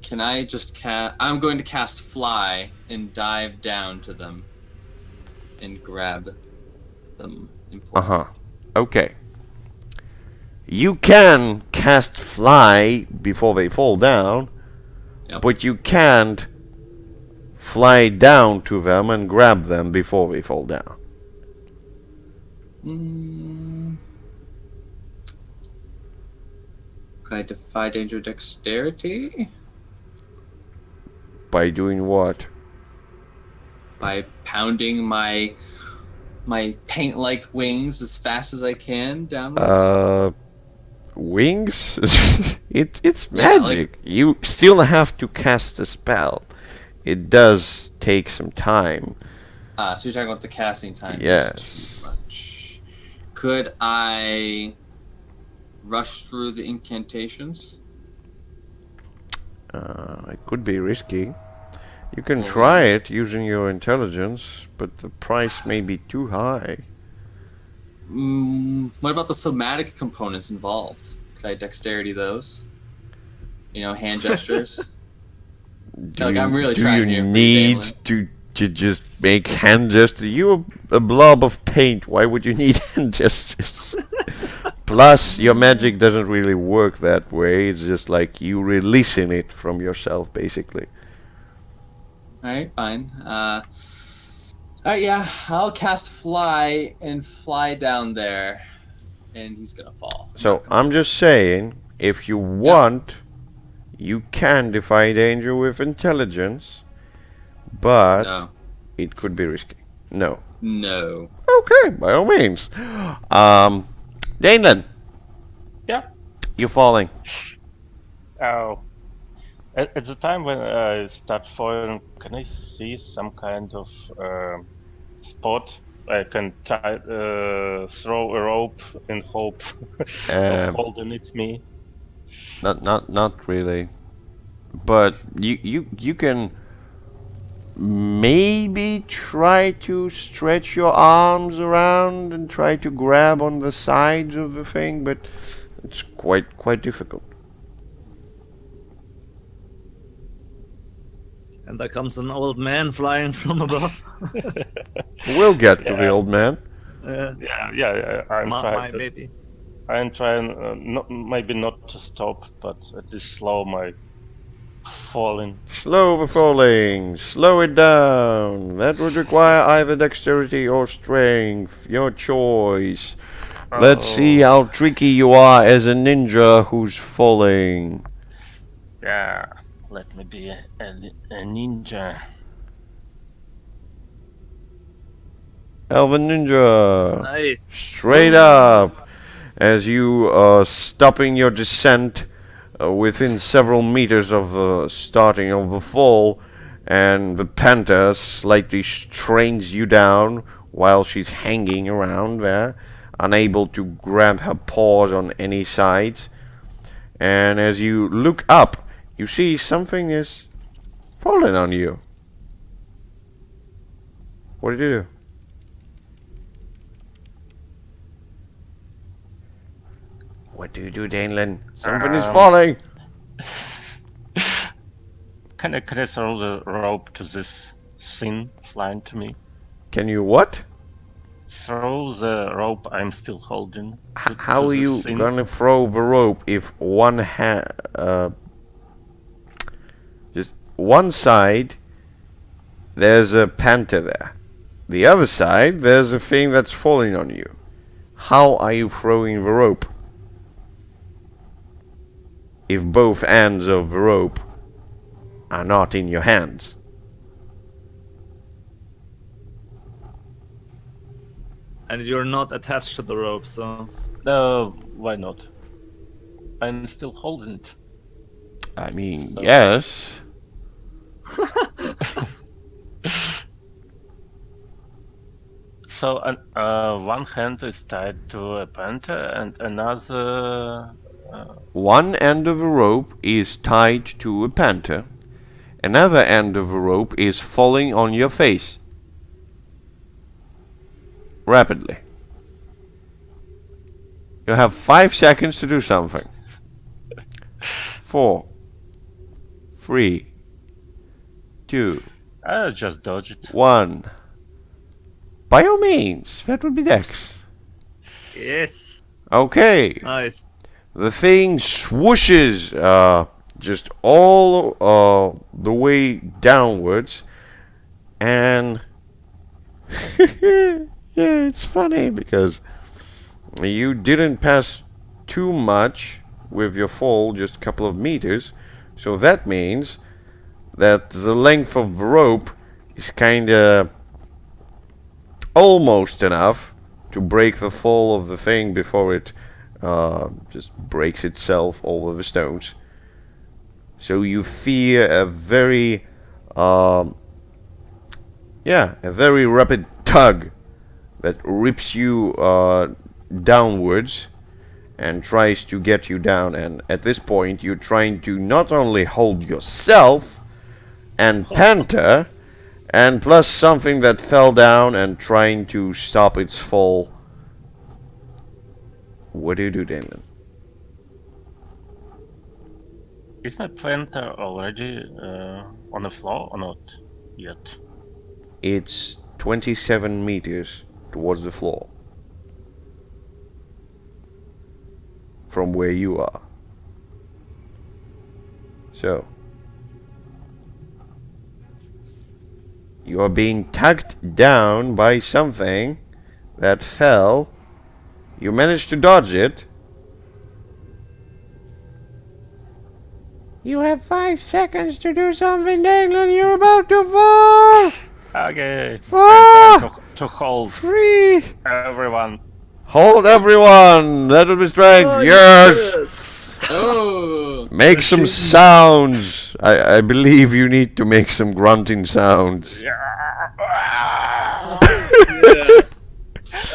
B: Can I just I'm going to cast Fly and dive down to them and grab them. And pull them.
A: Uh-huh. Okay. You can cast Fly before they fall down,
B: Yep.
A: but you can't fly down to them and grab them before they fall down.
B: Can I defy danger dexterity?
A: By doing what?
B: By pounding my paint-like wings as fast as I can downwards.
A: Wings? It's
B: Yeah,
A: magic. You still have to cast a spell. It does take some time.
B: So you're talking about the casting time.
A: Yes.
B: Is too much. Could I rush through the incantations?
A: It could be risky. You can
B: Well,
A: try
B: yes.
A: it using your intelligence, but the price may be too high.
B: What about the somatic components involved? Could I dexterity those? Hand gestures. I'm really
A: do
B: trying
A: you
B: here for you,
A: need
B: Damon.
A: to just make hand gestures? You're a blob of paint. Why would you need hand gestures? Plus, your magic doesn't really work that way. It's just like you releasing it from yourself, basically.
B: Alright, fine. Alright, yeah, I'll cast Fly and fly down there. And he's gonna fall.
A: So, I'm just saying, if you want, you can defy danger with intelligence, but
B: No.
A: it could be risky. No.
B: No.
A: Okay, by all means. Danelin,
D: Yeah.
A: you're falling.
D: Oh. At the time when I start falling, can I see some kind of spot I can throw a rope in hope of holding it me?
A: Not really. But you can maybe try to stretch your arms around and try to grab on the sides of the thing, but it's quite difficult.
C: And there comes an old man flying from above.
A: We'll get to the old man.
D: Yeah. I'm trying.
C: Baby.
D: I'm trying, maybe not to stop, but at least slow my falling.
A: Slow the falling. Slow it down. That would require either dexterity or strength. Your choice. Let's see how tricky you are as a ninja who's falling.
D: Yeah, let me be a ninja.
A: Elven Ninja.
C: Nice.
A: Straight up. As you are stopping your descent within several meters of the starting of the fall, and the panther slightly strains you down while she's hanging around there, unable to grab her paws on any sides. And as you look up, you see something is falling on you. What did you do? What do you do, Danelin? Something is falling!
D: Can I throw the rope to this thing flying to me?
A: Can you what?
D: Throw the rope I'm still holding.
A: How
D: to
A: are
D: this
A: you
D: thing.
A: gonna throw the rope if one just one side there's a panther there. The other side there's a thing that's falling on you. How are you throwing the rope? If both ends of the rope are not in your hands.
C: And you're not attached to the rope, so...
D: Why not? I'm still holding it.
A: I mean,
D: So-
A: yes.
D: So one hand is tied to a panther and another...
A: One end of the rope is tied to a panther, another end of the rope is falling on your face. Rapidly. You have 5 seconds to do something. 4, 3, 2,
D: I'll just dodge it.
A: 1. By all means, that would be Dex.
C: Yes.
A: Okay.
C: Nice.
A: The thing swooshes just all the way downwards, and yeah, it's funny because you didn't pass too much with your fall, just a couple of meters, so that means that the length of the rope is kinda almost enough to break the fall of the thing before it just breaks itself over the stones. So you fear a very a very rapid tug that rips you downwards and tries to get you down, and at this point you're trying to not only hold yourself and Panther and plus something that fell down and trying to stop its fall. What do you do, Damon?
D: Is my planter already on the floor or not yet?
A: It's 27 meters towards the floor from where you are. So you are being tugged down by something that fell. You managed to dodge it. You have 5 seconds to do something, Danglan. You're about to fall.
D: Okay.
A: 4,
D: I'm trying to hold
A: 3.
D: everyone.
A: Hold everyone. That will be strength. Yes.
B: Oh!
A: Make some sounds. I believe you need to make some grunting sounds.
C: Yeah.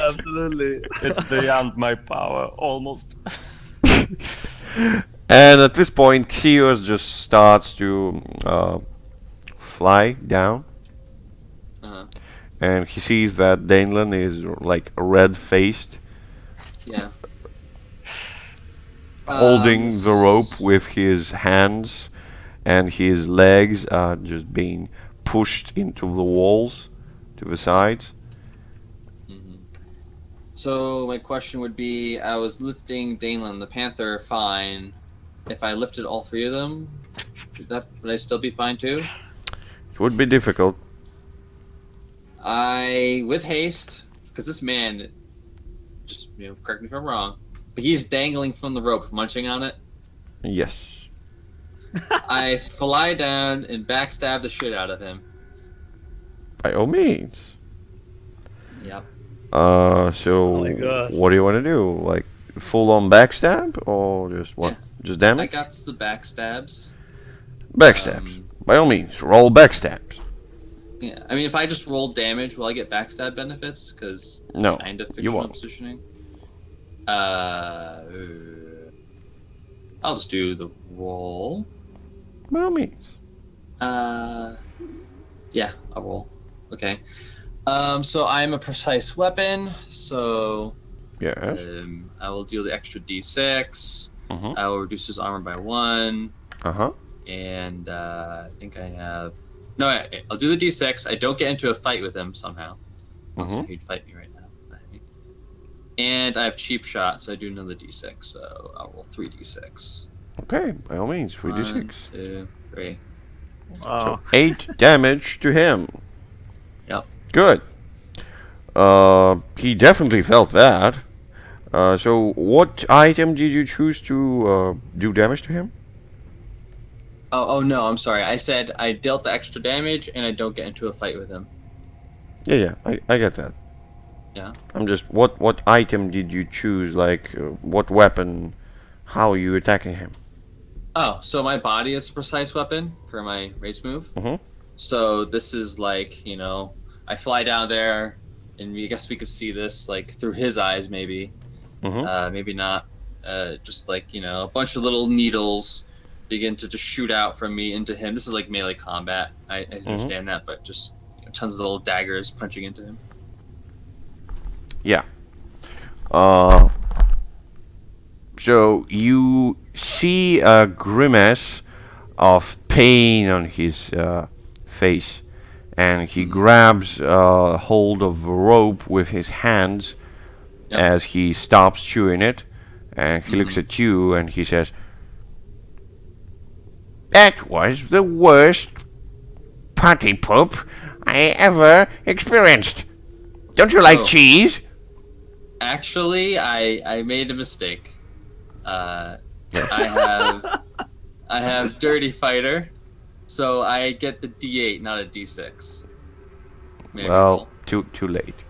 C: Absolutely.
D: It's beyond my power, almost.
A: And at this point, Xios just starts to fly down.
B: Uh-huh.
A: And he sees that Danelan is like red-faced,
B: Yeah.
A: holding the rope with his hands, and his legs are just being pushed into the walls to the sides.
B: So my question would be, I was lifting Danelan the Panther fine. If I lifted all 3 of them, would I still be fine too?
A: It would be difficult.
B: With haste, because this man, just correct me if I'm wrong, but he's dangling from the rope, munching on it.
A: Yes.
B: I fly down and backstab the shit out of him.
A: By all means.
B: Yep.
A: So
C: Oh my God.
A: what do you want to do? Like full-on backstab or just what?
B: Yeah.
A: Just
B: I
A: damage?
B: got the backstabs.
A: Backstabs. By all means, roll backstabs.
B: Yeah. I mean, if I just roll damage, will I get backstab benefits? Because
A: No,
B: kind of
A: you
B: fictional
A: won't.
B: positioning. I'll just do the roll.
A: By all means.
B: Yeah, I'll roll. Okay. So I'm a precise weapon, so
A: Yes.
B: I will deal the extra d6.
A: Mhm.
B: I will reduce his armor by 1,
A: Uh-huh.
B: and I think I have... No, I'll do the d6. I don't get into a fight with him somehow. Unless
A: Mhm.
B: he'd fight me right now. And I have cheap shot, so I do another d6, so I'll roll 3d6.
A: Okay, by all means, 3d6.
B: 1, 2, 3.
C: Wow.
A: So 8 damage to him.
B: Yep.
A: Good. He definitely felt that. So what item did you choose to do damage to him?
B: Oh no, I'm sorry. I said I dealt the extra damage, and I don't get into a fight with him.
A: Yeah, I get that.
B: Yeah.
A: I'm just, what item did you choose? Like, what weapon? How are you attacking him?
B: Oh, so my body is a precise weapon for my race move.
A: Mhm.
B: So this is like, I fly down there, and I guess we could see this like through his eyes, maybe.
A: Mhm.
B: Maybe not. Just like, a bunch of little needles begin to just shoot out from me into him. This is like melee combat. I understand that, but just tons of little daggers punching into him.
A: Yeah. So you see a grimace of pain on his face, and he grabs hold of the rope with his hands as he stops chewing it, and he looks at you and he says, "That was the worst party poop I ever experienced. Don't you like cheese?"
B: Actually, I made a mistake. I have Dirty Fighter, so I get the D8, not a D6. Maybe
A: Well, too late.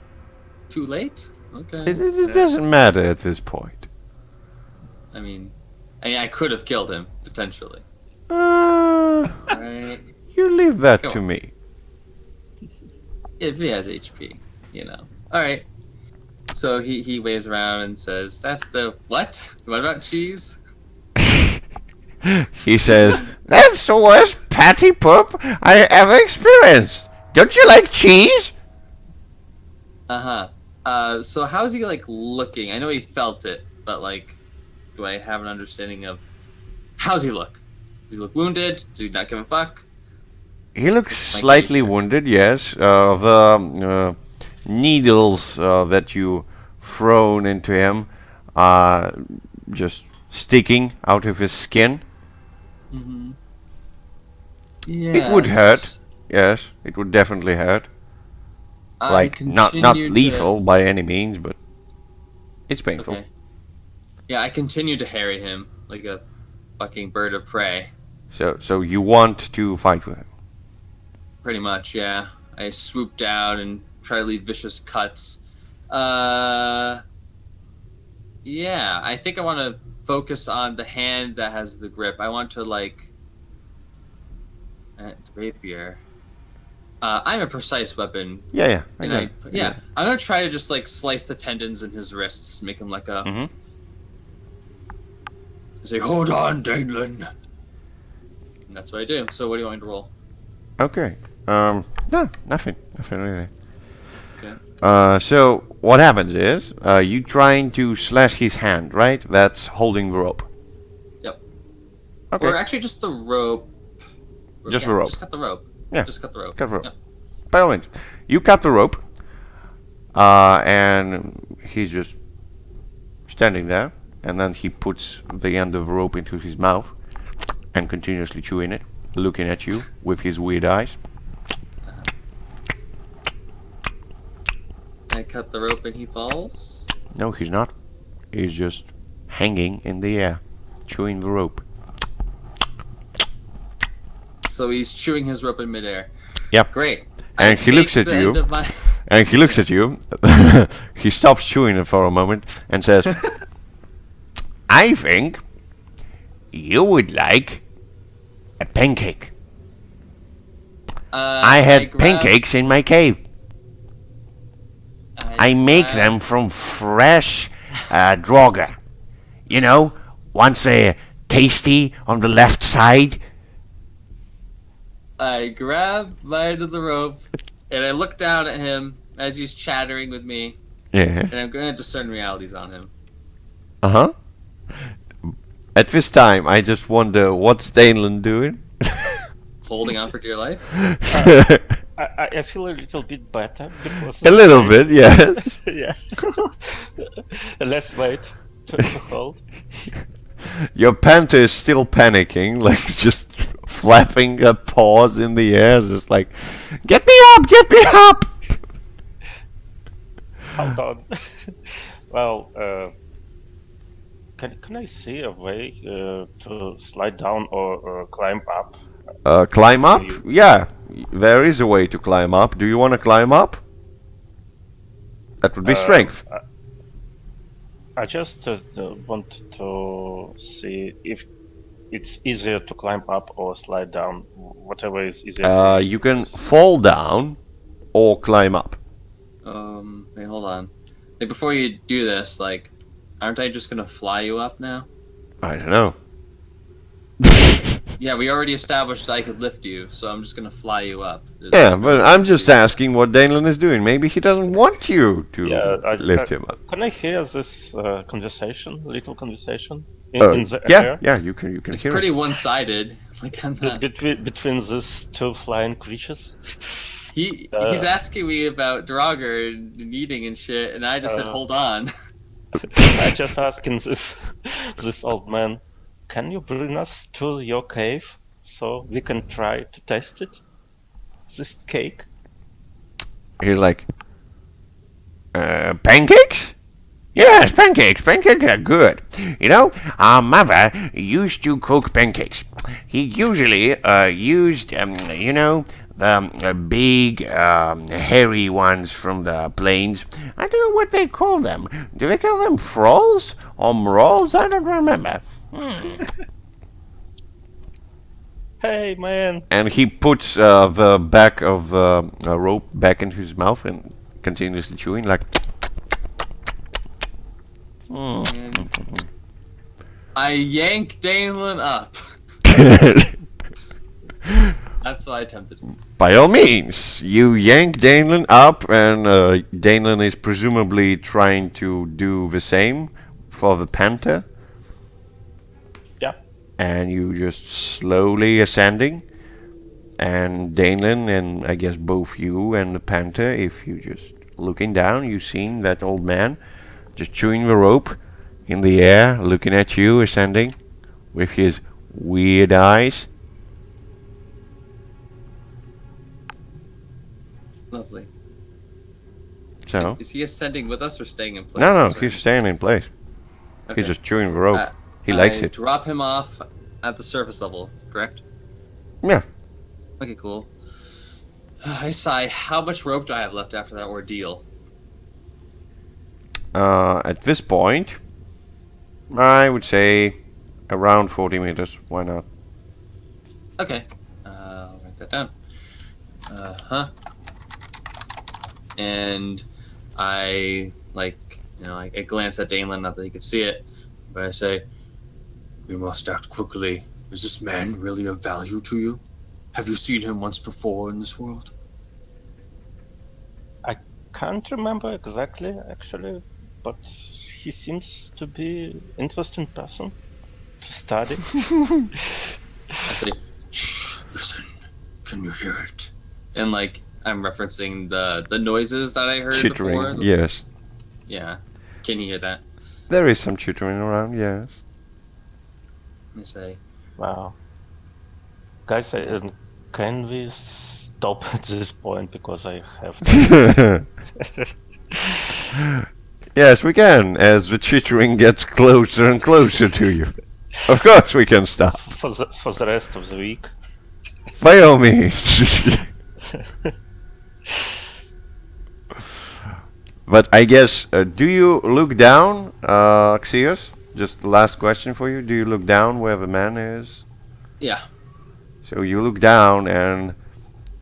B: too late. Okay.
A: It doesn't matter at this point.
B: I mean, I could have killed him potentially. Right?
A: You leave that
B: Come
A: to
B: on.
A: me.
B: If he has HP, All right. So he waves around and says, "That's the what? What about cheese?"
A: He says, "That's the worst patty poop I ever experienced. Don't you like cheese?"
B: So how's he like looking? I know he felt it, but like, do I have an understanding of how's he look? Does he look wounded? Does he not give a fuck?
A: He looks
B: Like
A: slightly
B: nature.
A: wounded, yes. The needles that you thrown into him are just sticking out of his skin.
B: Mm-hmm.
A: It would hurt. Yes, it would definitely hurt. Like, not lethal by any means, but it's painful.
B: Okay. Yeah, I continue to harry him like a fucking bird of prey.
A: So you want to fight with him?
B: Pretty much, yeah. I swoop down and try to leave vicious cuts. Yeah, I think I want to focus on the hand that has the grip. I want to like rapier. I'm a precise weapon.
A: Yeah.
B: And I'm gonna try to just like slice the tendons in his wrists, make him like a.
A: Mm-hmm.
B: Say, "Hold on, Danelin." And that's what I do. So, what do you want me to roll?
A: Okay. No, nothing really.
B: Okay.
A: So what happens is, you trying to slash his hand, right? That's holding the rope.
B: Yep.
A: Okay.
B: Or actually, just the rope.
A: Just the rope.
B: Just cut the rope.
A: Yeah.
B: Just cut the rope.
A: Cut the rope.
B: Yep.
A: By all means, you cut the rope, and he's just standing there, and then he puts the end of the rope into his mouth and continuously chewing it, looking at you with his weird eyes.
B: I cut the rope and he falls.
A: No, he's not. He's just hanging in the air, chewing the rope.
B: So he's chewing his rope in midair.
A: Yep.
B: Great.
A: And he looks at you. And he looks at you. He stops chewing it for a moment and says, "I think you would like a pancake. I had pancakes in my cave. I make them from fresh droga. You know, once they're tasty on the left side."
B: I grab my end of the rope and I look down at him as he's chattering with me,
A: Yeah.
B: and I'm going to discern realities on him.
A: Uh-huh. At this time, I just wonder what's Danelin doing?
B: Holding on for dear life.
D: I feel a little bit better because
A: A little bit, yes.
D: yeah. Less weight to hold.
A: Your panther is still panicking, like just flapping her paws in the air, just like, "Get me up! Get me up!"
D: Hold on. Well, can I see a way to slide down or climb up?
A: Climb up? Yeah, there is a way to climb up. Do you want to climb up? That would be strength.
D: I just want to see if it's easier to climb up or slide down. Whatever is easier.
A: You can fall down or climb up.
B: Wait, hold on. Like, before you do this, like, aren't I just gonna fly you up now?
A: I don't know.
B: Yeah, we already established I could lift you, so I'm just gonna fly you up.
A: Yeah, but I'm just asking what Danelin is doing. Maybe he doesn't want you to lift him up.
D: Can I hear this conversation, little conversation in the
A: Yeah,
D: air?
A: yeah, you can
B: It's
A: hear
B: pretty
A: it.
B: one-sided. Like I'm not.
D: Between these two flying creatures?
B: He's asking me about Draugr and eating and shit, and I just said, hold on.
D: I just asking this old man, can you bring us to your cave so we can try to taste it? This cake?
A: He's like, pancakes? Yes, pancakes. Pancakes are good. You know, our mother used to cook pancakes. He usually used, you know, the big, hairy ones from the plains. I don't know what they call them. Do they call them frolls or mrolls? I don't remember.
D: Hey, man!
A: And he puts the back of a rope back into his mouth and continuously chewing like.
B: And I yank Danelin up. That's what I attempted.
A: By all means, you yank Danelin up, and Danelin is presumably trying to do the same for the panther.
D: Yeah.
A: And you just slowly ascending. And Danelin, and I guess both you and the panther, if you just looking down, you seen that old man just chewing the rope in the air, looking at you ascending with his weird eyes.
B: Lovely.
A: So,
B: Is he ascending with us or staying in place?
A: no,
B: I'm sorry.
A: he's staying in place.
B: Okay.
A: He's just chewing the rope. He likes
B: I
A: it.
B: Drop him off at the surface level, correct?
A: Yeah.
B: Okay, cool. I sigh. How much rope do I have left after that ordeal?
A: At this point, I would say around 40 meters. Why not?
B: Okay. I'll write that down. And I I glance at Danelin, not that he could see it, but I say, "We must act quickly. Is this man really of value to you? Have you seen him once before in this world?"
D: I can't remember exactly, actually, but he seems to be interesting person to study.
B: I say, "Shh, listen. Can you hear it?" And I'm referencing the noises that I heard
A: Chittering,
B: before.
A: yes.
B: Yeah. Can you hear that?
A: There is some chittering around, yes.
B: I say,
D: Wow. Guys, can we stop at this point because I have to...
A: Yes, we can, as the chittering gets closer and closer to you. Of course we can stop.
D: for the rest of the week.
A: By all means. But I guess, do you look down, Xios? Just the last question for you. Do you look down where the man is?
B: yeah.
A: So you look down and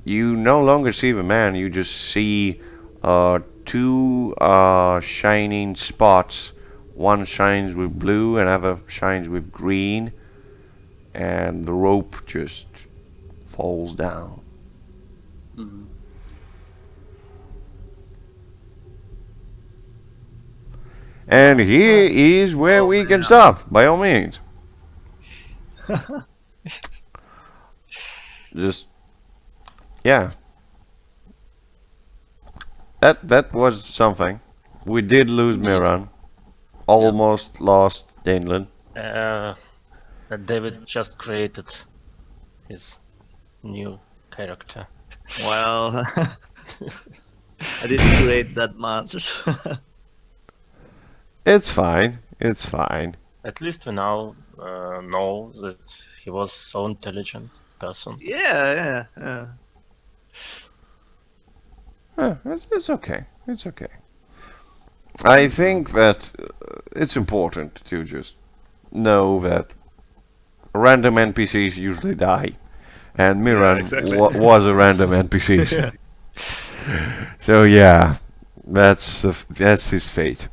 A: you no longer see the man, you just see two shining spots. One shines with blue, another shines with green, and the rope just falls down.
B: Mhm.
A: And here is where we can stop, by all means. Just, yeah. That was something. We did lose Miron. Almost lost Danelin.
D: David just created his new character.
C: Well, I didn't create that much.
A: It's fine. It's fine.
D: At least we now know that he was so intelligent person.
C: yeah.
A: It's okay. It's okay. I think that it's important to just know that random NPCs usually die, and Miron
C: exactly.
A: was a random NPC. So yeah, that's his fate.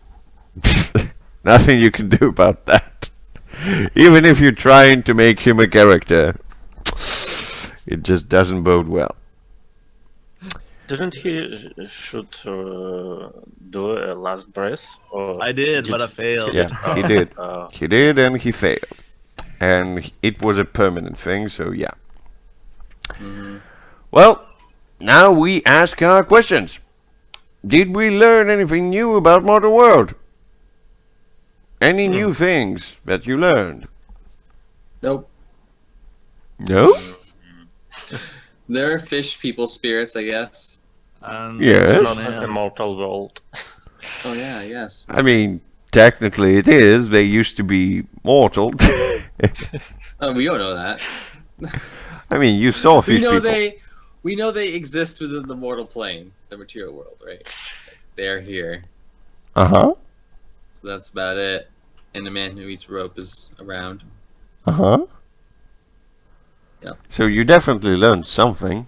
A: Nothing you can do about that. Even if you're trying to make him a character, It just doesn't bode well.
D: Didn't he should do a last breath? Or
C: I did, but I failed.
A: Yeah, he did.
D: Uh,
A: He did, and he failed. And it was a permanent thing, so yeah. Well, now we ask our questions. Did we learn anything new about Modern World? Any new things that you learned?
B: Nope.
A: No?
B: There are fish people spirits, I guess.
A: Yes.
D: not an immortal world.
B: Oh yeah, I guess.
A: I mean, technically it is. They used to be mortal.
B: Oh, we don't know that.
A: I mean, you saw
B: We
A: these
B: know
A: people.
B: we know they exist within the mortal plane, the material world, right? They're here.
A: Uh-huh.
B: So that's about it. And the man who eats rope is around.
A: Uh-huh.
B: Yeah.
A: So you definitely learned something.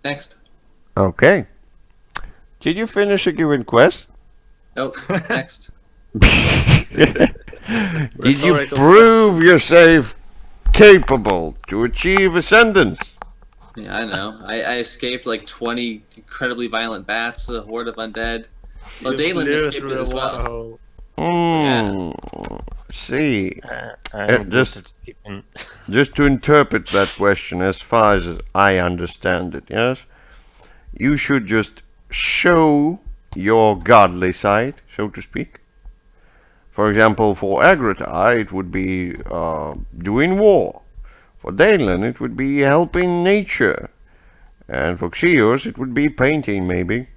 B: Next.
A: Okay. Did you finish a given quest?
B: Nope. Next.
A: Did you
C: Rhetorical
A: prove yourself capable to achieve ascendance?
B: Yeah, I know. I escaped like 20 incredibly violent bats, a horde of undead. Well, Dalen escaped it as well.
A: See,
D: I'm
A: just-
D: good at keeping.
A: just to interpret that question as far as I understand it, yes? You should just show your godly side, so to speak. For example, for Agrita, it would be doing war. For Dalen, it would be helping nature. And for Xios, it would be painting, maybe.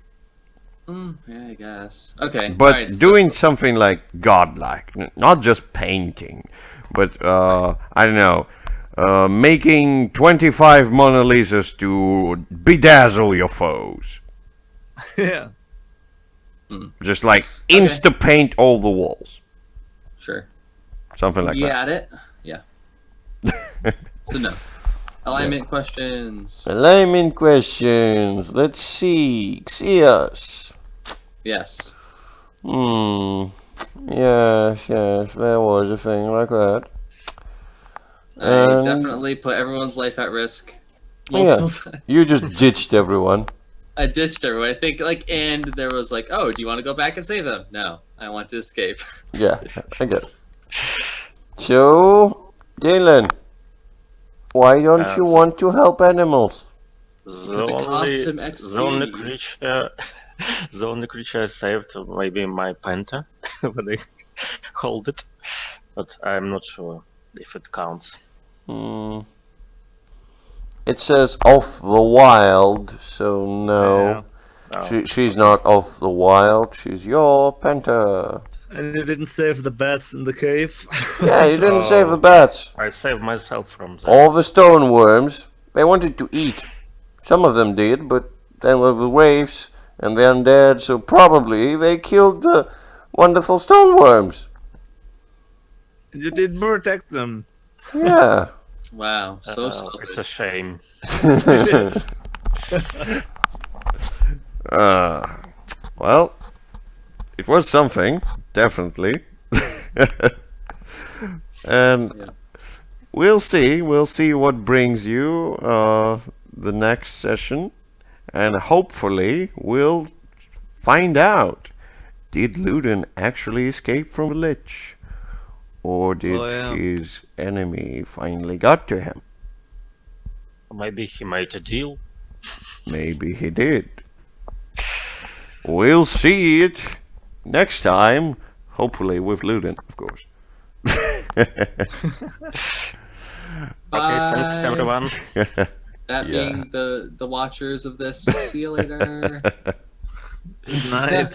B: Yeah, I guess. Okay.
A: But
B: alright, so
A: doing
B: let's-
A: something like godlike, not just painting, but I don't know, making 25 Mona Lisas to bedazzle your foes.
C: Yeah.
A: Just like insta paint all the walls,
B: Sure.
A: something like that.
B: Got it? Yeah. So no. Alignment questions.
A: Alignment questions. Let's see. Xios.
B: Yes.
A: Yes, there was a thing like that.
B: I definitely put everyone's life at risk.
A: Yeah.
B: Multiple times.
A: You just ditched everyone.
B: I ditched everyone. I think and there was like, oh, do you want to go back and save them? No, I want to escape.
A: Yeah, I get it. So, Galen, why don't you want to help animals?
B: Because it costs him XP.
D: The only creature I saved maybe my panther when I hold it, but I'm not sure if it counts.
A: It says off the wild, so no.
D: Oh,
A: She's not off the wild, she's your panther.
C: And you didn't save the bats in the cave.
A: Yeah, you didn't save the bats.
D: I saved myself from that.
A: All the stone worms, they wanted to eat. Some of them did, but then there were waves and the undead, so probably they killed the wonderful stone worms.
C: You did protect them.
A: Yeah.
B: Wow, so
D: It's a
B: selfish.
D: shame.
A: Well, it was something, definitely. And
B: Yeah.
A: we'll see what brings you the next session, and hopefully we'll find out, did Luden actually escape from the Lich? Or did his enemy finally got to him?
D: Maybe he made a deal.
A: Maybe he did. We'll see it next time, hopefully with Luden, of course.
D: Okay, thanks
B: Bye.
D: everyone.
B: That
A: Yeah.
B: being the watchers of this. See you later.
C: Good night.